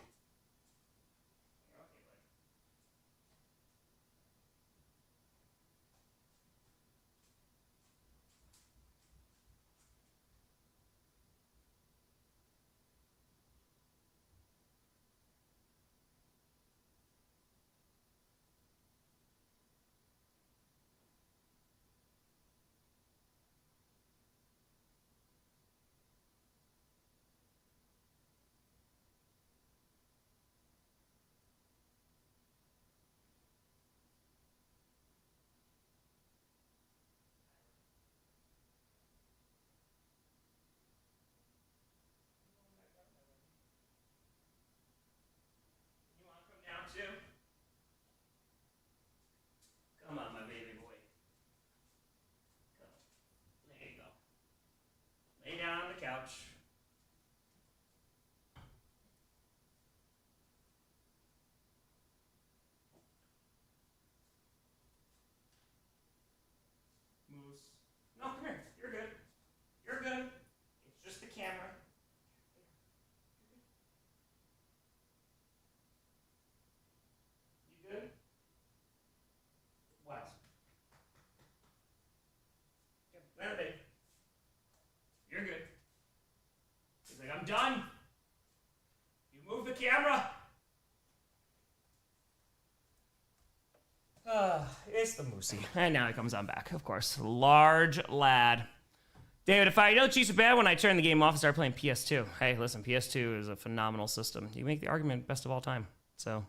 Down too. Come on, my baby boy. Come. There you go. Lay down on the couch. Moose. No, come here. You're good. You're good. It's just the camera. You good? What? There, babe. You're good. He's like, I'm done. You move the camera. It's the Moosey. And now he comes on back, of course. Large lad. David, if I know Chiefs are bad when I turn the game off and start playing PS2. Hey, listen, PS2 is a phenomenal system. You make the argument best of all time. So,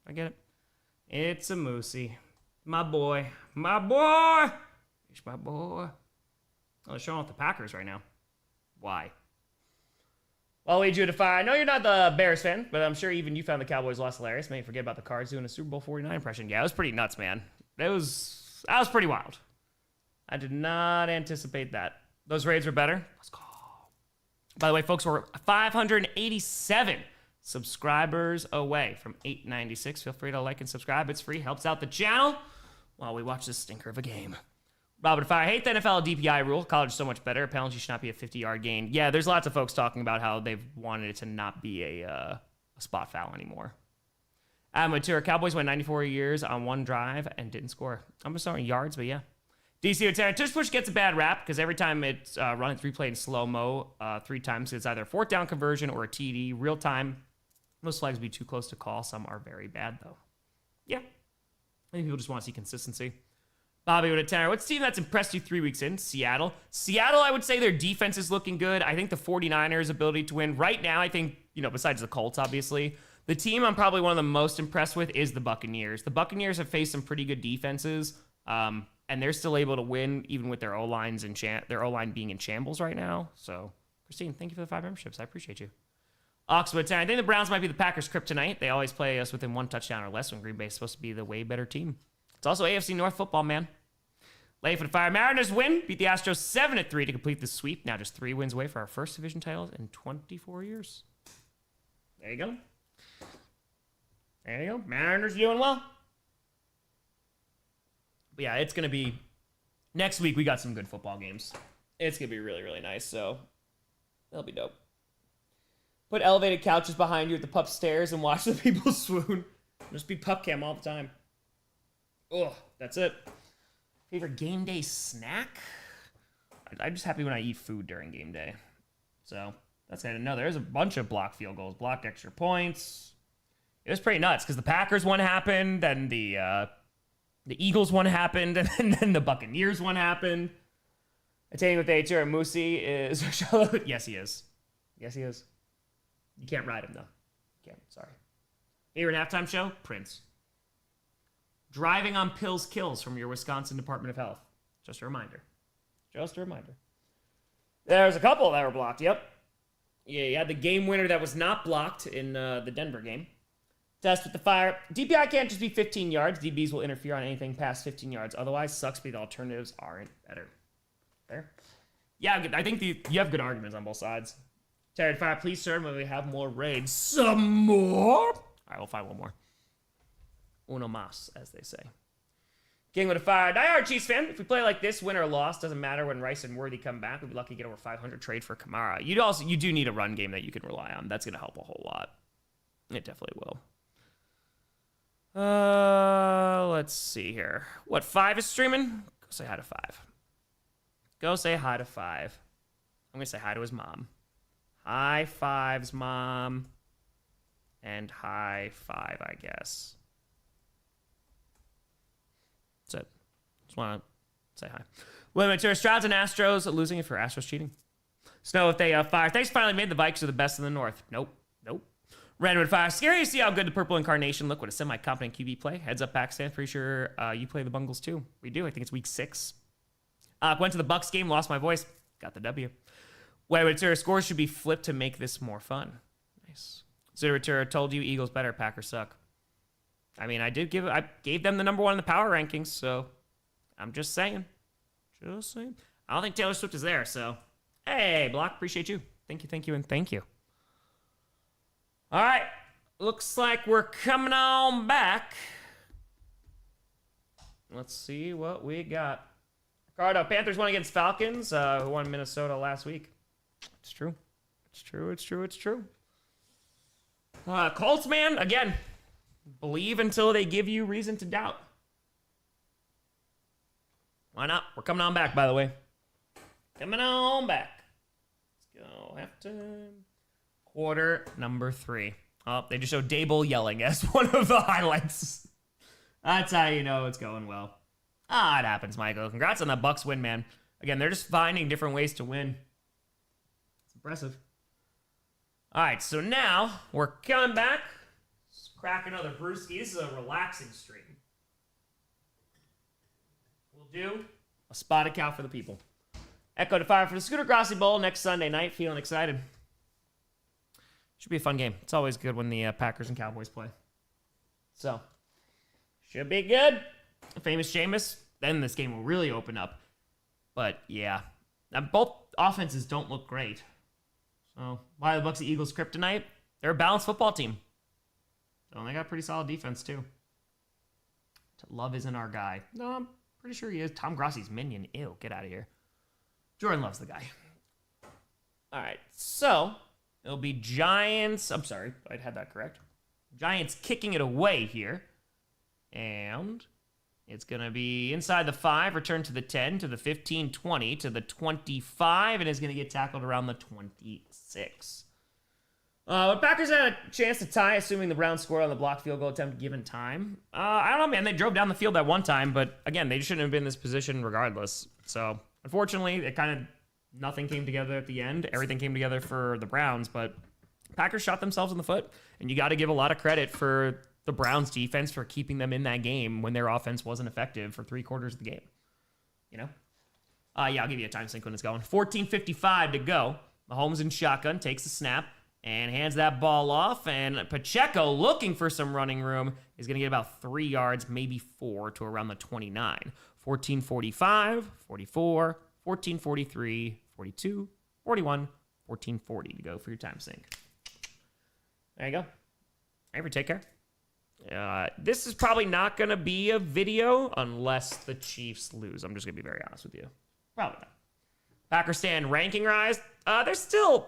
I get it. It's a Moosey. My boy. My boy! It's my boy. Oh, they're showing off the Packers right now. Why? Well, Wade Judify, I know you're not the Bears fan, but I'm sure even you found the Cowboys loss hilarious. Maybe forget about the Cards doing a Super Bowl 49 impression. Yeah, it was pretty nuts, man. That was pretty wild. I did not anticipate that. Those raids were better. Let's go. By the way, folks, we're 587 subscribers away from 896. Feel free to like and subscribe. It's free. Helps out the channel while we watch this stinker of a game. Robert, if I hate the NFL DPI rule, college is so much better. A penalty should not be a 50-yard gain. Yeah, there's lots of folks talking about how they've wanted it to not be a spot foul anymore. Adam Mature, Cowboys went 94 years on one drive and didn't score. I'm just throwing yards, but yeah. DC Otero, tush push gets a bad rap because every time it's run, it's replayed in slow-mo 3 times. It's either a 4th down conversion or a TD. Real time, most flags would be too close to call. Some are very bad, though. Yeah. I think people just want to see consistency. Bobby with a tenor. What's the team that's impressed you 3 weeks in? Seattle. Seattle, I would say their defense is looking good. I think the 49ers' ability to win. Right now, I think, besides the Colts, obviously, the team I'm probably one of the most impressed with is the Buccaneers. The Buccaneers have faced some pretty good defenses, and they're still able to win even with their O-lines and their O-line being in shambles right now. So, Christine, thank you for the 5 memberships. I appreciate you. Oxford 10. I think the Browns might be the Packers' kryptonite. They always play us within 1 touchdown or less when Green Bay is supposed to be the way better team. It's also AFC North football, man. Lay for the Fire. Mariners win. Beat the Astros 7-3 to complete the sweep. Now just 3 wins away for our first division titles in 24 years. There you go. There you go. Mariners doing well. But yeah, it's going to be... Next week, we got some good football games. It's going to be really, really nice, so... That'll be dope. Put elevated couches behind you at the pup stairs and watch the people swoon. Just be pup cam all the time. Ugh, that's it. Favorite game day snack? I'm just happy when I eat food during game day. So, that's it. No, there's a bunch of blocked field goals, blocked extra points. It was pretty nuts because the Packers one happened, then the Eagles one happened, and then the Buccaneers one happened. Attaining with HR Moosey is... Yes, he is. Yes, he is. You can't ride him, though. You can't. Sorry. Favorite halftime show? Prince. Driving on pills kills from your Wisconsin Department of Health. Just a reminder. Just a reminder. There's a couple that were blocked. Yep. Yeah, you had the game winner that was not blocked in the Denver game. Test with the fire. DPI can't just be 15 yards. DBs will interfere on anything past 15 yards. Otherwise, sucks, but the alternatives aren't better. Fair? Yeah, I think you have good arguments on both sides. Terry Fire, please, sir, when we have more raids. Some more? All right, we'll find one more. Uno más, as they say. King with a fire. Diehard Chiefs fan. If we play like this, win or loss, doesn't matter when Rice and Worthy come back. We'd be lucky to get over 500 trade for Kamara. You do need a run game that you can rely on. That's going to help a whole lot. It definitely will. Let's see here. What, 5 is streaming? Go say hi to 5. Go say hi to 5. I'm going to say hi to his mom. High fives, mom. And high 5, I guess. That's it. Just want to say hi. Women to Stroud's and Astros losing it for Astros cheating. Snow if they fire. Thanks finally made the Vikes are the best in the North. Nope. Redwood fire. Scary to see how good the purple incarnation look with a semi-competent QB play. Heads up, Pakistan. Pretty sure you play the Bungles too. We do. I think it's week 6. Went to the Bucks game. Lost my voice. Got the W. Redwood scores should be flipped to make this more fun. Nice. Zeratura told you Eagles better. Packers suck. I mean, I gave them the number 1 in the power rankings, so I'm just saying. I don't think Taylor Swift is there, so hey, Block, appreciate you. Thank you, and thank you. All right, looks like we're coming on back. Let's see what we got. Ricardo, Panthers won against Falcons, who won Minnesota last week. It's true. Colts, man, again. Believe until they give you reason to doubt. Why not? We're coming on back, by the way. Coming on back. Let's go. Halftime. Quarter number 3. Oh, they just showed Dable yelling as one of the highlights. That's how you know it's going well. It happens, Michael. Congrats on that Bucks win, man. Again, they're just finding different ways to win. It's impressive. All right, so now we're coming back. Let's crack another brewski. This is a relaxing stream. We'll do a spotted cow for the people. Echo to fire for the Scooter Grossi Bowl next Sunday night. Feeling excited. Should be a fun game. It's always good when the Packers and Cowboys play. So, should be good. Famous Jameis. Then this game will really open up. But, yeah. Now, both offenses don't look great. So, why the Bucks and Eagles kryptonite? They're a balanced football team. So, they got pretty solid defense, too. Love isn't our guy. No, I'm pretty sure he is. Tom Grossi's minion. Ew, get out of here. Jordan loves the guy. All right, so it'll be Giants. I'm sorry, I had that correct. Giants kicking it away here. And it's going to be inside the 5, return to the 10, to the 15, 20, to the 25, and is going to get tackled around the 26. But Packers had a chance to tie, assuming the Browns scored on the blocked field goal attempt given time. I don't know, man. They drove down the field at one time, but again, they shouldn't have been in this position regardless. So, unfortunately, nothing came together at the end. Everything came together for the Browns, but Packers shot themselves in the foot, and you got to give a lot of credit for the Browns defense for keeping them in that game when their offense wasn't effective for 3/4 of the game. You know? Yeah, I'll give you a time sync when it's going. 14:55 to go. Mahomes in shotgun, takes the snap, and hands that ball off. And Pacheco, looking for some running room, is going to get about 3 yards, maybe 4, to around the 29. 14:45, 44, 14:43, 42, 41, 14:40 to go for your time sync. There you go. Avery, take care. This is probably not going to be a video unless the Chiefs lose. I'm just going to be very honest with you. Probably not. Packers stand ranking rise. They're still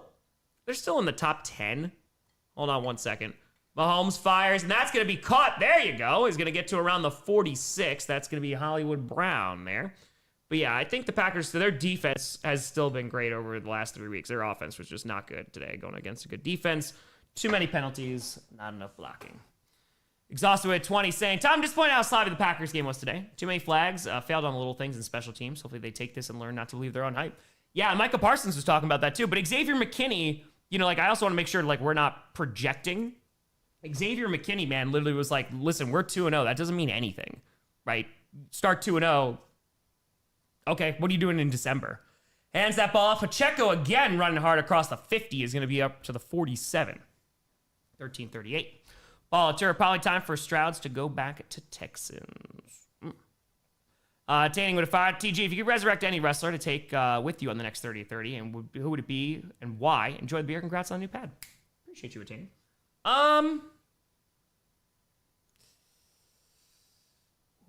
in the top 10. Hold on one second. Mahomes fires, and that's going to be caught. There you go. He's going to get to around the 46. That's going to be Hollywood Brown there. But yeah, I think the Packers, their defense has still been great over the last 3 weeks. Their offense was just not good today, going against a good defense. Too many penalties, not enough blocking. Exhausted at 20, saying, Tom, just point out how sloppy the Packers game was today. Too many flags, failed on the little things in special teams. Hopefully they take this and learn not to believe their own hype. Yeah, and Micah Parsons was talking about that too. But Xavier McKinney, I also want to make sure, we're not projecting. Xavier McKinney, man, literally was like, listen, we're 2-0. That doesn't mean anything, right? Start 2-0. Okay, what are you doing in December? Hands that ball off. Pacheco again running hard across the 50 is going to be up to the 47. 13:38. Ball at probably time for Strouds to go back to Texans. Tanning with a 5. TG, if you could resurrect any wrestler to take with you on the next 30-30, and who would it be and why? Enjoy the beer. Congrats on the new pad. Appreciate you attaining.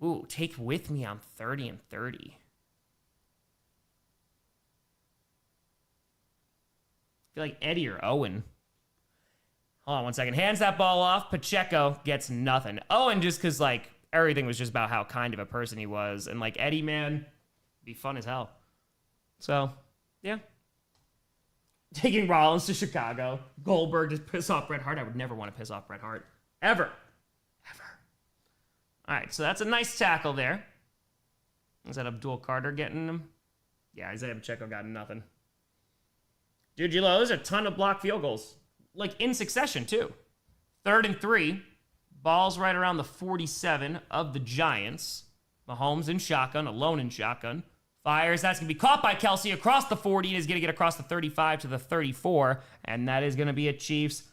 Ooh, take with me on 30-30. I feel like Eddie or Owen. Hold on one second. Hands that ball off. Pacheco gets nothing. Owen just because, like, everything was just about how kind of a person he was. And, like, Eddie, man, be fun as hell. So, yeah. Taking Rollins to Chicago. Goldberg to piss off Bret Hart. I would never want to piss off Bret Hart. Ever. Ever. All right, so that's a nice tackle there. Is that Abdul Carter getting him? Yeah, Isaiah Pacheco got nothing. Dude, Gilo, there's a ton of blocked field goals. Like, in succession, too. 3rd and 3. Ball's right around the 47 of the Giants. Mahomes in shotgun, alone in shotgun. Fires. That's going to be caught by Kelsey across the 40. Is going to get across the 35 to the 34. And that is going to be a Chiefs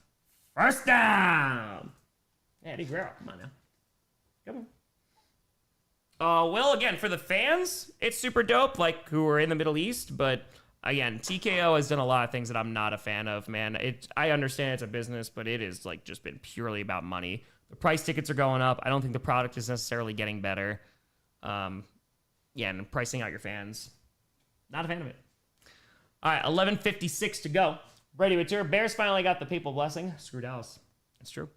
first down. Hey, Eddie Guerrero, come on now. Come on. Well, again, for the fans, it's super dope, like, who are in the Middle East, but... Again, TKO has done a lot of things that I'm not a fan of, man. I understand it's a business, but it is like just been purely about money. The price tickets are going up. I don't think the product is necessarily getting better. Yeah, and pricing out your fans. Not a fan of it. All right, 11:56 to go. Brady Whitaker. Bears finally got the papal blessing. Screw Dallas. It's true.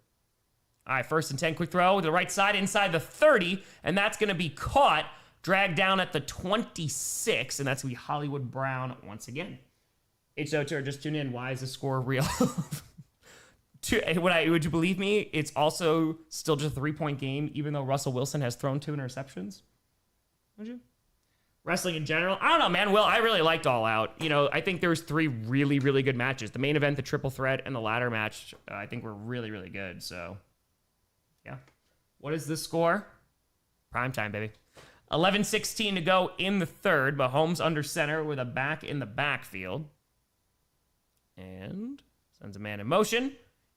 All right, 1st and 10. Quick throw to the right side inside the 30, and that's going to be caught. Dragged down at the 26, and that's going to be Hollywood Brown once again. H.O. just tune in. Why is the score real? Would you believe me? It's also still just a 3-point game, even though Russell Wilson has thrown 2 interceptions. Would you? Wrestling in general? I don't know, man. Will, I really liked All Out. You know, I think there's 3 really, really good matches. The main event, the triple threat, and the ladder match, I think were really, really good. So, yeah. What is the score? Prime time, baby. 11:16 to go in the 3rd. Mahomes under center with a back in the backfield. And sends a man in motion.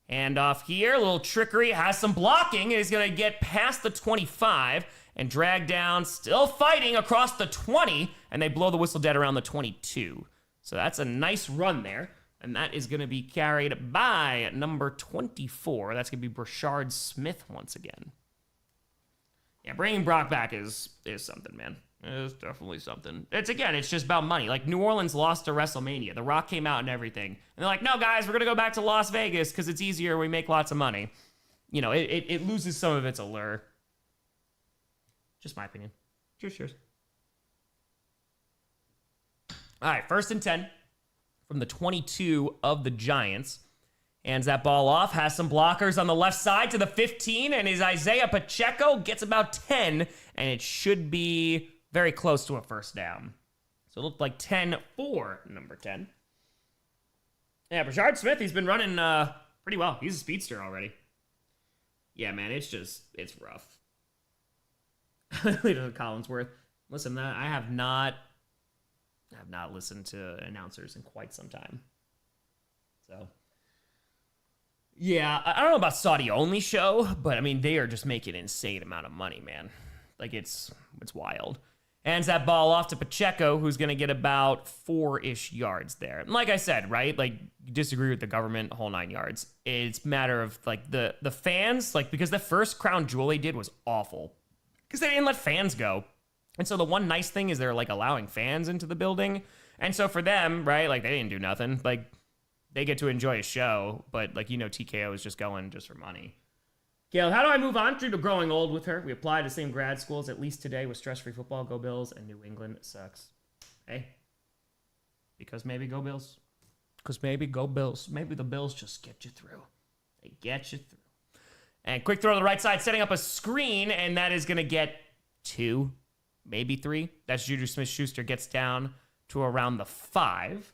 Hand off here. A little trickery. Has some blocking. And he's going to get past the 25 and drag down. Still fighting across the 20. And they blow the whistle dead around the 22. So that's a nice run there. And that is going to be carried by number 24. That's going to be Brashard Smith once again. Yeah, bringing Brock back is something, man. It's definitely something. It's just about money. Like, New Orleans lost to WrestleMania. The Rock came out and everything. And they're like, no, guys, we're going to go back to Las Vegas because it's easier. We make lots of money. You know, it loses some of its allure. Just my opinion. Cheers. All right, 1st and 10 from the 22 of the Giants. Hands that ball off, has some blockers on the left side to the 15, and is Isaiah Pacheco, gets about 10, and it should be very close to a first down. So it looked like 10 for number 10. Yeah, Brashard Smith, he's been running pretty well. He's a speedster already. Yeah, man, it's rough. Leader Collinsworth. Listen, I have not listened to announcers in quite some time. So... Yeah, I don't know about Saudi-only show, but, I mean, they are just making an insane amount of money, man. Like, it's wild. Hands that ball off to Pacheco, who's going to get about 4-ish yards there. And like I said, right, like, you disagree with the government, whole 9 yards. It's a matter of, like, the fans, like, because the first crown jewel they did was awful. Because they didn't let fans go. And so the one nice thing is they're, like, allowing fans into the building. And so for them, right, like, they didn't do nothing. Like, they get to enjoy a show, but, like, you know, TKO is just going just for money. Gail, how do I move on? Due to growing old with her, we apply to the same grad schools, at least today, with stress-free football. Go Bills, and New England sucks. Hey, because maybe go Bills. Because maybe go Bills. Maybe the Bills just get you through. They get you through. And quick throw to the right side, setting up a screen, and that is going to get 2, maybe 3. That's Juju Smith-Schuster, gets down to around the 5.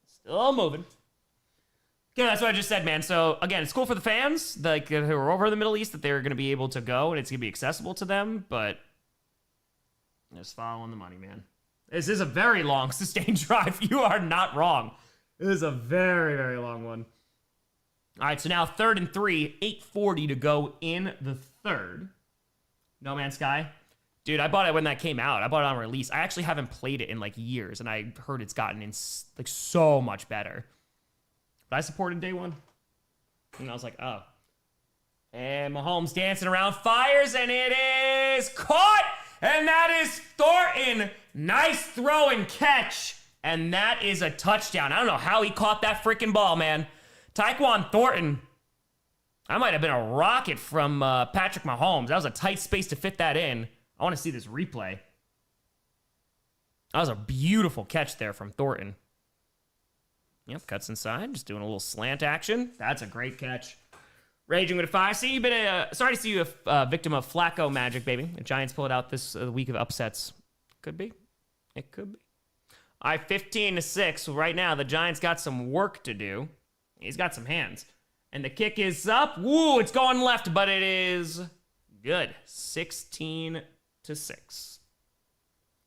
Still moving. Yeah, that's what I just said, man. So, again, it's cool for the fans, like, who are over in the Middle East, that they're going to be able to go, and it's going to be accessible to them, but just following the money, man. This is a very long sustained drive. You are not wrong. This is a very, very long one. All right, so now 3rd and 3, 8:40 to go in the third. No Man's Sky. Dude, I bought it when that came out. I bought it on release. I actually haven't played it in like years, and I heard it's gotten in like so much better. But I supported day one. And I was like, oh. And Mahomes dancing around, fires, and it is caught! And that is Thornton. Nice throw and catch. And that is a touchdown. I don't know how he caught that freaking ball, man. Tyquan Thornton. That might have been a rocket from Patrick Mahomes. That was a tight space to fit that in. I want to see this replay. That was a beautiful catch there from Thornton. Yep, cuts inside, just doing a little slant action. That's a great catch. Raging with a fire. See, you've been sorry to see you a victim of Flacco magic, baby. The Giants pull it out this week of upsets. Could be. It could be. All right, 15-6. Right now, the Giants got some work to do. He's got some hands. And the kick is up. Woo, it's going left, but it is good. 16-6.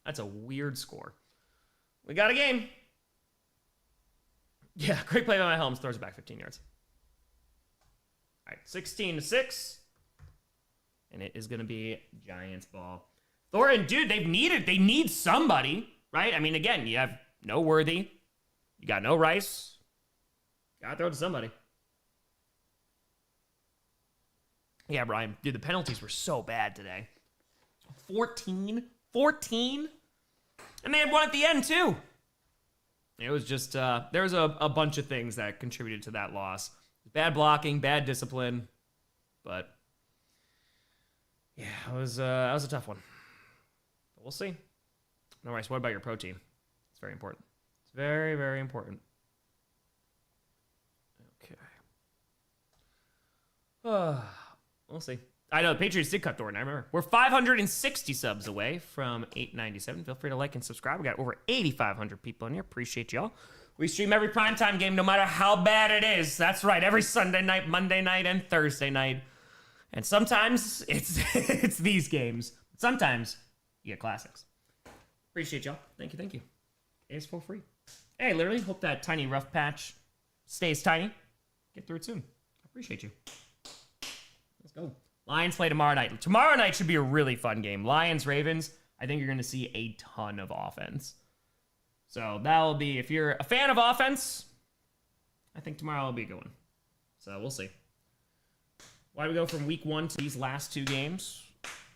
That's a weird score. We got a game. Yeah, great play by Mahomes. Throws it back 15 yards. All right, 16-6. And it is going to be Giants ball. Thornton, dude, they need somebody, right? I mean, again, you have no Worthy. You got no Rice. Got to throw to somebody. Yeah, Brian, dude, the penalties were so bad today. 14? And they had one at the end, too. It was just, there was a bunch of things that contributed to that loss. Bad blocking, bad discipline. But, yeah, that was a tough one. But we'll see. No worries. What about your protein? It's very important. It's very, very important. Okay. We'll see. I know the Patriots did cut Thornton. I remember. We're 560 subs away from 897. Feel free to like and subscribe. We got over 8,500 people in here. Appreciate y'all. We stream every primetime game, no matter how bad it is. That's right. Every Sunday night, Monday night, and Thursday night. And sometimes it's it's these games. Sometimes you get classics. Appreciate y'all. Thank you. It's for free. Hey, literally, hope that tiny rough patch stays tiny. Get through it soon. I appreciate you. Let's go. Lions play tomorrow night. Tomorrow night should be a really fun game. Lions-Ravens, I think you're going to see a ton of offense. So that'll be, if you're a fan of offense, I think tomorrow will be a good one. So we'll see. Why do we go from week 1 to these last two games?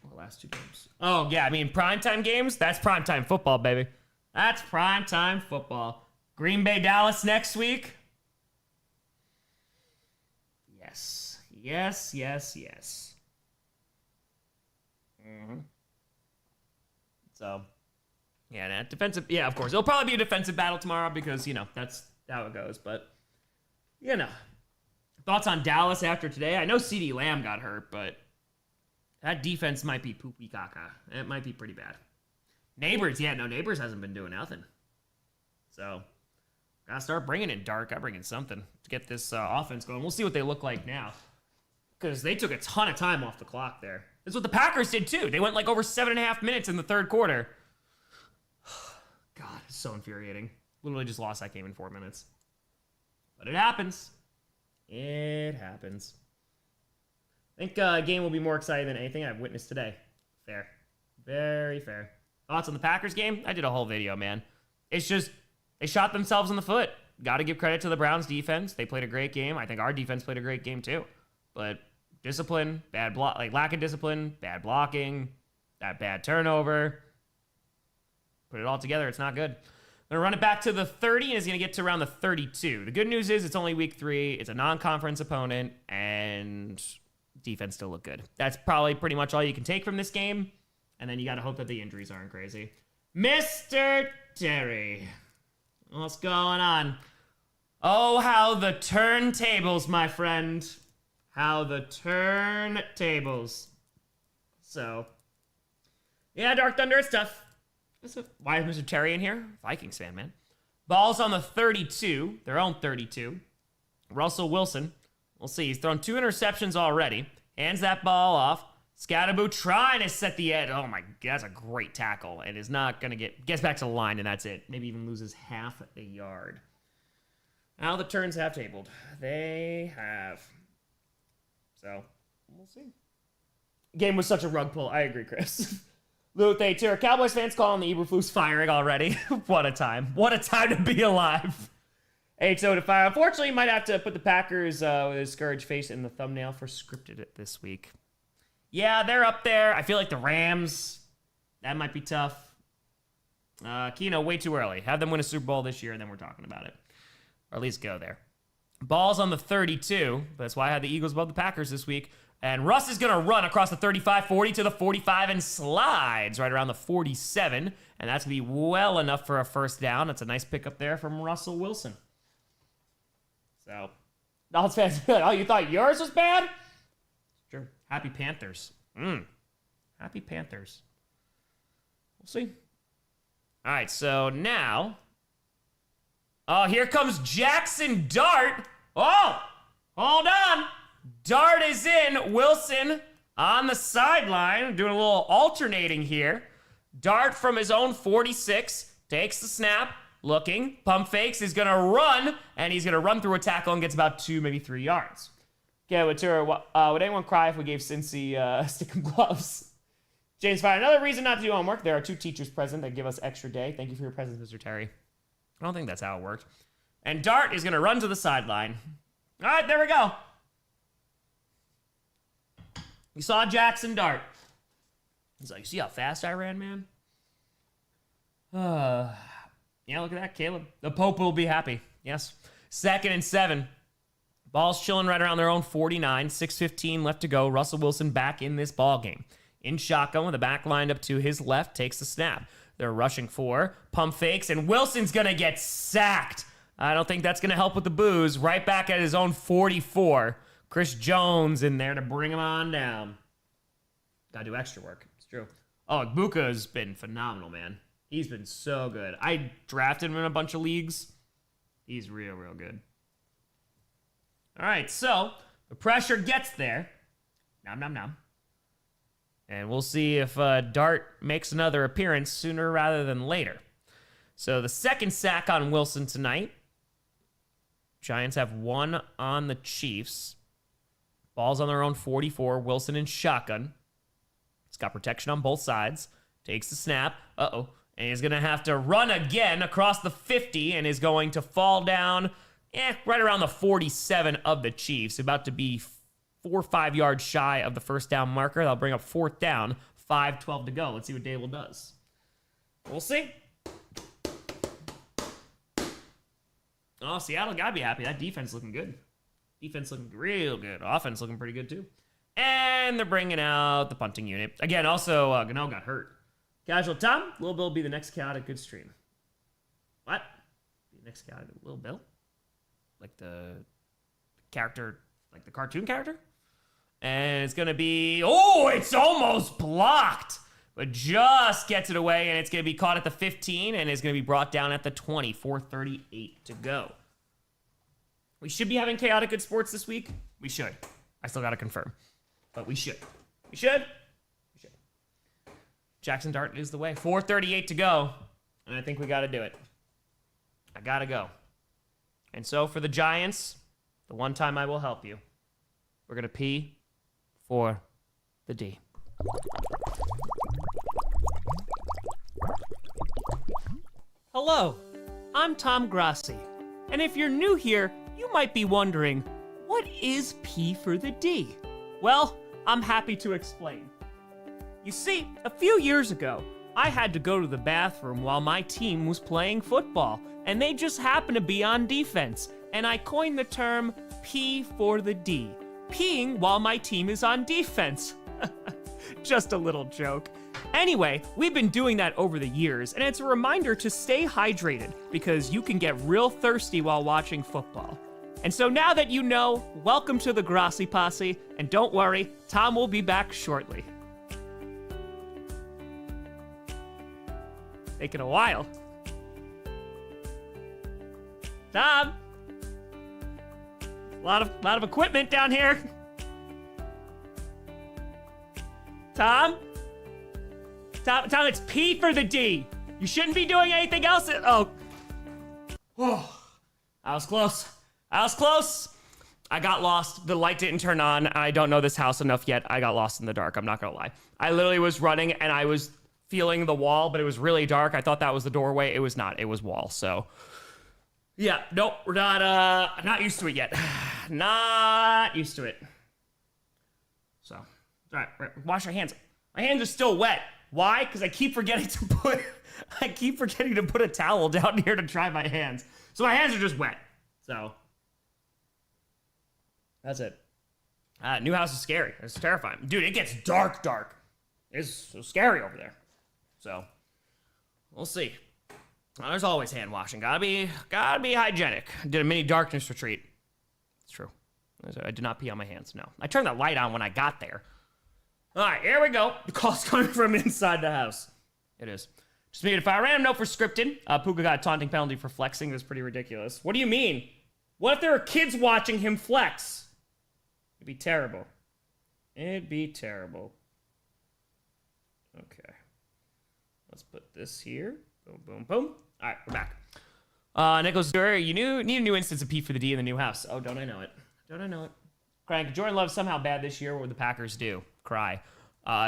Well, last two games. Oh, yeah, I mean, primetime games, that's primetime football, baby. That's primetime football. Green Bay, Dallas next week. Yes. Mm-hmm. So, yeah, that defensive, yeah, of course. It'll probably be a defensive battle tomorrow because, that's how it goes. But, thoughts on Dallas after today? I know CeeDee Lamb got hurt, but that defense might be poopy caca. It might be pretty bad. Neighbors hasn't been doing nothing. So, gotta start bringing it dark. Gotta bring in something to get this offense going. We'll see what they look like now. Because they took a ton of time off the clock there. This is what the Packers did, too. They went like over 7.5 minutes in the third quarter. God, it's so infuriating. Literally just lost that game in 4 minutes. But it happens. It happens. I think a game will be more exciting than anything I've witnessed today. Fair. Very fair. Thoughts on the Packers game? I did a whole video, man. It's just, they shot themselves in the foot. Got to give credit to the Browns defense. They played a great game. I think our defense played a great game, too. But discipline, lack of discipline, bad blocking, that bad turnover. Put it all together, it's not good. I'm going to run it back to the 30, and it's going to get to around the 32. The good news is it's only week 3. It's a non-conference opponent, and defense still look good. That's probably pretty much all you can take from this game, and then you got to hope that the injuries aren't crazy. Mr. Terry, what's going on? Oh, how the turntables, my friend. How the turntables. So, yeah, Dark Thunder, it's tough. Why is Mr. Terry in here? Vikings fan, man. Ball's on the 32, their own 32. Russell Wilson, we'll see. He's thrown 2 interceptions already. Hands that ball off. Scatterboo trying to set the edge. Oh my God, that's a great tackle. And is not going to gets back to the line, and that's it. Maybe even loses half a yard. Now the turns have tabled. They have. So, we'll see. Game was such a rug pull. I agree, Chris. Luthe, too. Cowboys fans calling the Eberflus firing already. What a time. What a time to be alive. 8-0-5. Unfortunately, you might have to put the Packers with a scourge face in the thumbnail for scripted it this week. Yeah, they're up there. I feel like the Rams, that might be tough. Keno, way too early. Have them win a Super Bowl this year, and then we're talking about it. Or at least go there. Ball's on the 32. That's why I had the Eagles above the Packers this week. And Russ is going to run across the 35-40 to the 45 and slides right around the 47. And that's going to be well enough for a first down. That's a nice pickup there from Russell Wilson. So, Dolphins fans, oh, you thought yours was bad? Sure. Happy Panthers. Happy Panthers. We'll see. All right, so now... Oh, here comes Jackson Dart. Oh, hold on. Dart is in. Wilson on the sideline, doing a little alternating here. Dart from his own 46 takes the snap, looking, pump fakes, is going to run, and he's going to run through a tackle and gets about 2, maybe 3 yards. Okay, would anyone cry if we gave Cincy stick 'em gloves? James Fire, another reason not to do homework. There are 2 teachers present that give us extra day. Thank you for your presence, Mr. Terry. I don't think that's how it worked. And Dart is going to run to the sideline. All right, there we go. You saw Jackson Dart. He's like, see how fast I ran, man? Yeah, look at that, Caleb. The Pope will be happy. Yes. 2nd and 7. Ball's chilling right around their own 49. 6:15 left to go. Russell Wilson back in this ball game. In shotgun with the back lined up to his left, takes the snap. They're rushing 4, pump fakes, and Wilson's going to get sacked. I don't think that's going to help with the boos. Right back at his own 44. Chris Jones in there to bring him on down. Got to do extra work. It's true. Oh, Buka's been phenomenal, man. He's been so good. I drafted him in a bunch of leagues. He's real, real good. All right, so the pressure gets there. Nom, nom, nom. And we'll see if Dart makes another appearance sooner rather than later. So the second sack on Wilson tonight. Giants have 1 on the Chiefs. Ball's on their own 44. Wilson in shotgun. It's got protection on both sides. Takes the snap. Uh-oh. And he's going to have to run again across the 50 and is going to fall down right around the 47 of the Chiefs. About to be 4 or 5 yards shy of the first down marker. That'll bring up 4th down. 5:12 to go. Let's see what Dable does. We'll see. Oh, Seattle got to be happy. That defense looking good. Defense looking real good. Offense looking pretty good, too. And they're bringing out the punting unit. Again, also, Gano got hurt. Casual Tom, Lil Bill will be the next chaotic good stream. What? The next chaotic Lil Bill? Like the character, like the cartoon character? And it's going to be... Oh, it's almost blocked! But just gets it away, and it's going to be caught at the 15, and is going to be brought down at the 20. 4:38 to go. We should be having chaotic good sports this week. We should. I still got to confirm. But we should. We should. We should. Jackson Dart is the way. 4:38 to go. And I think we got to do it. I got to go. And so for the Giants, the one time I will help you, we're going to P for the D. Hello, I'm Tom Grossi. And if you're new here, you might be wondering, what is P for the D? Well, I'm happy to explain. You see, a few years ago, I had to go to the bathroom while my team was playing football, and they just happened to be on defense, and I coined the term P for the D, peeing while my team is on defense. Just a little joke. Anyway, we've been doing that over the years, and it's a reminder to stay hydrated, because you can get real thirsty while watching football. And so now that you know, welcome to the Grossi Posse, and don't worry, Tom will be back shortly. Taking a while. Tom! A lot of equipment down here. Tom? Tom, it's P for the D. You shouldn't be doing anything else. Oh, I was close. I got lost. The light didn't turn on. I don't know this house enough yet. I got lost in the dark. I'm not gonna lie. I literally was running and I was feeling the wall, but it was really dark. I thought that was the doorway. It was not. It was wall. So, yeah, nope. We're not used to it yet. Not used to it. So, all right, wash our hands. My hands are still wet. Why? Because I keep forgetting to put a towel down here to dry my hands. So my hands are just wet. So that's it. New house is scary. It's terrifying. Dude, it gets dark. It's so scary over there. So we'll see. There's always hand washing. Gotta be hygienic. Did a mini darkness retreat. It's true. I did not pee on my hands, no. I turned the light on when I got there. All right, here we go. The call's coming from inside the house. It is. Just made a random note for scripted. Puka got a taunting penalty for flexing. That's pretty ridiculous. What do you mean? What if there are kids watching him flex? It'd be terrible. It'd be terrible. Okay. Let's put this here. Boom, boom, boom. All right, we're back. Nicholas Durer, you need a new instance of P for the D in the new house. Oh, don't I know it? Crank, Jordan Love's somehow bad this year. What would the Packers do? Cry.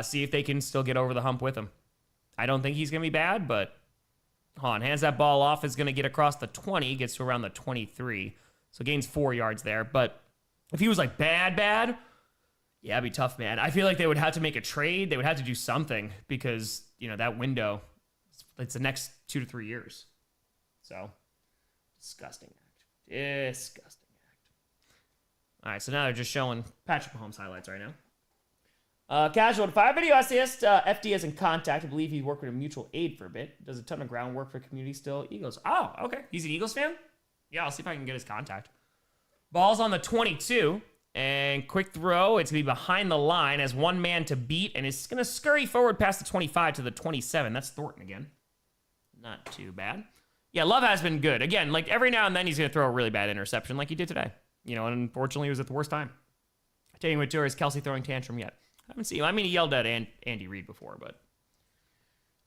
See if they can still get over the hump with him. I don't think he's going to be bad, but hold on. Hands that ball off, is going to get across the 20, gets to around the 23. So gains 4 yards there. But if he was like bad, yeah, it'd be tough, man. I feel like they would have to make a trade. They would have to do something because, that window, it's the next 2 to 3 years. So, disgusting act. All right, so now they're just showing Patrick Mahomes highlights right now. Casual to 5 video assist. FD is in contact. I believe he worked with a mutual aid for a bit. Does a ton of groundwork for community still. Eagles. Oh, okay. He's an Eagles fan? Yeah, I'll see if I can get his contact. Ball's on the 22. And quick throw. It's going to be behind the line as one man to beat. And it's going to scurry forward past the 25 to the 27. That's Thornton again. Not too bad. Yeah, Love has been good. Again, like every now and then he's going to throw a really bad interception like he did today. And unfortunately it was at the worst time. Taking with tour is Kelsey throwing tantrum yet. I haven't seen him. I mean, he yelled at Andy Reid before, but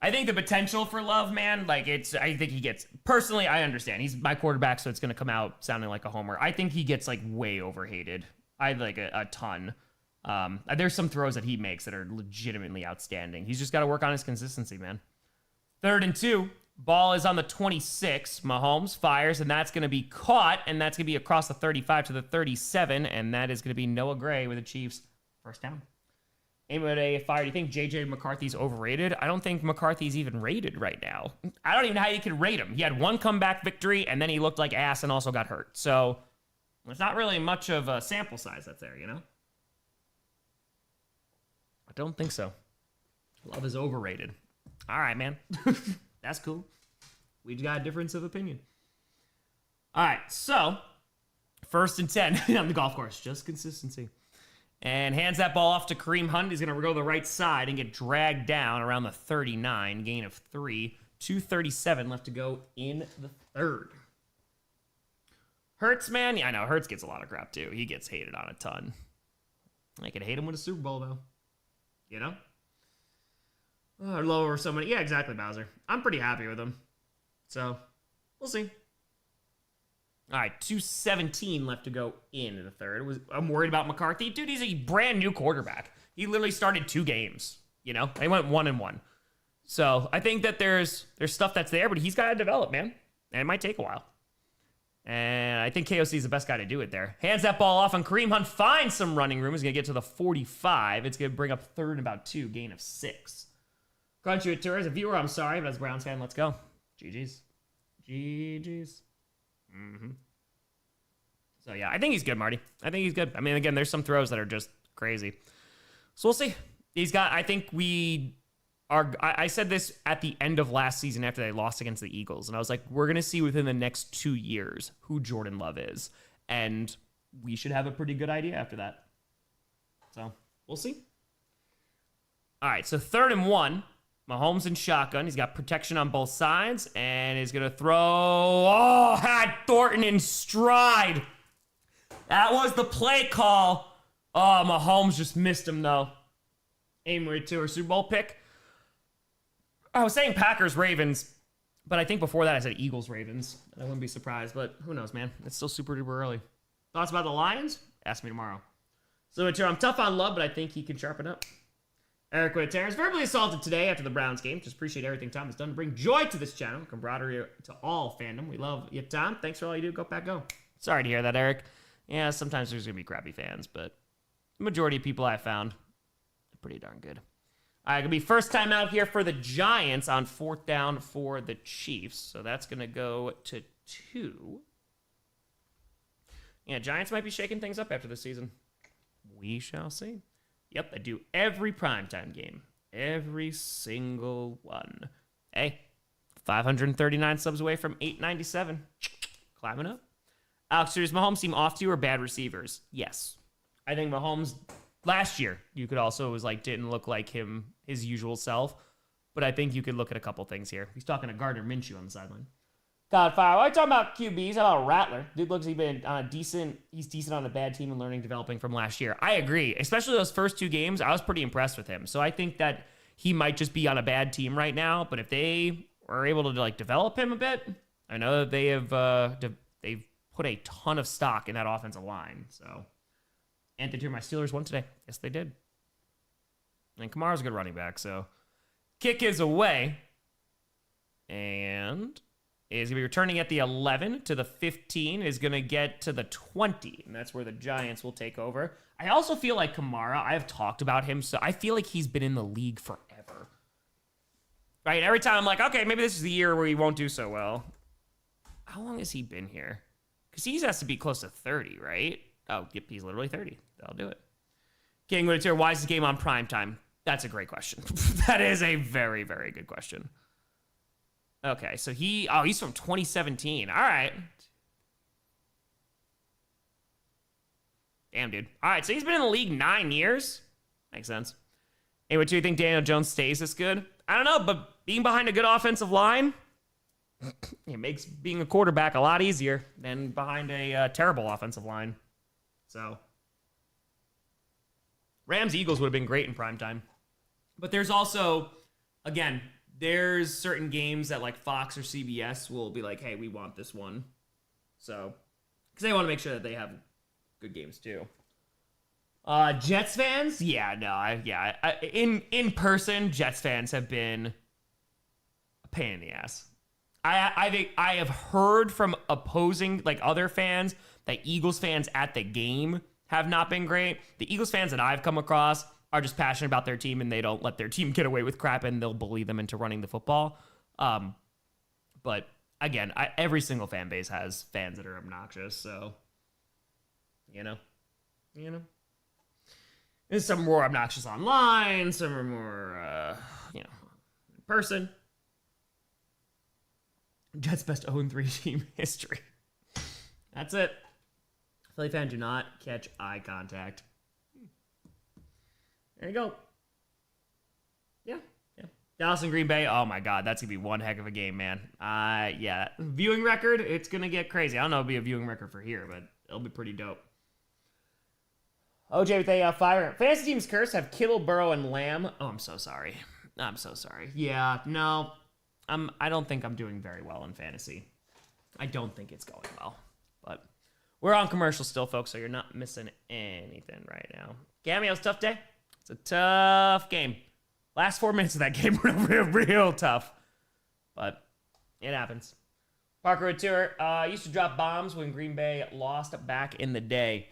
I think the potential for Love, man, I think he gets, personally, I understand. He's my quarterback, so it's going to come out sounding like a homer. I think he gets, way overhated. I like a ton. There's some throws that he makes that are legitimately outstanding. He's just got to work on his consistency, man. 3rd and 2. Ball is on the 26. Mahomes fires, and that's going to be caught, and that's going to be across the 35 to the 37, and that is going to be Noah Gray with the Chiefs' first down. Aim at a fire. Do you think J.J. McCarthy's overrated? I don't think McCarthy's even rated right now. I don't even know how you could rate him. He had one comeback victory, and then he looked like ass and also got hurt. So it's not really much of a sample size that's there, I don't think so. Love is overrated. All right, man. That's cool. We got a difference of opinion. All right, so 1st and 10 on the golf course. Just consistency. And hands that ball off to Kareem Hunt. He's going to go to the right side and get dragged down around the 39. Gain of 3. 2:37 left to go in the 3rd. Hurts, man. Yeah, I know. Hurts gets a lot of crap, too. He gets hated on a ton. I could hate him with a Super Bowl, though. Oh, lower somebody. Yeah, exactly, Bowser. I'm pretty happy with him. So, we'll see. All right, 2:17 left to go in the 3rd. I'm worried about McCarthy. Dude, he's a brand new quarterback. He literally started 2 games. He went 1-1. So, I think that there's stuff that's there, but he's got to develop, man. And it might take a while. And I think KOC is the best guy to do it there. Hands that ball off, and Kareem Hunt finds some running room. He's going to get to the 45. It's going to bring up 3rd and about 2, gain of 6. Crunchy with Tour, as a viewer, I'm sorry, but as a Browns fan, let's go. GG's. So, yeah, I think he's good, Marty. I think he's good. I mean, again, there's some throws that are just crazy. So, we'll see. I said this at the end of last season after they lost against the Eagles, and I was like, we're going to see within the next 2 years who Jordan Love is. And we should have a pretty good idea after that. So, we'll see. All right, so 3rd and 1. Mahomes in shotgun. He's got protection on both sides, and he's going to throw. Oh, had Thornton in stride. That was the play call. Oh, Mahomes just missed him, though. Aimway to our Super Bowl pick. I was saying Packers Ravens, but I think before that I said Eagles Ravens. I wouldn't be surprised, but who knows, man? It's still super duper early. Thoughts about the Lions? Ask me tomorrow. So I'm tough on Love, but I think he can sharpen up. Eric Whittaker is verbally assaulted today after the Browns game. Just appreciate everything Tom has done to bring joy to this channel, camaraderie to all fandom. We love you, Tom. Thanks for all you do. Go Pack, go. Sorry to hear that, Eric. Yeah, sometimes there's going to be crappy fans, but the majority of people I've found are pretty darn good. All right, going to be first time out here for the Giants on 4th down for the Chiefs. So that's going to go to 2. Yeah, Giants might be shaking things up after this season. We shall see. Yep, I do every primetime game. Every single one. Hey, 539 subs away from 897. Climbing up. Alex, does Mahomes seem off to you or bad receivers? Yes. I think Mahomes, last year, you could also, didn't look like his usual self. But I think you could look at a couple things here. He's talking to Gardner Minshew on the sideline. Godfire, why are you talking about QBs? How about Rattler? Dude looks like he's decent on a bad team and learning, developing from last year. I agree. Especially those first 2 games, I was pretty impressed with him. So I think that he might just be on a bad team right now. But if they are able to develop him a bit, I know that they've put a ton of stock in that offensive line. So, and they threw my Steelers won today. Yes, they did. And Kamara's a good running back. So, kick is away. And is going to be returning at the 11 to the 15, is going to get to the 20, and that's where the Giants will take over. I also feel like Kamara, I've talked about him, so I feel like he's been in the league forever. Right? Every time I'm like, okay, maybe this is the year where he won't do so well. How long has he been here? Because he has to be close to 30, right? Oh, yep, he's literally 30. That'll do it. King Whittaker, why is the game on primetime? That's a great question. That is a very, very good question. Okay, so he's from 2017. All right. Damn, dude. All right, so he's been in the league 9 years. Makes sense. Hey, what do you think Daniel Jones stays this good? I don't know, but being behind a good offensive line, it makes being a quarterback a lot easier than behind a terrible offensive line. So, Rams-Eagles would have been great in primetime. But there's also, again, there's certain games that Fox or CBS will be like, hey, we want this one. So, because they want to make sure that they have good games too. Jets fans? Yeah, no, in person, Jets fans have been a pain in the ass. I think I have heard from opposing, other fans that Eagles fans at the game have not been great. The Eagles fans that I've come across are just passionate about their team and they don't let their team get away with crap and they'll bully them into running the football. But again, every single fan base has fans that are obnoxious. So, you know, there's some more obnoxious online, some are more, in person. Jets best 0-3 team history. That's it. Philly fans do not catch eye contact. There you go. Yeah. Dallas and Green Bay. Oh my God, that's gonna be one heck of a game, man. Yeah. Viewing record, it's gonna get crazy. I don't know if it'll be a viewing record for here, but it'll be pretty dope. OJ with a fire. Fantasy teams curse have Kittle, Burrow, and Lamb. Oh, I'm so sorry. Yeah, no. I don't think I'm doing very well in fantasy. I don't think it's going well. But we're on commercial still, folks, so you're not missing anything right now. Gameo's tough day. It's a tough game. Last 4 minutes of that game were real tough. But it happens. Parker Tour used to drop bombs when Green Bay lost back in the day.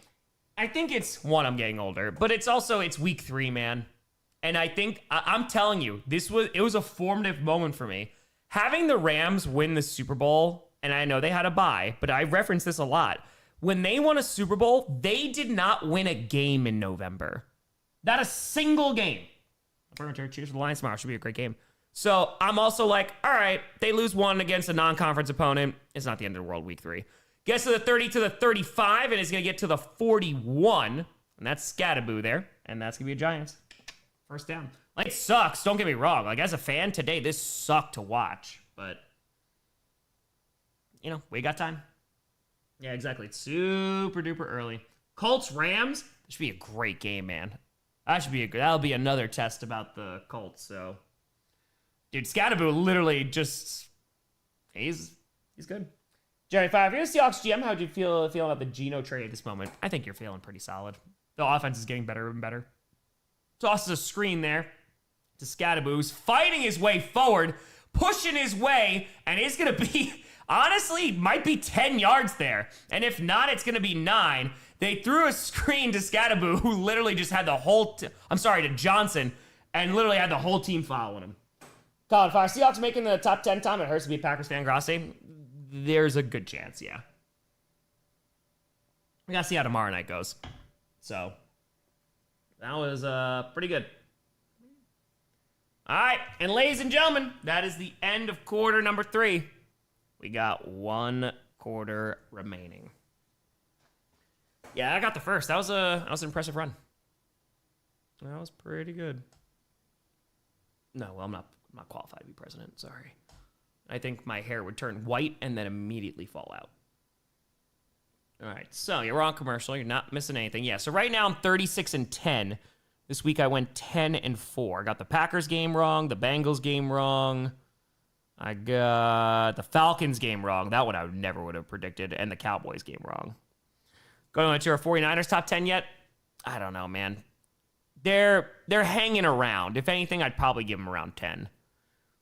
I think it's, one, I'm getting older, but it's week 3, man. And I think, I'm telling you, it was a formative moment for me. Having the Rams win the Super Bowl, and I know they had a bye, but I reference this a lot. When they won a Super Bowl, they did not win a game in November. Not a single game. Cheers for the Lions tomorrow. Should be a great game. So I'm also like, all right, they lose one against a non-conference opponent. It's not the end of the world, week 3. Gets to the 30 to the 35, and it's going to get to the 41. And that's Scattaboo there. And that's going to be a Giants. First down. It sucks. Don't get me wrong. As a fan today, this sucked to watch. But, we got time. Yeah, exactly. It's super duper early. Colts, Rams. This should be a great game, man. That'll be another test about the Colts. So, dude, Scatterboo literally just he's good. Jerry 5, you're the Seahawks GM. How do you feel about the Geno trade at this moment? I think you're feeling pretty solid. The offense is getting better and better. Tosses a screen there to Scatterboo, who's fighting his way forward, pushing his way, and it's gonna be honestly might be 10 yards there, and if not, it's gonna be 9. They threw a screen to Scatterboo, who literally just had the whole, to Johnson, and literally had the whole team following him. Colin Fire, Seahawks making the top 10, Tom. It hurts to be a Packers fan, Grossi. There's a good chance, yeah. We gotta see how tomorrow night goes. So, that was pretty good. All right, and ladies and gentlemen, that is the end of quarter number 3. We got 1 quarter remaining. Yeah, I got the first. That was an impressive run. That was pretty good. No, well, I'm not qualified to be president. Sorry. I think my hair would turn white and then immediately fall out. All right, so you're on commercial. You're not missing anything. Yeah, so right now I'm 36-10. This week I went 10-4. I got the Packers game wrong, the Bengals game wrong. I got the Falcons game wrong. That one I never would have predicted, and the Cowboys game wrong. Going to our 49ers top 10 yet? I don't know, man. They're hanging around. If anything, I'd probably give them around 10.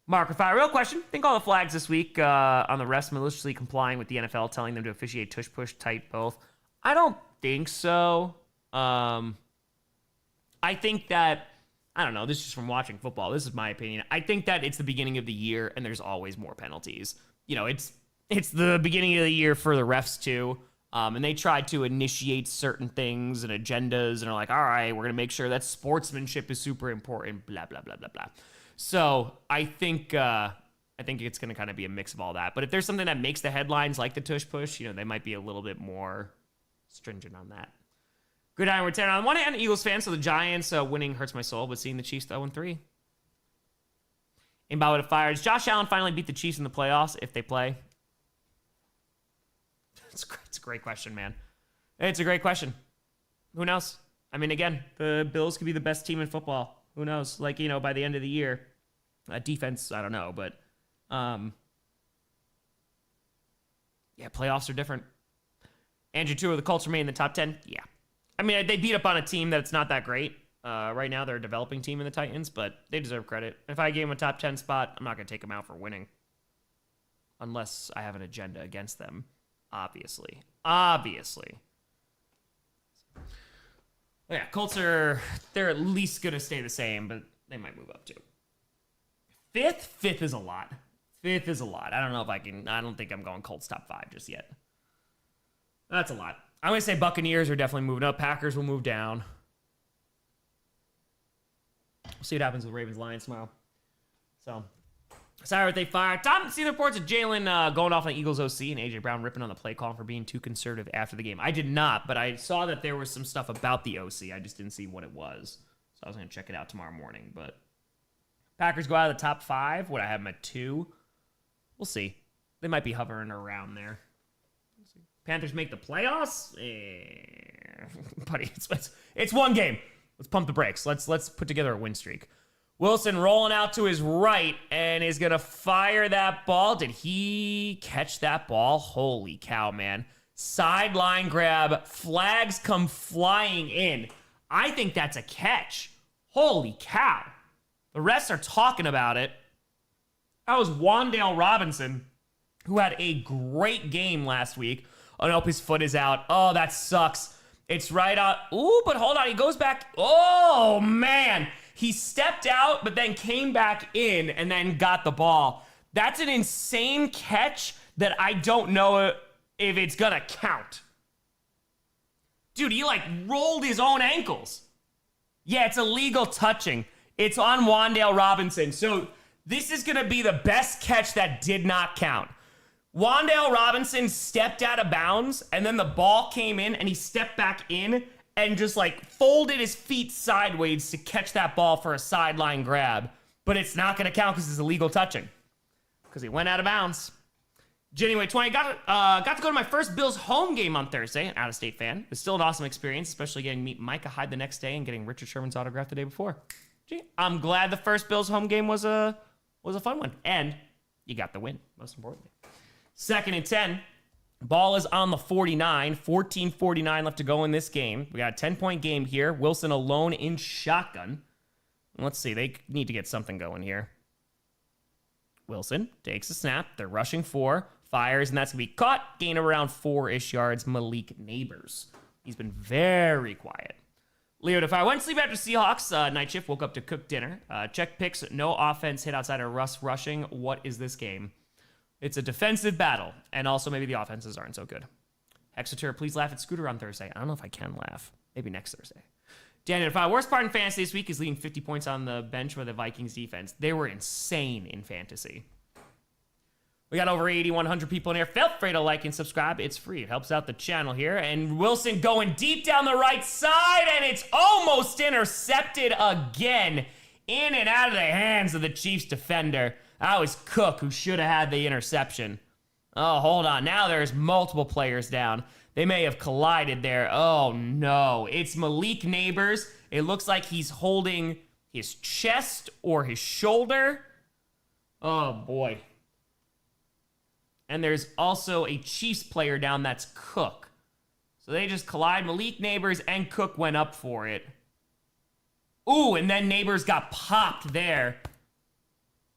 Mark, if I real question, think all the flags this week on the refs maliciously complying with the NFL, telling them to officiate tush push tight both. I don't think so. I think that, I don't know, this is just from watching football. This is my opinion. I think that it's the beginning of the year and there's always more penalties. You know, it's the beginning of the year for the refs too. And they tried to initiate certain things and agendas and are like, all right, we're going to make sure that sportsmanship is super important, blah, blah, blah, blah, blah. So I think it's going to kind of be a mix of all that. But if there's something that makes the headlines like the tush push, you know, they might be a little bit more stringent on that. Good eye, we're 10 on one hand, Eagles fan, so the Giants winning hurts my soul, but seeing the Chiefs 0-3. Inbound with a fire. Does Josh Allen finally beat the Chiefs in the playoffs if they play? It's a great question, man. It's a great question. Who knows? I mean, again, the Bills could be the best team in football. Who knows? Like, you know, by the end of the year. Defense, I don't know, but yeah, playoffs are different. Andrew, 2 of the Colts remain in the top 10? Yeah. I mean, they beat up on a team that's not that great. Right now, they're a developing team in the Titans, but they deserve credit. If I gave them a top 10 spot, I'm not going to take them out for winning. Unless I have an agenda against them. Obviously. Yeah, Colts they're at least going to stay the same, but they might move up too. Fifth is a lot. I don't know if I don't think I'm going Colts top 5 just yet. That's a lot. I'm going to say Buccaneers are definitely moving up. Packers will move down. We'll see what happens with Ravens Lions tomorrow. So, sorry what they fired. Tom, see the reports of Jalen going off on Eagles OC and A.J. Brown ripping on the play call for being too conservative after the game. I did not, but I saw that there was some stuff about the OC. I just didn't see what it was. So I was going to check it out tomorrow morning. But Packers go out of the top 5. Would I have them at 2? We'll see. They might be hovering around there. We'll see. Panthers make the playoffs? Buddy, it's one game. Let's pump the brakes. Let's put together a win streak. Wilson rolling out to his right and is going to fire that ball. Did he catch that ball? Holy cow, man. Sideline grab. Flags come flying in. I think that's a catch. Holy cow. The refs are talking about it. That was Wan'Dale Robinson, who had a great game last week. Oh, nope, his foot is out. Oh, that sucks. It's right out. Ooh, but hold on. He goes back. Oh, man. He stepped out, but then came back in and then got the ball. That's an insane catch that I don't know if it's going to count. Dude, he rolled his own ankles. Yeah, it's illegal touching. It's on Wan'Dale Robinson. So this is going to be the best catch that did not count. Wan'Dale Robinson stepped out of bounds, and then the ball came in, and he stepped back in and just folded his feet sideways to catch that ball for a sideline grab. But it's not going to count because it's illegal touching. Because he went out of bounds. January 20, got to go to my first Bills home game on Thursday, an out-of-state fan. It was still an awesome experience, especially getting to meet Micah Hyde the next day and getting Richard Sherman's autograph the day before. Gee, I'm glad the first Bills home game was a fun one, and you got the win, most importantly. 2nd and 10, ball is on the 49, 14:49 left to go in this game. We got a 10-point game here. Wilson alone in shotgun. Let's see, they need to get something going here. Wilson takes a snap. They're rushing 4. Fires, and that's going to be caught. Gain of around 4-ish yards. Malik Neighbors. He's been very quiet. Leo, if I went to sleep after Seahawks night shift, woke up to cook dinner. Check picks, no offense hit outside of Russ rushing. What is this game? It's a defensive battle, and also maybe the offenses aren't so good. Hexatur, please laugh at Scooter on Thursday. I don't know if I can laugh. Maybe next Thursday. Daniel, if my worst part in fantasy this week is leaving 50 points on the bench for the Vikings defense. They were insane in fantasy. We got over 8,100 people in here. Feel free to like and subscribe. It's free. It helps out the channel here. And Wilson going deep down the right side, and it's almost intercepted again. In and out of the hands of the Chiefs defender. That was Cook who should have had the interception. Oh, hold on. Now there's multiple players down. They may have collided there. Oh, no. It's Malik Neighbors. It looks like he's holding his chest or his shoulder. Oh, boy. And there's also a Chiefs player down, that's Cook. So they just collide. Malik Neighbors and Cook went up for it. Ooh, and then Neighbors got popped there.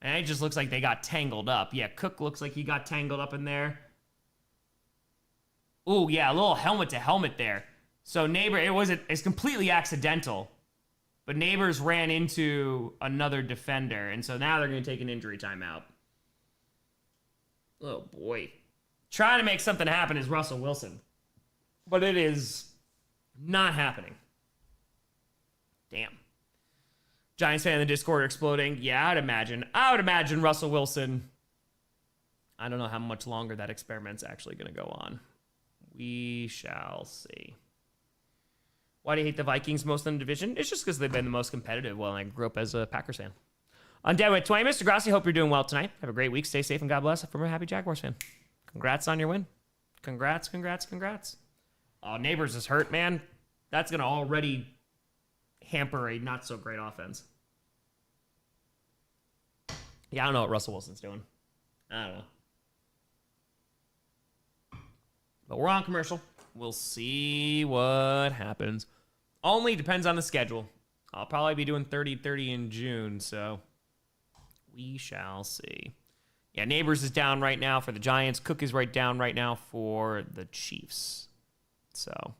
And it just looks like they got tangled up. Yeah, Cook looks like he got tangled up in there. Ooh, yeah, a little helmet to helmet there. So it's completely accidental. But Neighbors ran into another defender. And so now they're going to take an injury timeout. Oh, boy. Trying to make something happen is Russell Wilson. But it is not happening. Damn. Giants fan in the Discord exploding. Yeah, I would imagine Russell Wilson. I don't know how much longer that experiment's actually going to go on. We shall see. Why do you hate the Vikings most in the division? It's just because they've been the most competitive. Well, I grew up as a Packers fan. On Dead with 20, Mr. Grossi, hope you're doing well tonight. Have a great week. Stay safe and God bless. From a happy Jaguars fan. Congrats on your win. Congrats. Oh, Neighbors is hurt, man. That's going to already hamper a not-so-great offense. Yeah, I don't know what Russell Wilson's doing. I don't know. But we're on commercial. We'll see what happens. Only depends on the schedule. I'll probably be doing 30-30 in June, so we shall see. Yeah, Neighbors is down right now for the Giants. Cook is right down right now for the Chiefs. So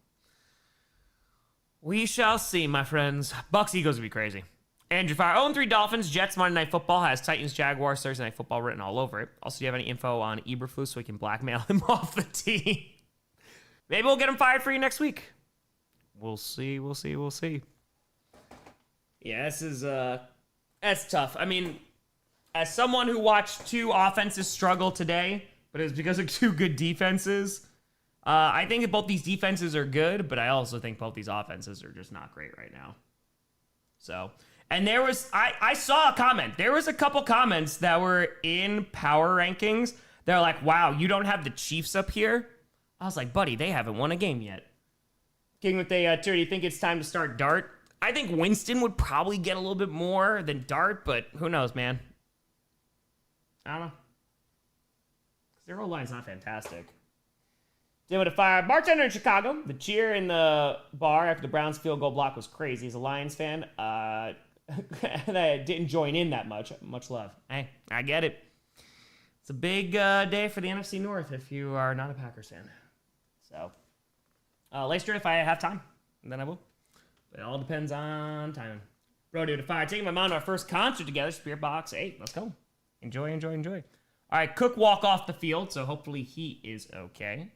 we shall see, my friends. Bucks Eagles would be crazy. Andrew Fire, 0-3 Dolphins. Jets Monday Night Football has Titans Jaguars Thursday Night Football written all over it. Also, do you have any info on Eberflus so we can blackmail him off the team? Maybe we'll get him fired for you next week. We'll see. Yeah, this is that's tough. I mean, as someone who watched 2 offenses struggle today, but it was because of 2 good defenses. I think that both these defenses are good, but I also think both these offenses are just not great right now. So, and there was, I saw a comment. There was a couple comments that were in power rankings. They're like, wow, you don't have the Chiefs up here? I was like, buddy, they haven't won a game yet. King with a do you think it's time to start Dart? I think Winston would probably get a little bit more than Dart, but who knows, man? I don't know. Their O-line's not fantastic. Then with a fire, bartender in Chicago. The cheer in the bar after the Browns field goal block was crazy. He's a Lions fan. That didn't join in that much. Much love. Hey, I get it. It's a big day for the NFC North if you are not a Packers fan. So, Leicester, if I have time, then I will. But it all depends on timing. Bro, dude, if I taking my mom to our first concert together, Spirit Box 8, let's go. Enjoy. All right, Cook walk off the field, so hopefully he is okay.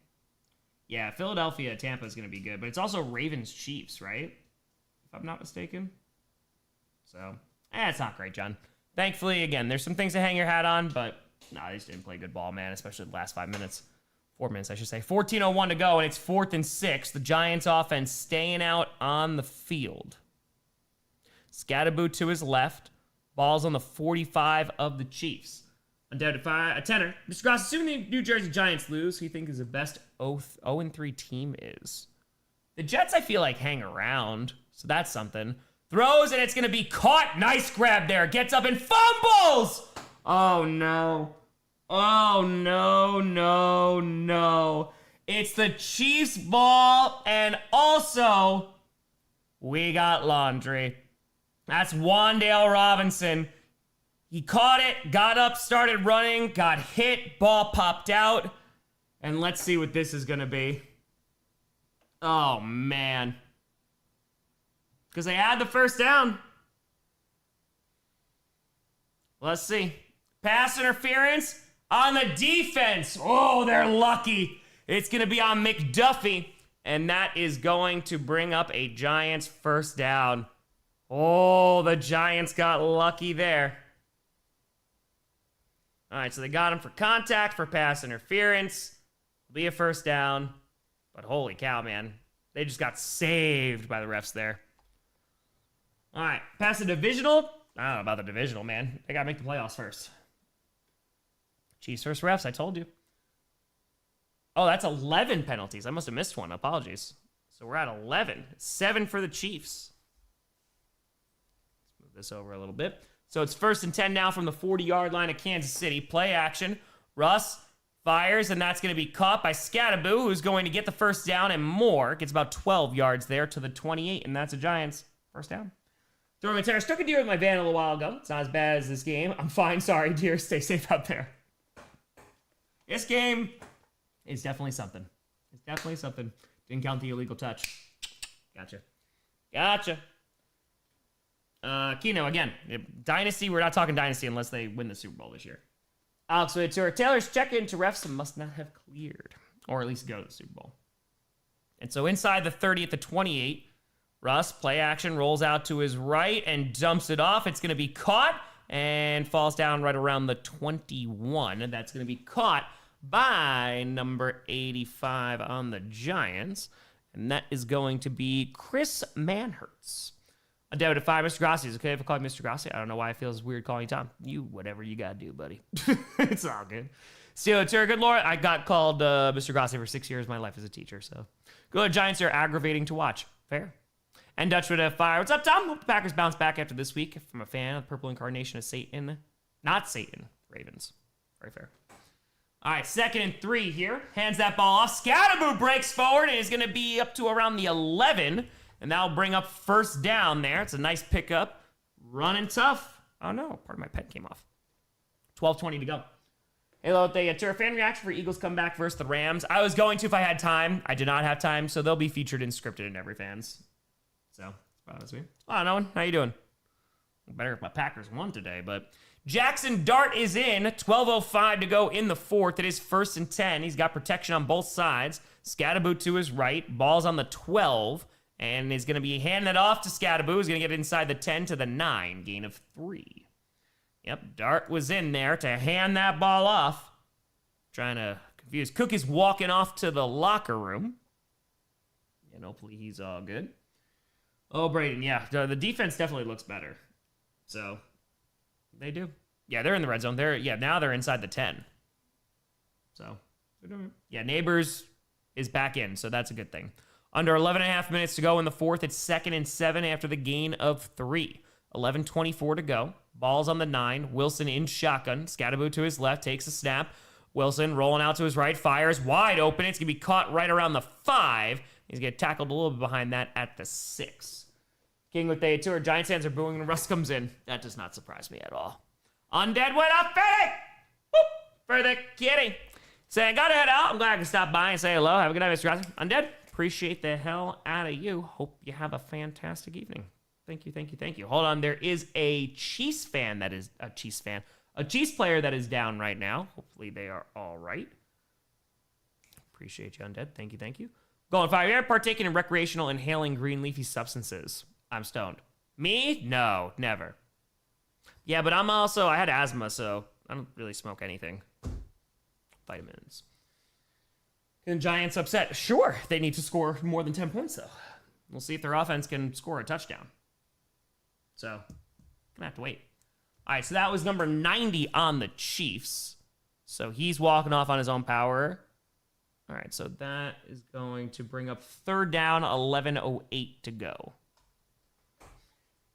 Yeah, Philadelphia, Tampa is going to be good, but it's also Ravens, Chiefs, right? If I'm not mistaken. So, it's not great, John. Thankfully, again, there's some things to hang your hat on, but no, they just didn't play good ball, man, especially the last 5 minutes. 4 minutes, I should say. 14:01 to go, and it's 4th and 6. The Giants offense staying out on the field. Scatterboot to his left. Ball's on the 45 of the Chiefs. Undoubted a tenor. Mr. Grossi, assuming the New Jersey Giants lose, who you think is the best 0-3 team is? The Jets, I feel like, hang around, so that's something. Throws, and it's going to be caught. Nice grab there. Gets up and fumbles! Oh, no. Oh, no, no, no. It's the Chiefs' ball, and also, we got laundry. That's Wan'Dale Robinson. He caught it, got up, started running, got hit, ball popped out, and let's see what this is going to be. Oh, man. Because they had the first down. Let's see. Pass interference on the defense. Oh, they're lucky. It's going to be on McDuffie, and that is going to bring up a Giants first down. Oh, the Giants got lucky there. All right, so they got him for contact, for pass interference. It'll be a first down. But holy cow, man. They just got saved by the refs there. All right, pass the divisional. I don't know about the divisional, man. They got to make the playoffs first. Chiefs first refs, I told you. Oh, that's 11 penalties. I must have missed one. Apologies. So we're at 11. 7 for the Chiefs. Let's move this over a little bit. So it's 1st and 10 now from the 40-yard line of Kansas City. Play action. Russ fires, and that's going to be caught by Scattaboo, who's going to get the first down and more. Gets about 12 yards there to the 28, and that's a Giants first down. Throw my tire. Stuck a deer with my van a little while ago. It's not as bad as this game. I'm fine. Sorry, deer. Stay safe out there. This game is definitely something. It's definitely something. Didn't count the illegal touch. Gotcha. Keno, again, Dynasty. We're not talking Dynasty unless they win the Super Bowl this year. Alex Ventura, Taylor's check-in to refs must not have cleared, or at least go to the Super Bowl. And so inside the 30 at the 28, Russ, play action, rolls out to his right and dumps it off. It's going to be caught and falls down right around the 21. And that's going to be caught by number 85 on the Giants. And that is going to be Chris Manhertz. Undoubted 5, Mr. Grossi. Is it okay if I call you Mr. Grossi? I don't know why it feels weird calling you Tom. You, whatever you got to do, buddy. It's all good. Steelers, good Lord. I got called Mr. Grossi for 6 years of my life as a teacher. So good. Giants are aggravating to watch. Fair. And Dutch would have fire. What's up, Tom? Hope the Packers bounce back after this week. From a fan of the purple incarnation of Satan. Not Satan. Ravens. Very fair. All right, 2nd and 3 here. Hands that ball off. Scattaboo breaks forward and is going to be up to around the 11. And that'll bring up first down there. It's a nice pickup. Running tough. Oh, no. Part of my pen came off. 12:20 to go. Hello, a fan reaction for Eagles comeback versus the Rams. I was going to if I had time. I did not have time, so they'll be featured and scripted in every fans. So, that's about as we. Oh, Nolan, how you doing? Better if my Packers won today, but Jackson Dart is in. 12:05 to go in the 4th. It is 1st and 10. He's got protection on both sides. Scattaboo to his right. Ball's on the 12. And is going to be handing it off to Scattaboo. He's going to get inside the 10 to the 9. Gain of 3. Yep, Dart was in there to hand that ball off. Trying to confuse. Cook is walking off to the locker room. And hopefully he's all good. Oh, Braden, yeah. The defense definitely looks better. So, they do. Yeah, they're in the red zone. Now they're inside the 10. So, they're doing it. Yeah, Neighbors is back in, so that's a good thing. Under 11.5 minutes to go in the 4th. It's 2nd and 7 after the gain of 3. 11:24 to go. Ball's on the 9. Wilson in shotgun. Scattaboo to his left. Takes a snap. Wilson rolling out to his right. Fires wide open. It's going to be caught right around the 5. He's going to get tackled a little bit behind that at the 6. King with the tour. Giants fans are booing and Russ comes in. That does not surprise me at all. Undead went up for the kitty. Saying, gotta head out. I'm glad I can stop by and say hello. Have a good night, Mr. Grossi. Undead. Appreciate the hell out of you. Hope you have a fantastic evening. Thank you. Hold on. There is a Chiefs fan that is a Chiefs player that is down right now. Hopefully they are all right. Appreciate you, Undead. Thank you. Going 5 here. Partaking in recreational inhaling green leafy substances. I'm stoned. Me? No, never. Yeah, but I had asthma, so I don't really smoke anything. Vitamins. And Giants upset. Sure, they need to score more than 10 points, though. We'll see if their offense can score a touchdown. So, gonna have to wait. All right, so that was number 90 on the Chiefs. So he's walking off on his own power. All right, so that is going to bring up third down, 11:08 to go.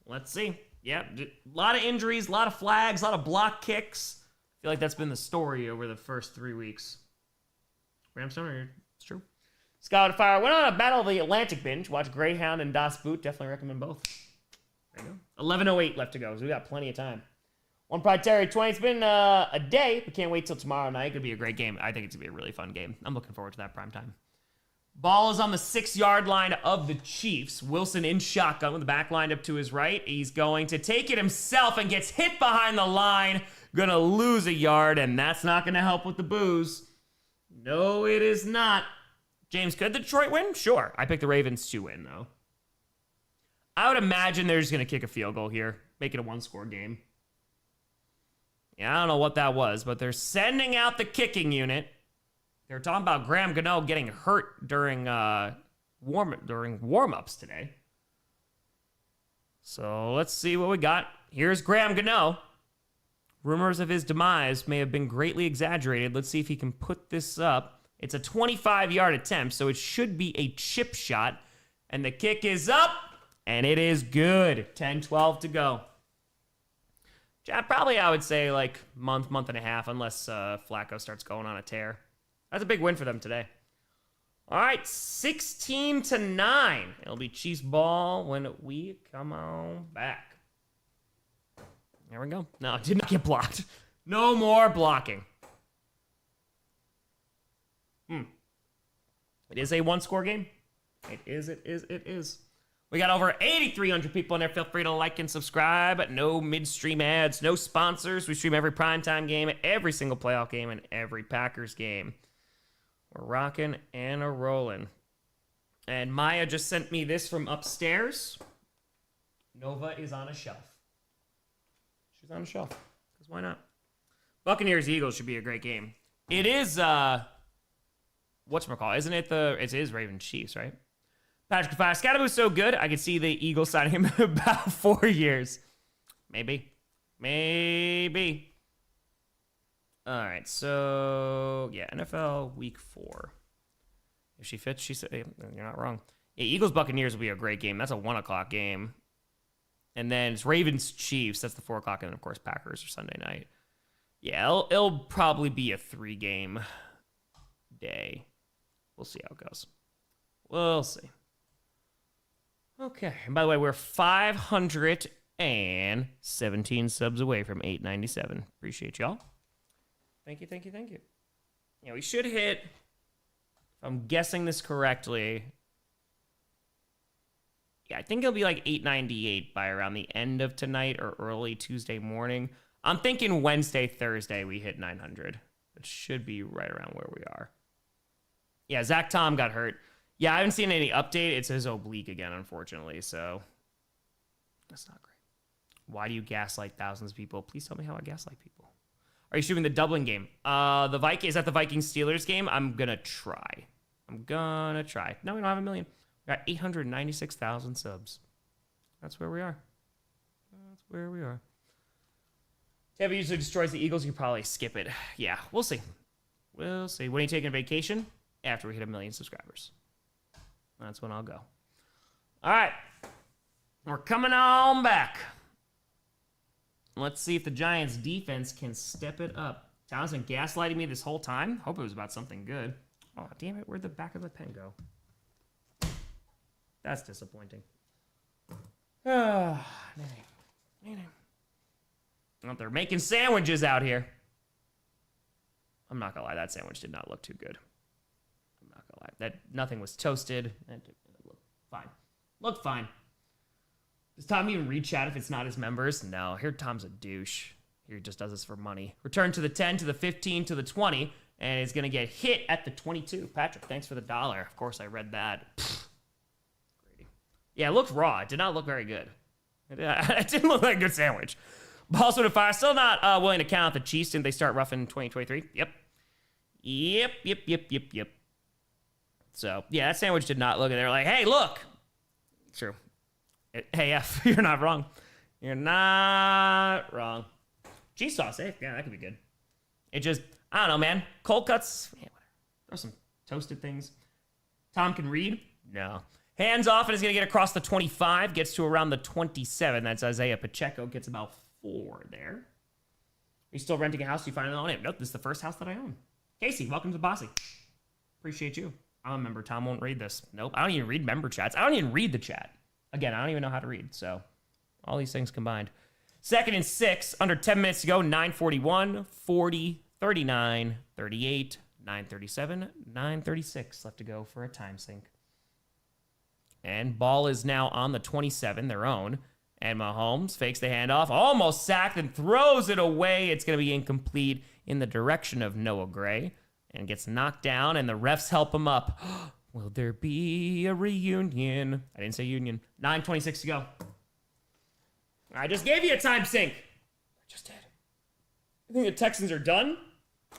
Let's see. Yep, a lot of injuries, a lot of flags, a lot of block kicks. I feel like that's been the story over the first 3 weeks. Ramstone, it's true. Scout Fire went on a Battle of the Atlantic binge. Watch Greyhound and Das Boot. Definitely recommend both. There you go. 11:08 left to go, so we got plenty of time. One Pride Terry 20. It's been a day, but can't wait till tomorrow night. It could be a great game. I think it's going to be a really fun game. I'm looking forward to that prime time. Ball is on the 6-yard line of the Chiefs. Wilson in shotgun with the back lined up to his right. He's going to take it himself and gets hit behind the line. Gonna lose a yard, and that's not going to help with the boos. No, it is not. James, could the Detroit win? Sure. I picked the Ravens to win, though. I would imagine they're just going to kick a field goal here. Make it a one-score game. Yeah, I don't know what that was, but they're sending out the kicking unit. They're talking about Graham Gano getting hurt during warm-ups today. So let's see what we got. Here's Graham Gano. Rumors of his demise may have been greatly exaggerated. Let's see if he can put this up. It's a 25-yard attempt, so it should be a chip shot. And the kick is up, and it is good. 10-12 to go. Probably, I would say, like month and a half, unless Flacco starts going on a tear. That's a big win for them today. All right, 16-9. It'll be Chiefs ball when we come on back. There we go. No, it did not get blocked. No more blocking. It is a one-score game. It is. We got over 8,300 people in there. Feel free to like and subscribe. No midstream ads, no sponsors. We stream every primetime game, every single playoff game, and every Packers game. We're rocking and a rolling. And Maya just sent me this from upstairs. Nova is on a shelf. She's on a shelf. Because why not? Buccaneers-Eagles should be a great game. It is, whatchamacallit, isn't it it is Ravens-Chiefs, right? Patrick Mahomes, Scatterboo's so good, I could see the Eagles signing him in about 4 years. Maybe. All right, so, yeah, NFL Week 4. If she fits, she said, you're not wrong. Yeah, Eagles-Buccaneers will be a great game. That's a 1 o'clock game. And then it's Ravens-Chiefs. That's the 4 o'clock. And then, of course, Packers are Sunday night. Yeah, it'll probably be a 3-game day. We'll see how it goes. We'll see. Okay. And by the way, we're 517 subs away from 897. Appreciate y'all. Thank you. Yeah, we should hit, if I'm guessing this correctly, yeah, I think it'll be like 898 by around the end of tonight or early Tuesday morning. I'm thinking Wednesday, Thursday, we hit 900. It should be right around where we are. Yeah, Zach Tom got hurt. Yeah, I haven't seen any update. It's his oblique again, unfortunately, so that's not great. Why do you gaslight thousands of people? Please tell me how I gaslight people. Are you streaming the Dublin game? Is that the Vikings-Steelers game? I'm going to try. No, we don't have a million. We got 896,000 subs. That's where we are. Tampa usually destroys the Eagles. You can probably skip it. Yeah, we'll see. When are you taking a vacation? After we hit 1 million subscribers. That's when I'll go. All right. We're coming on back. Let's see if the Giants' defense can step it up. Tom's been gaslighting me this whole time. Hope it was about something good. Oh, damn it. Where'd the back of the pen go? That's disappointing. Oh, they're making sandwiches out here. I'm not gonna lie, that sandwich did not look too good. I'm not gonna lie. Nothing was toasted. It looked fine. Does Tom even read chat if it's not his members? No, here Tom's a douche. Here he just does this for money. Return to the 10, to the 15, to the 20, and is gonna get hit at the 22. Patrick, thanks for the $1. Of course, I read that. Great. Yeah, it looked raw. It did not look very good. It didn't look like a good sandwich. Balls to fire. Still not willing to count the Chiefs. Didn't they start rough in 2023? Yep. So, yeah, that sandwich did not look. They were like, hey, look. True. Hey, F, you're not wrong. You're not wrong. Cheese sauce, eh? Yeah, that could be good. It just, I don't know, man. Cold cuts, yeah, whatever. Throw some toasted things. Tom can read? No. Hands off and is going to get across the 25. Gets to around the 27. That's Isaiah Pacheco. Gets about 4 there. Are you still renting a house? You finally own it? Nope, this is the first house that I own. Casey, welcome to Bossy. Appreciate you. I'm a member. Tom won't read this. Nope, I don't even read member chats. I don't even read the chat. Again, I don't even know how to read, so all these things combined. 2nd and 6, under 10 minutes to go, 9:41, 40, 39, 38, 9:37, 9:36 left to go for a time sink. And ball is now on the 27, their own. And Mahomes fakes the handoff, almost sacked, and throws it away. It's going to be incomplete in the direction of Noah Gray. And gets knocked down, and the refs help him up. Will there be a reunion? I didn't say union. 9:26 to go. I just gave you a time sink. I just did. You think the Texans are done?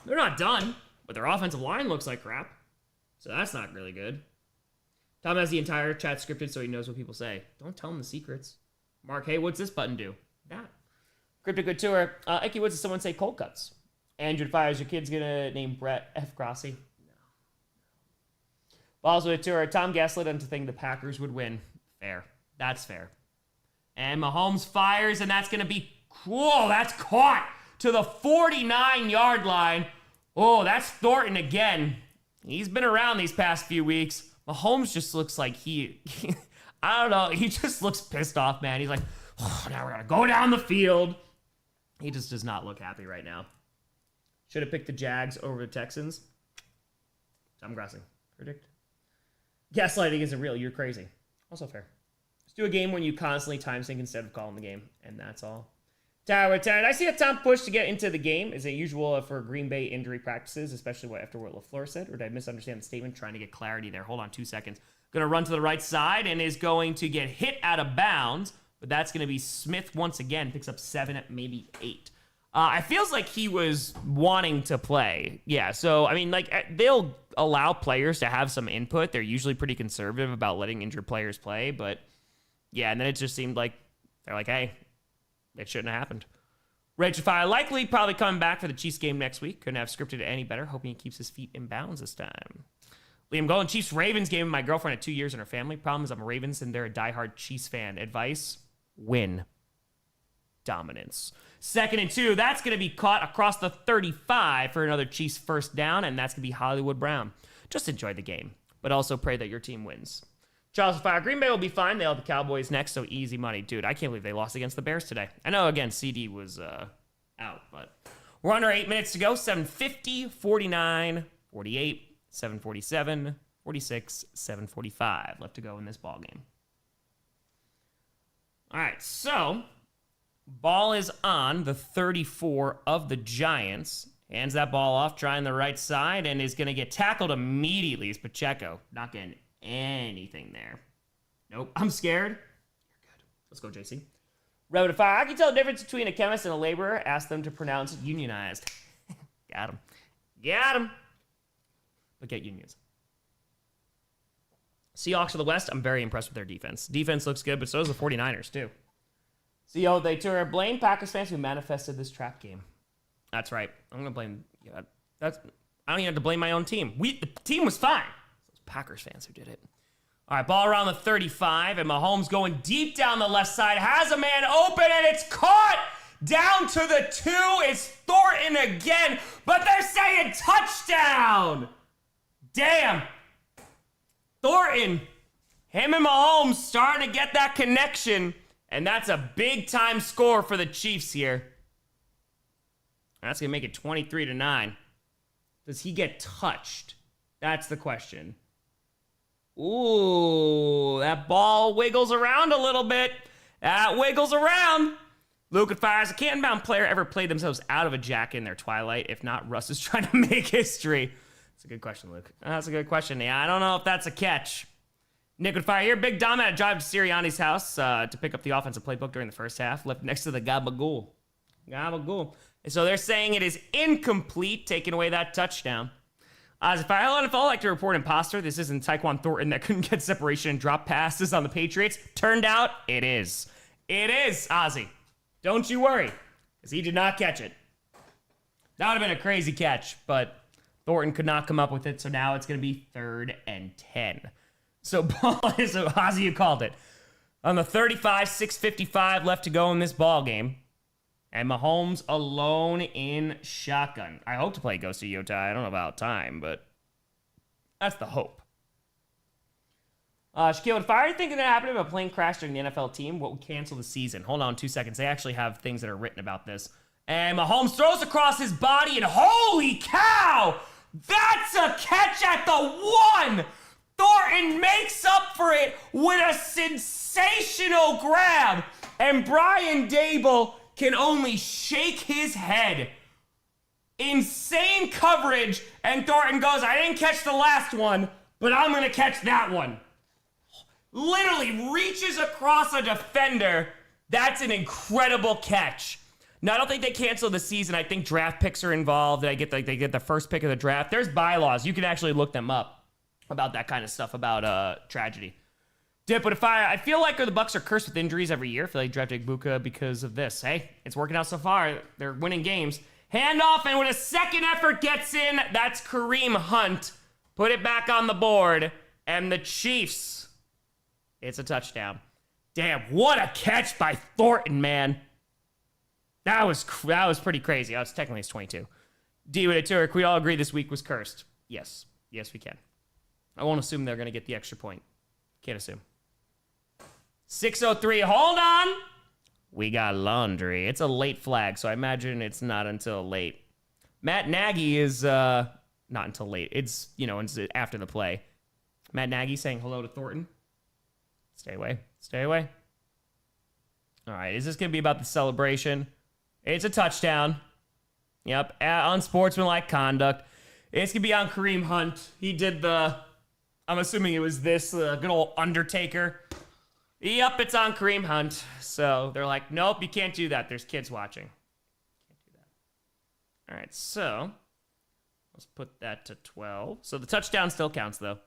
They're not done, but their offensive line looks like crap. So that's not really good. Tom has the entire chat scripted so he knows what people say. Don't tell him the secrets. Mark, hey, what's this button do? That. Cryptic Good Tour. Icky, what does someone say? Cold cuts. Andrew Fires, your kid's gonna name Brett F. Grossi? No. Balls with a tour. Tom gaslit him to think the Packers would win. Fair. That's fair. And Mahomes fires, and that's gonna be cool. That's caught to the 49-yard line. Oh, that's Thornton again. He's been around these past few weeks. Mahomes just looks like I don't know. He just looks pissed off, man. He's like, oh, now we're gonna go down the field. He just does not look happy right now. Should have picked the Jags over the Texans. Tom Grossi. Predict. Gaslighting isn't real. You're crazy. Also fair. Just do a game when you constantly time sync instead of calling the game, and that's all. Tower 10. I see a Tom push to get into the game. Is it usual for Green Bay injury practices, especially after what LaFleur said? Or did I misunderstand the statement? Trying to get clarity there. Hold on 2 seconds. Going to run to the right side and is going to get hit out of bounds. But that's going to be Smith once again. Picks up 7, maybe 8. It feels like he was wanting to play. Yeah, so, I mean, like, they'll allow players to have some input. They're usually pretty conservative about letting injured players play. But, yeah, and then it just seemed like they're like, hey, it shouldn't have happened. Rachel Fire likely probably coming back for the Chiefs game next week. Couldn't have scripted it any better. Hoping he keeps his feet in bounds this time. Liam Golden, Chiefs-Ravens game with my girlfriend at 2 years and her family. Problem is I'm a Ravens and they're a diehard Chiefs fan. Advice? Win. Dominance. 2nd and 2. That's going to be caught across the 35 for another Chiefs first down, and that's going to be Hollywood Brown. Just enjoy the game, but also pray that your team wins. Charles Fire, Green Bay will be fine. They have the Cowboys next, so easy money. Dude, I can't believe they lost against the Bears today. I know, again, CD was out, but we're under 8 minutes to go. 7:50, 49, 48, 7:47, 46, 7:45 left to go in this ball game. All right, so ball is on the 34 of the Giants. Hands that ball off, trying the right side, and is going to get tackled immediately. It's Pacheco. Not getting anything there. Nope. I'm scared. You're good. Let's go, JC. Revenue Fire. I can tell the difference between a chemist and a laborer. Ask them to pronounce unionized. Got him. Got him. But get unions. Seahawks of the West. I'm very impressed with their defense. Defense looks good, but so does the 49ers, too. CO, they blame Packers fans who manifested this trap game. That's right. I'm going to blame... Yeah, I don't even have to blame my own team. The team was fine. Those Packers fans who did it. All right, ball around the 35, and Mahomes going deep down the left side. Has a man open, and it's caught! Down to the 2 is Thornton again, but they're saying touchdown! Damn. Thornton, him and Mahomes starting to get that connection, and that's a big-time score for the Chiefs here. That's going to make it 23-9. Does he get touched? That's the question. Ooh, that ball wiggles around a little bit. That wiggles around. Luke fires. A can't-bound player ever played themselves out of a jack in their twilight? If not, Russ is trying to make history. That's a good question, Luke. That's a good question. Yeah, I don't know if that's a catch. Nick would fire here. Big Dom had to drive to Sirianni's house to pick up the offensive playbook during the first half. Left next to the Gabagool. Gabagool. So they're saying it is incomplete, taking away that touchdown. As if I NFL like to report imposter, this isn't Tyquan Thornton that couldn't get separation and drop passes on the Patriots. Turned out, it is. It is, Ozzy. Don't you worry. because he did not catch it. That would have been a crazy catch, but Thornton could not come up with it, so now it's going to be 3rd and 10. So ball is, Ozzy, you called it. On the 35, 6:55 left to go in this ball game. And Mahomes alone in shotgun. I hope to play Grossi Yota. I don't know about time, but that's the hope. Shaquille, if I were thinking that happened if a plane crashed during the NFL team, what would cancel the season? Hold on 2 seconds. They actually have things that are written about this. And Mahomes throws across his body, and holy cow! That's a catch at the 1! Thornton makes up for it with a sensational grab. And Brian Dable can only shake his head. Insane coverage, and Thornton goes, I didn't catch the last one, but I'm going to catch that one. Literally reaches across a defender. That's an incredible catch. Now, I don't think they cancel the season. I think draft picks are involved. They get the first pick of the draft. There's bylaws. You can actually look them up about that kind of stuff, about tragedy. Dip, but if I feel like the Bucks are cursed with injuries every year. I feel like drafting Buka because of this. Hey, it's working out so far. They're winning games. Handoff, and when a second effort gets in, that's Kareem Hunt. Put it back on the board, and the Chiefs. It's a touchdown. Damn, what a catch by Thornton, man. That was pretty crazy. Oh, it's technically 22. D with a tour. Can we all agree this week was cursed? Yes. Yes, we can. I won't assume they're going to get the extra point. Can't assume. 6:03. Hold on. We got laundry. It's a late flag, so I imagine it's not until late. Matt Nagy is not until late. It's, it's after the play. Matt Nagy saying hello to Thornton. Stay away. Stay away. All right. Is this going to be about the celebration? It's a touchdown. Yep. Unsportsmanlike conduct. It's going to be on Kareem Hunt. He did I'm assuming it was this good old Undertaker. Yep, it's on Kareem Hunt. So they're like, nope, you can't do that. There's kids watching. Can't do that. All right, so let's put that to 12. So the touchdown still counts, though.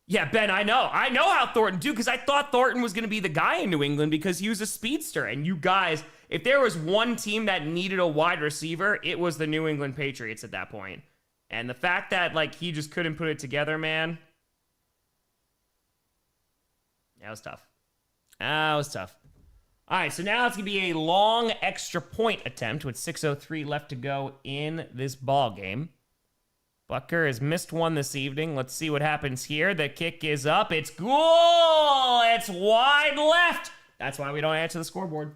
Yeah, Ben, I know how Thornton do, because I thought Thornton was going to be the guy in New England because he was a speedster. And you guys, if there was one team that needed a wide receiver, it was the New England Patriots at that point. And the fact that, he just couldn't put it together, man. That was tough. That was tough. All right, so now it's going to be a long extra point attempt with 6:03 left to go in this ball game. Bucker has missed one this evening. Let's see what happens here. The kick is up. It's goal! It's wide left. That's why we don't answer the scoreboard.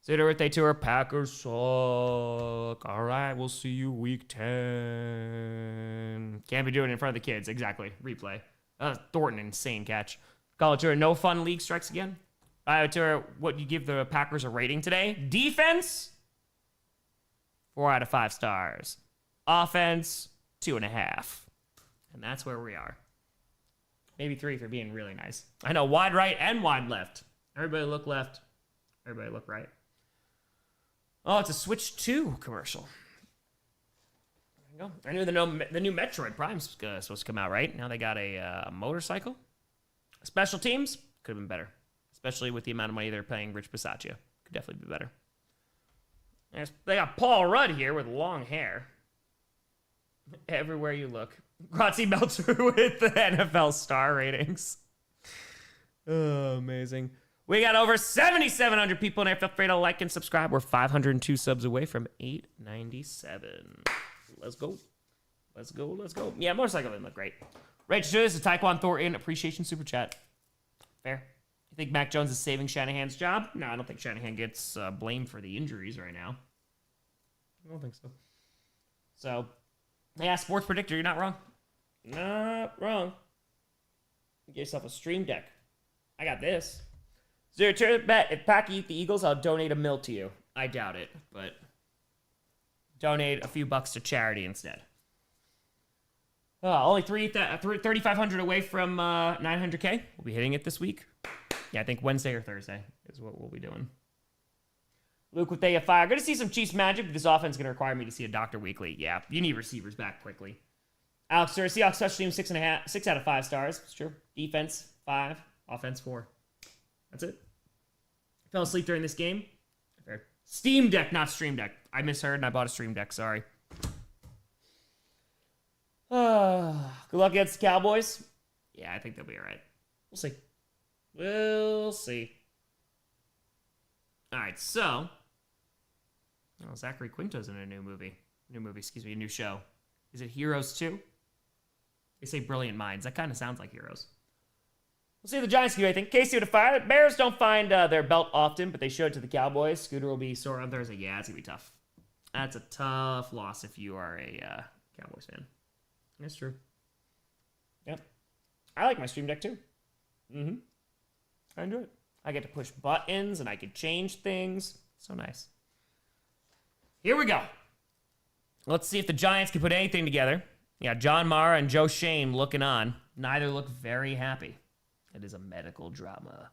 Zeta birthday tour. Packers suck. All right, we'll see you week 10. Can't be doing it in front of the kids. Exactly. Replay. Thornton, insane catch. College tour. No fun league strikes again. Tour. What you give the Packers a rating today? Defense. 4 out of 5 stars. Offense. 2.5. And that's where we are. Maybe 3 if you're being really nice. I know, wide right and wide left. Everybody look left. Everybody look right. Oh, it's a Switch 2 commercial. There you go. I knew the new Metroid Prime's supposed to come out, right? Now they got a motorcycle. Special teams could have been better. Especially with the amount of money they're paying Rich Bisaccia. Could definitely be better. They got Paul Rudd here with long hair. Everywhere you look. Grossi Meltzer with the NFL star ratings. Oh, amazing. We got over 7,700 people in there. Feel free to like and subscribe. We're 502 subs away from 897. Let's go. Let's go. Let's go. Yeah, motorcycle didn't look great. Rachel, this is a Taekwon Thornton appreciation super chat. Fair. You think Mac Jones is saving Shanahan's job? No, I don't think Shanahan gets blamed for the injuries right now. I don't think so. So, yeah, sports predictor, you're not wrong. Not wrong. Get yourself a stream deck. I got this. Zero turn bet. If Packy eat the Eagles, I'll donate $1 million to you. I doubt it, but donate a few bucks to charity instead. Only 3,500 away from 900K. We'll be hitting it this week. Yeah, I think Wednesday or Thursday is what we'll be doing. Luke with AFI. I'm going to see some Chiefs magic, but this offense is going to require me to see a doctor weekly. Yeah, you need receivers back quickly. Alex, sir, Seahawks special team 6 out of 5 stars. It's true. Defense 5, offense 4. That's it. Fell asleep during this game. Fair. Steam Deck, not Stream Deck. I misheard and I bought a Stream Deck, sorry. Good luck against the Cowboys. Yeah, I think they'll be all right. We'll see. We'll see. All right, so... Oh, Zachary Quinto's in a new movie. A new show. Is it Heroes 2? They say Brilliant Minds. That kind of sounds like Heroes. We'll see if the Giants can do anything. Casey with a fire. Bears don't find their belt often, but they show it to the Cowboys. Scooter will be sore on Thursday. Yeah, it's going to be tough. That's a tough loss if you are a Cowboys fan. That's true. Yep. I like my Stream Deck too. I enjoy it. I get to push buttons and I can change things. So nice. Here we go. Let's see if the Giants can put anything together. Yeah, John Mara and Joe Shane looking on. Neither look very happy. It is a medical drama.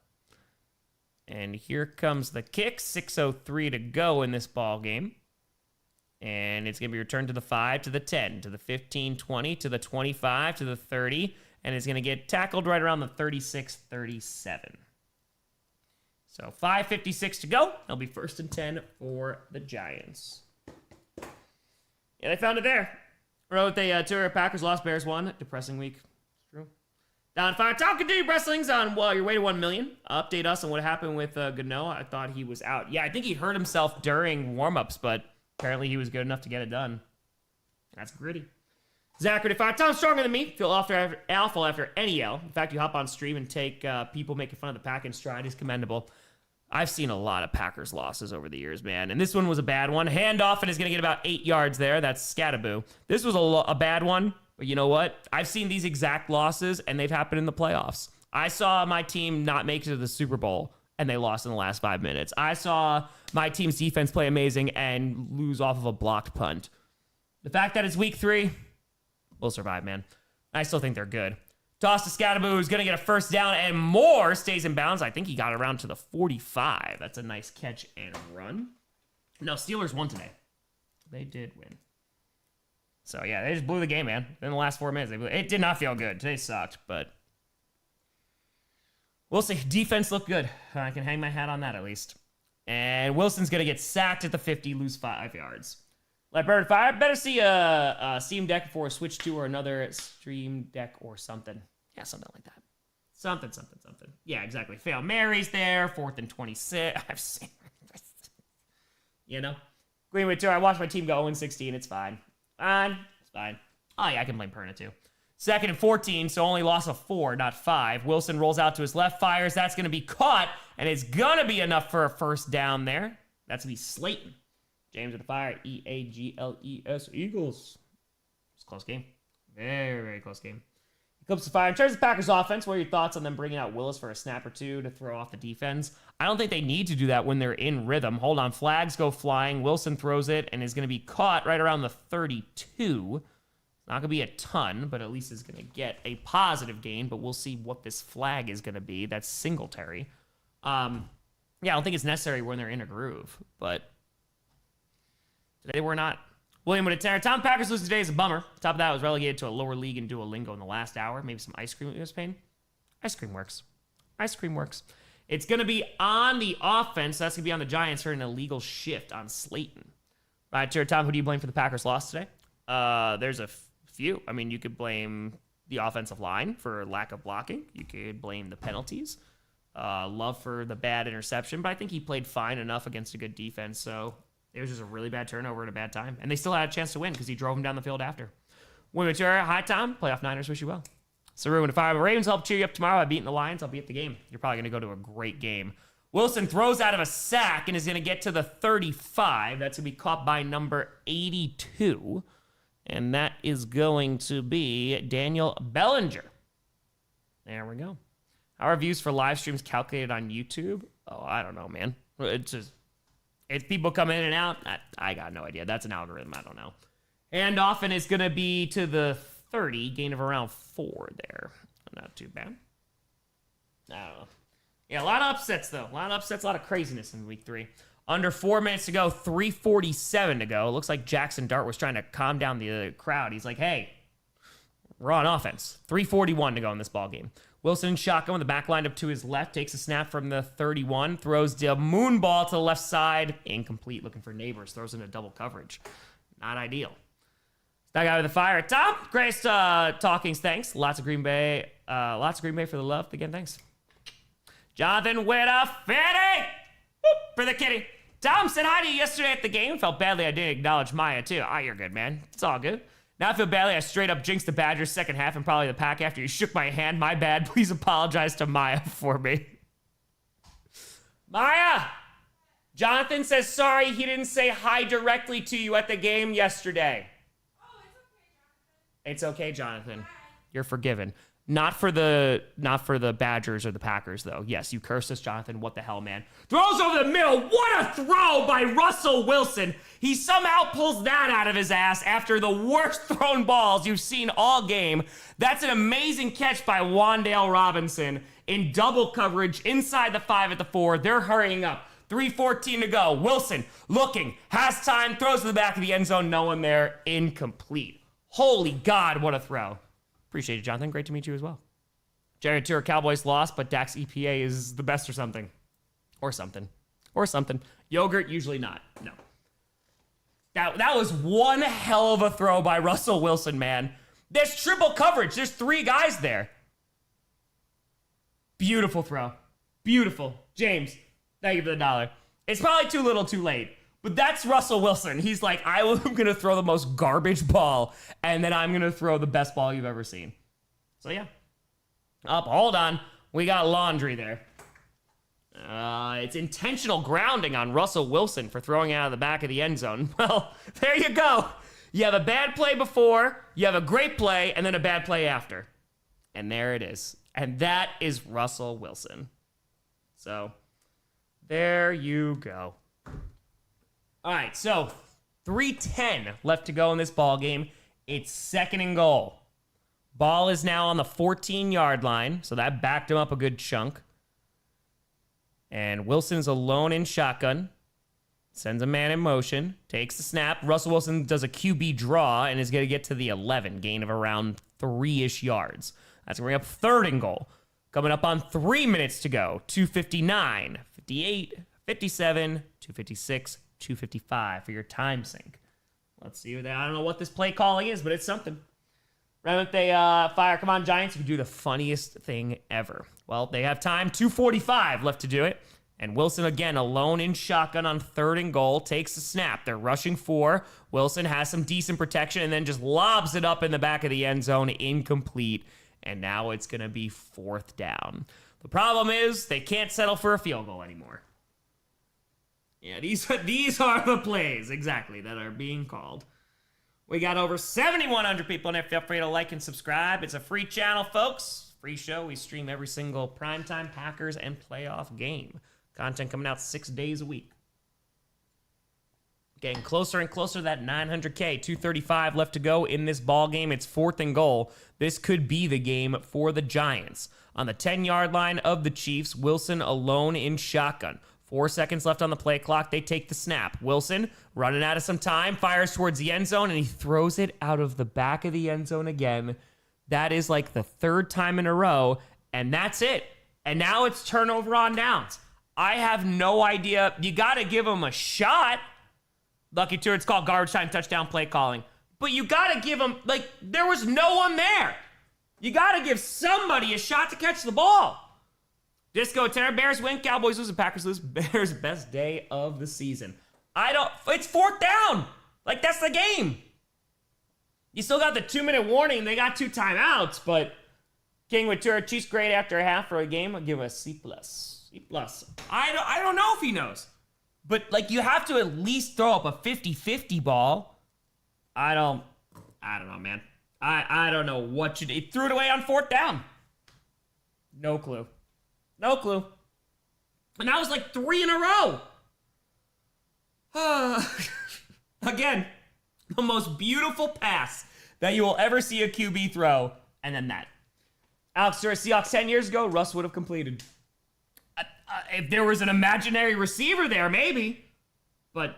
And here comes the kick. 6:03 to go in this ball game. And it's going to be returned to the 5, to the 10, to the 15, 20, to the 25, to the 30. And it's going to get tackled right around the 36, 37. So 5:56 to go. It'll be 1st and 10 for the Giants. Yeah, they found it there. Wrote they tour Packers lost, Bears won. Depressing week. True. Down 5. Tom continue wrestling's on your way to 1 million. Update us on what happened with Gano. I thought he was out. Yeah, I think he hurt himself during warm-ups, but apparently he was good enough to get it done. That's gritty. Zachary, 5. Tom's stronger than me. Feel alpha after any L. In fact, you hop on stream and take people making fun of the pack in stride is commendable. I've seen a lot of Packers losses over the years, man. And this one was a bad one. Handoff and is going to get about 8 yards there. That's Scattaboo. This was a bad one. But you know what? I've seen these exact losses, and they've happened in the playoffs. I saw my team not make it to the Super Bowl, and they lost in the last 5 minutes. I saw my team's defense play amazing and lose off of a blocked punt. The fact that it's week 3, we'll survive, man. I still think they're good. Toss to Scattaboo, who's going to get a first down and more, stays in bounds. I think he got around to the 45. That's a nice catch and run. No, Steelers won today. They did win. So, yeah, they just blew the game, man. In the last 4 minutes, it did not feel good. Today sucked, but we'll see. Defense looked good. I can hang my hat on that at least. And Wilson's going to get sacked at the 50, lose 5 yards. Let Bird fire. Better see a Steam Deck before a Switch 2 or another Stream Deck or something. Yeah, something like that. Something. Yeah, exactly. Fail Mary's there. 4th and 26. I've seen you know? Greenwood 2. I watched my team go 0-16. It's fine. It's fine. Oh, yeah, I can blame Perna too. 2nd and 14, so only loss of 4, not 5. Wilson rolls out to his left, fires. That's going to be caught, and it's going to be enough for a first down there. That's going to be Slayton. James with the fire. Eagles. Eagles. It's a close game. Very, very close game. He comes to fire. In terms of Packers offense, what are your thoughts on them bringing out Willis for a snap or two to throw off the defense? I don't think they need to do that when they're in rhythm. Hold on. Flags go flying. Wilson throws it and is going to be caught right around the 32. Not going to be a ton, but at least is going to get a positive gain. But we'll see what this flag is going to be. That's Singletary. Yeah, I don't think it's necessary when they're in a groove, but today we're not. William with a 10. Tom Packers lose today is a bummer. Top of that was relegated to a lower league in Duolingo in the last hour. Maybe some ice cream was pain. Ice cream works. It's going to be on the offense. That's going to be on the Giants for an illegal shift on Slayton. Right, sure. Tom, who do you blame for the Packers loss today? There's a few. I mean, you could blame the offensive line for lack of blocking. You could blame the penalties. Love for the bad interception, but I think he played fine enough against a good defense, so it was just a really bad turnover at a bad time. And they still had a chance to win because he drove him down the field after. Women, hi, Tom. Playoff Niners wish you well. Saru, if I have Ravens, help cheer you up tomorrow by beating the Lions. I'll be at the game. You're probably going to go to a great game. Wilson throws out of a sack and is going to get to the 35. That's going to be caught by number 82. And that is going to be Daniel Bellinger. There we go. How are views for live streams calculated on YouTube? Oh, I don't know, man. It's people come in and out. I got no idea. That's an algorithm. I don't know. Handoff, and it's going to be to the 30. Gain of around 4 there. Not too bad. I don't know. Yeah, a lot of upsets, though. A lot of craziness in week 3. Under 4 minutes to go, 3:47 to go. Looks like Jackson Dart was trying to calm down the crowd. He's like, hey, we're on offense. 3:41 to go in this ball game. Wilson shotgun with the back lined up to his left, takes a snap from the 31, throws the moon ball to the left side, incomplete, looking for neighbors, throws into double coverage. Not ideal. That guy with the fire. Tom, great talkings, thanks. Lots of Green Bay for the love. Again, thanks. Jonathan with a fitty for the kitty. Tom said hi to you yesterday at the game. Felt badly I didn't acknowledge Maya, too. Ah, you're good, man. It's all good. Now I feel badly I straight up jinxed the Badgers second half and probably the pack after you shook my hand. My bad. Please apologize to Maya for me. Maya! Jonathan says sorry he didn't say hi directly to you at the game yesterday. Oh, it's okay, Jonathan. It's okay, Jonathan. You're forgiven. Not for the Badgers or the Packers, though. Yes, you cursed us, Jonathan. What the hell, man? Throws over the middle. What a throw by Russell Wilson. He somehow pulls that out of his ass after the worst thrown balls you've seen all game. That's an amazing catch by Wan'Dale Robinson in double coverage inside the 5 at the 4. They're hurrying up. 3:14 to go. Wilson looking, has time, throws to the back of the end zone. No one there. Incomplete. Holy God, what a throw. Appreciate it, Jonathan. Great to meet you as well. Jared Tour, Cowboys lost, but Dak's EPA is the best or something. Or something. Or something. Yogurt, usually not. No. That was one hell of a throw by Russell Wilson, man. There's triple coverage. There's 3 guys there. Beautiful throw. Beautiful. James, thank you for the $1. It's probably too little too late. But that's Russell Wilson. He's like, I'm going to throw the most garbage ball, and then I'm going to throw the best ball you've ever seen. So, yeah. Hold on. We got laundry there. It's intentional grounding on Russell Wilson for throwing out of the back of the end zone. Well, there you go. You have a bad play before, you have a great play, and then a bad play after. And there it is. And that is Russell Wilson. So, there you go. All right, so 3:10 left to go in this ball game. It's 2nd and goal. Ball is now on the 14-yard line, so that backed him up a good chunk. And Wilson's alone in shotgun. Sends a man in motion, takes the snap. Russell Wilson does a QB draw and is going to get to the 11, gain of around 3-ish yards. That's going to bring up 3rd and goal. Coming up on 3 minutes to go. 2:59, 58, 57, 2:56. 2:55 for your time sync. Let's see what I don't know what this play calling is, but it's something. Right when they fire, come on, Giants, you can do the funniest thing ever. Well, they have time, 2:45 left to do it. And Wilson, again, alone in shotgun on 3rd and goal, takes the snap. They're rushing 4. Wilson has some decent protection and then just lobs it up in the back of the end zone, incomplete. And now it's going to be 4th down. The problem is they can't settle for a field goal anymore. Yeah, these are the plays, exactly, that are being called. We got over 7,100 people in there. Feel free to like and subscribe. It's a free channel, folks. Free show. We stream every single primetime Packers and playoff game. Content coming out 6 days a week. Getting closer and closer to that 900K. 2:35 left to go in this ball game. It's 4th and goal. This could be the game for the Giants. On the 10-yard line of the Chiefs, Wilson alone in shotgun. 4 seconds left on the play clock. They take the snap. Wilson, running out of some time, fires towards the end zone, and he throws it out of the back of the end zone again. That is like the 3rd time in a row, and that's it. And now it's turnover on downs. I have no idea. You got to give him a shot. Lucky Tour, it's called garbage time touchdown play calling. But you got to give him, like, there was no one there. You got to give somebody a shot to catch the ball. Disco Terror, Bears win, Cowboys lose, and Packers lose. Bears best day of the season. It's 4th down. Like, that's the game. You still got the 2-minute warning. They got 2 timeouts, but King with Tour, Chiefs great after a half for a game. I'll give a C+. C+. I don't know if he knows. But, like, you have to at least throw up a 50-50 ball. I don't know, man. I don't know what you did. He threw it away on 4th down. No clue. No clue. And that was like 3 in a row. Again, the most beautiful pass that you will ever see a QB throw. And then that. Alex Torres, Seahawks 10 years ago, Russ would have completed. If there was an imaginary receiver there, maybe. But,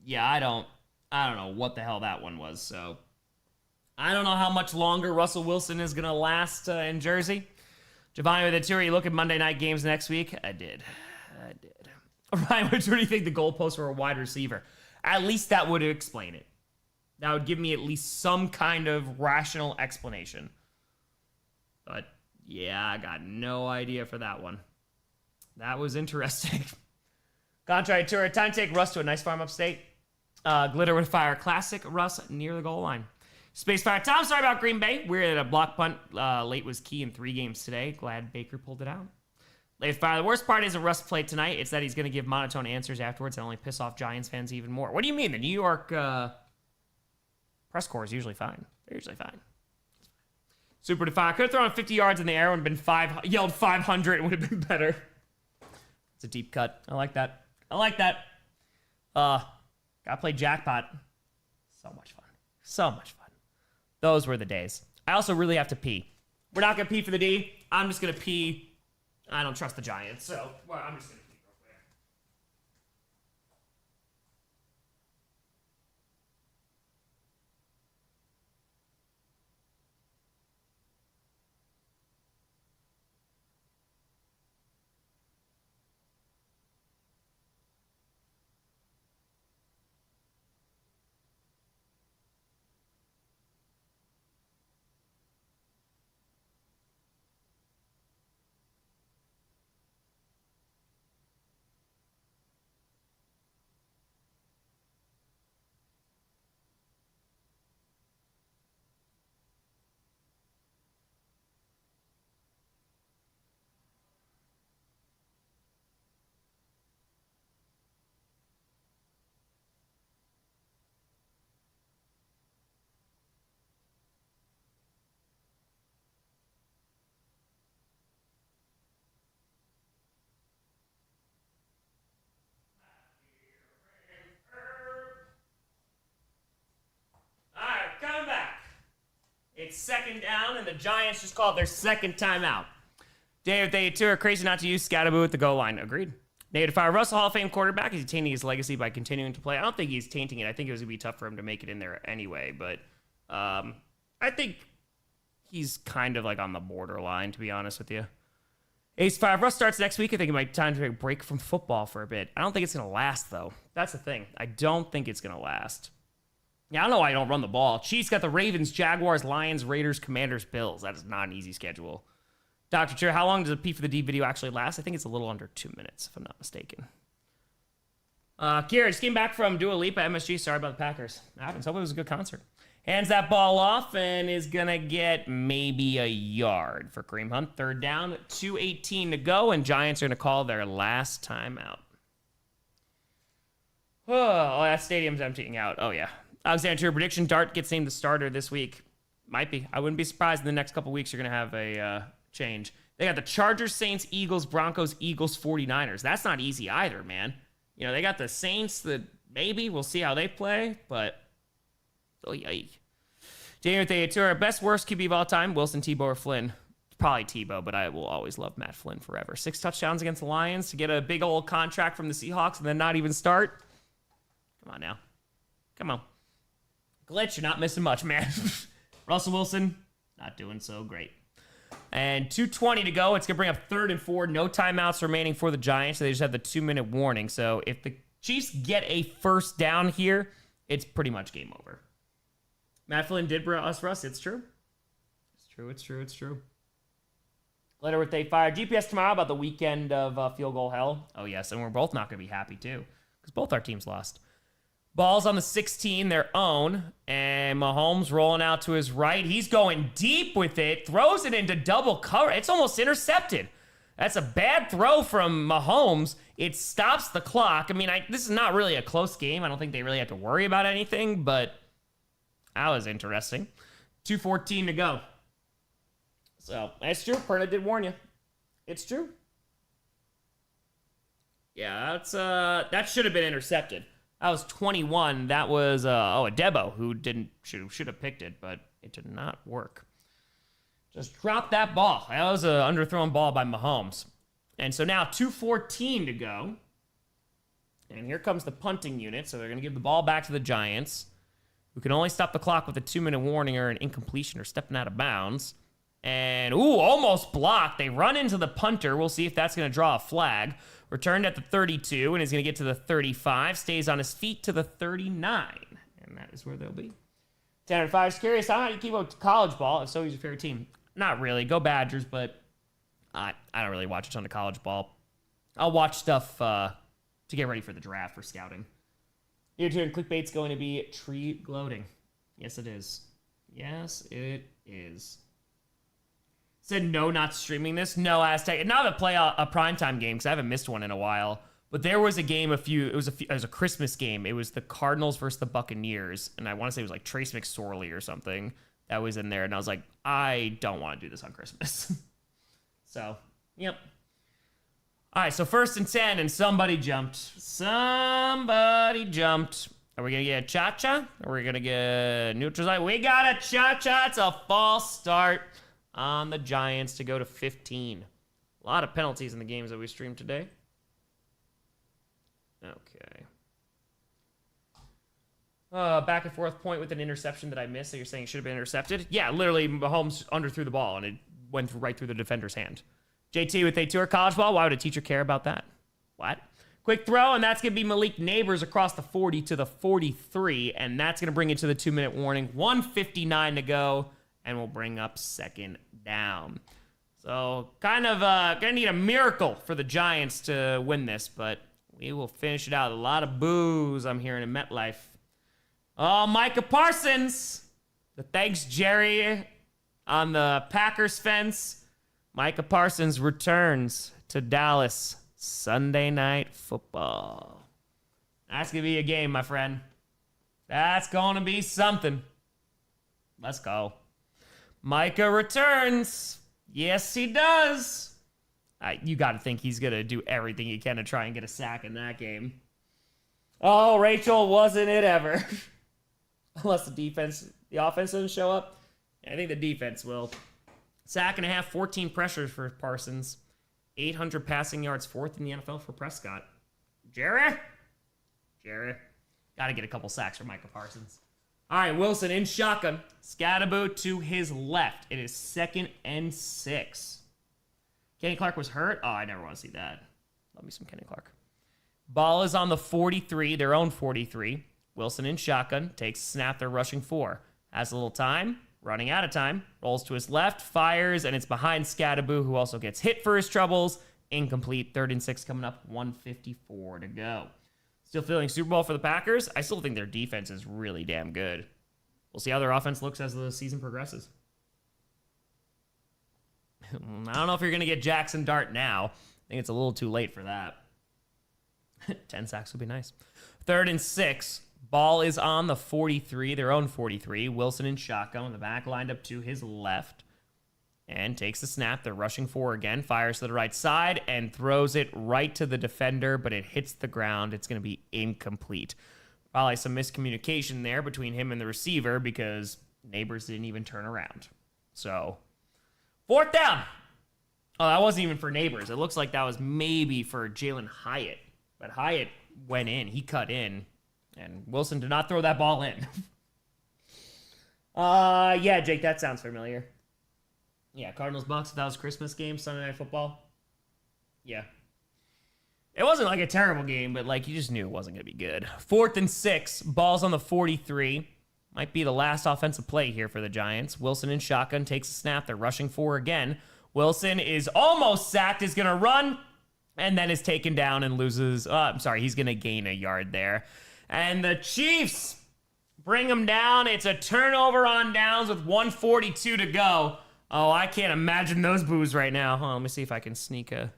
yeah, I don't know what the hell that one was. So, I don't know how much longer Russell Wilson is going to last in Jersey. Giovanni with a tour. You look at Monday night games next week? I did. Ryan, which one do you think the goalposts were a wide receiver? At least that would explain it. That would give me at least some kind of rational explanation. But yeah, I got no idea for that one. That was interesting. Contrary tour. Time to take Russ to a nice farm upstate. Glitter with fire. Classic Russ near the goal line. Space Fire. Tom, sorry about Green Bay. We're at a block punt. Late was key in 3 games today. Glad Baker pulled it out. Late Fire. The worst part isn't Russ played tonight. It's that he's going to give monotone answers afterwards and only piss off Giants fans even more. What do you mean? The New York press corps is usually fine. They're usually fine. Super Defy. Could have thrown 50 yards in the air and been yelled 500. It would have been better. It's a deep cut. I like that. Gotta play jackpot. So much fun. So much fun. Those were the days. I also really have to pee. We're not gonna pee for the D. I'm just gonna pee. I don't trust the Giants, so I'm just gonna pee real quick. It's second down, and the Giants just called their second timeout. David, they too are crazy not to use Scatterboo at the goal line. Agreed. David, Fire. Russell, Hall of Fame quarterback. Is he tainting his legacy by continuing to play? I don't think he's tainting it. I think it was going to be tough for him to make it in there anyway. But I think he's kind of like on the borderline, to be honest with you. Ace 5. Russ starts next week. I think it might be time to take a break from football for a bit. I don't think it's going to last, though. That's the thing. I don't think it's going to last. Yeah, I don't know why I don't run the ball. Chiefs got the Ravens, Jaguars, Lions, Raiders, Commanders, Bills. That is not an easy schedule. Dr. Chair, how long does a P for the D video actually last? I think it's a little under 2 minutes, if I'm not mistaken. Kira just came back from Dua Lipa MSG. Sorry about the Packers. Happens. Hope it was a good concert. Hands that ball off and is going to get maybe a yard for Kareem Hunt. Third down, 2:18 to go, and Giants are going to call their last timeout. Oh, that stadium's emptying out. Oh, yeah. Alexander, your prediction, Dart gets named the starter this week. Might be. I wouldn't be surprised in the next couple weeks you're going to have a change. They got the Chargers, Saints, Eagles, Broncos, Eagles, 49ers. That's not easy either, man. You know, they got the Saints that maybe we'll see how they play, but oh, yikes. Daniel Theatura, best, worst QB of all time, Wilson, Tebow, or Flynn? Probably Tebow, but I will always love Matt Flynn forever. 6 touchdowns against the Lions to get a big old contract from the Seahawks and then not even start. Come on now. Come on. Glitch, you're not missing much, man. Russell Wilson, not doing so great. And 2:20 to go. It's going to bring up 3rd and 4. No timeouts remaining for the Giants. So they just have the 2-minute warning. So if the Chiefs get a first down here, it's pretty much game over. Matt Flynn did bring us Russ. It's true. It's true. Later with they fire GPS tomorrow about the weekend of field goal hell. Oh, yes. And we're both not going to be happy, too, because both our teams lost. Ball's on the 16, their own, and Mahomes rolling out to his right. He's going deep with it, throws it into double cover. It's almost intercepted. That's a bad throw from Mahomes. It stops the clock. I mean, this is not really a close game. I don't think they really have to worry about anything, but that was interesting. 2:14 to go. So, that's true. Perna did warn you. It's true. Yeah, that should have been intercepted. That was 21. That was, a Debo who should have picked it, but it did not work. Just dropped that ball. That was an underthrown ball by Mahomes. And so now 2:14 to go. And here comes the punting unit. So they're going to give the ball back to the Giants, who can only stop the clock with a 2-minute warning or an incompletion or stepping out of bounds. And, ooh, almost blocked. They run into the punter. We'll see if that's going to draw a flag. Returned at the 32, and is going to get to the 35. Stays on his feet to the 39. And that is where they'll be. 10 out of 5. Just curious, how do you keep up with college ball? If so, who's your favorite team? Not really. Go Badgers, but I don't really watch a ton of college ball. I'll watch stuff to get ready for the draft for scouting. Your turn. Clickbait's going to be tree gloating. Yes, it is. Yes, it is. Said no, not streaming this. No, Aztec. Now to play a primetime game because I haven't missed one in a while. But there was a game it was a Christmas game. It was the Cardinals versus the Buccaneers. And I want to say it was like Trace McSorley or something that was in there. And I was like, I don't want to do this on Christmas. So, yep. All right, so 1st and 10, and somebody jumped. Somebody jumped. Are we going to get a cha-cha? Or are we going to get neutralized? We got a cha-cha. It's a false start on the Giants to go to 15. A lot of penalties in the games that we streamed today. Okay. Back and forth point with an interception that I missed. So you're saying it should have been intercepted? Yeah, literally Mahomes underthrew the ball, and it went right through the defender's hand. JT with a tour college ball. Why would a teacher care about that? What? Quick throw, and that's going to be Malik Neighbors across the 40 to the 43, and that's going to bring it to the 2-minute warning. 1:59 to go, and we'll bring up 2nd down. So kind of going to need a miracle for the Giants to win this, but we will finish it out. A lot of boos I'm hearing in MetLife. Oh, Micah Parsons. The thanks, Jerry, on the Packers fence. Micah Parsons returns to Dallas. Sunday Night Football. That's going to be a game, my friend. That's going to be something. Let's go. Micah returns. Yes, he does. You got to think he's going to do everything he can to try and get a sack in that game. Oh, Rachel, wasn't it ever? Unless the offense doesn't show up. I think the defense will. Sack and a half, 14 pressures for Parsons. 800 passing yards, 4th in the NFL for Prescott. Jerry? Got to get a couple sacks for Micah Parsons. All right, Wilson in shotgun. Scatterbo to his left. It is 2nd and 6. Kenny Clark was hurt? Oh, I never want to see that. Love me some Kenny Clark. Ball is on the 43, their own 43. Wilson in shotgun. Takes snap, they're rushing 4. Has a little time. Running out of time, rolls to his left, fires, and it's behind Scatterbo, who also gets hit for his troubles. Incomplete. 3rd and 6 coming up. 1:54 to go. Still feeling Super Bowl for the Packers. I still think their defense is really damn good. We'll see how their offense looks as the season progresses. I don't know if you're going to get Jackson Dart now. I think it's a little too late for that. 10 sacks would be nice. 3rd and 6. Ball is on the 43, their own 43. Wilson in shotgun in the back, lined up to his left. And takes the snap. They're rushing 4 again. Fires to the right side and throws it right to the defender, but it hits the ground. It's going to be incomplete. Probably some miscommunication there between him and the receiver because Neighbors didn't even turn around. So, 4th down. Oh, that wasn't even for Neighbors. It looks like that was maybe for Jalen Hyatt. But Hyatt went in. He cut in. And Wilson did not throw that ball in. Yeah, Jake, that sounds familiar. Yeah, Cardinals Bucks, that was Christmas game, Sunday Night Football. Yeah. It wasn't like a terrible game, but like you just knew it wasn't going to be good. 4th and 6, ball's on the 43. Might be the last offensive play here for the Giants. Wilson in shotgun takes a snap. They're rushing 4 again. Wilson is almost sacked, is going to run, and then is taken down and loses. He's going to gain a yard there. And the Chiefs bring them down. It's a turnover on downs with 1:42 to go. Oh, I can't imagine those boos right now. Hold on, let me see if I can sneak a...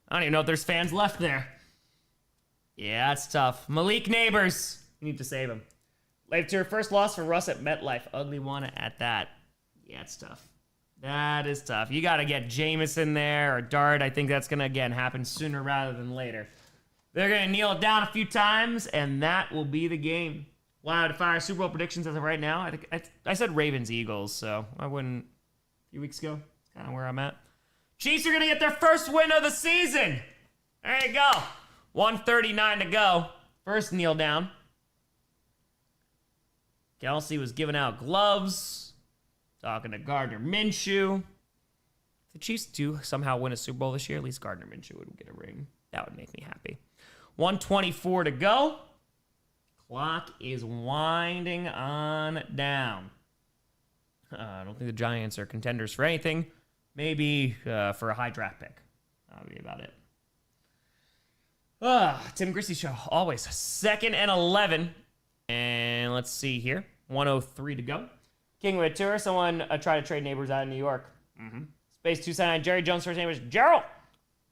I don't even know if there's fans left there. Yeah, that's tough. Malik Neighbors. You need to save him. Late to her first loss for Russ at MetLife. Ugly one at that. Yeah, it's tough. That is tough. You got to get Jameson there or Dart. I think that's going to, again, happen sooner rather than later. They're going to kneel it down a few times, and that will be the game. Wow, to fire Super Bowl predictions as of right now. I said Ravens-Eagles, so I wouldn't. A few weeks ago, that's kind of where I'm at. Chiefs are going to get their first win of the season. There you go. 1:39 to go. First kneel down. Kelsey was giving out gloves Talking to Gardner Minshew. If the Chiefs do somehow win a Super Bowl this year, at least Gardner Minshew would get a ring. That would make me happy. 1:24 to go. Clock is winding on down. I don't think the Giants are contenders for anything. Maybe for a high draft pick. That'll be about it. Tim Grossi Show, always. 2nd and 11. And let's see here. 1:03 to go. King with a tour. Someone try to trade neighbors out of New York. Space 279. Jerry Jones' first name is Gerald.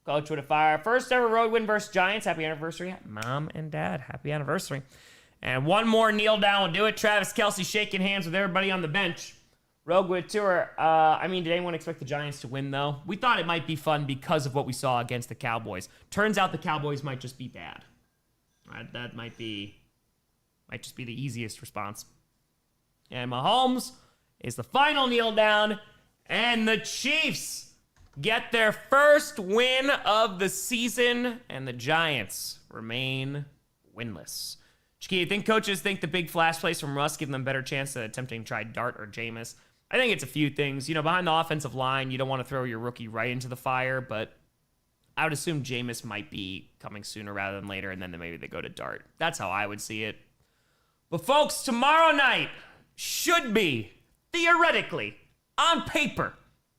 Coach with a fire. First ever road win versus Giants. Happy anniversary. Mom and Dad, happy anniversary. And one more kneel down will do it. Travis Kelce shaking hands with everybody on the bench. Rogue with tour. Did anyone expect the Giants to win, though? We thought it might be fun because of what we saw against the Cowboys. Turns out the Cowboys might just be bad. That might just be the easiest response. And Mahomes is the final kneel down. And the Chiefs get their first win of the season. And the Giants remain winless. Chicky, you think coaches think the big flash plays from Russ give them a better chance than attempting to try Dart or Jameis? I think it's a few things. Behind the offensive line, you don't want to throw your rookie right into the fire, but I would assume Jameis might be coming sooner rather than later, and then maybe they go to Dart. That's how I would see it. But folks, tomorrow night should be, theoretically, on paper,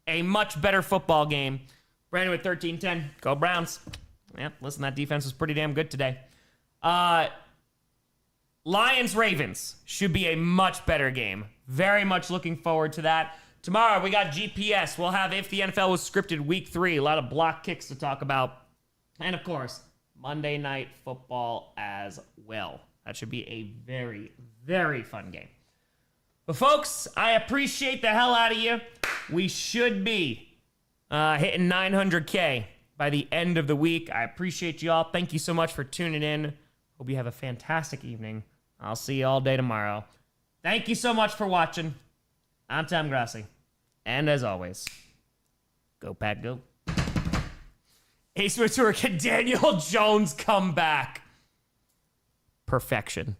a much better football game. Brandon with 13-10. Go Browns. Yeah, listen, that defense was pretty damn good today. Lions-Ravens should be a much better game. Very much looking forward to that. Tomorrow, we got GPS. We'll have If the NFL Was Scripted Week 3. A lot of block kicks to talk about. And, of course, Monday Night Football as well. That should be a very, very fun game. But, folks, I appreciate the hell out of you. We should be hitting 900K by the end of the week. I appreciate you all. Thank you so much for tuning in. Hope you have a fantastic evening. I'll see you all day tomorrow. Thank you so much for watching. I'm Tom Grossi. And as always, go Pack, go. Ace Ventura, can Daniel Jones come back? Perfection.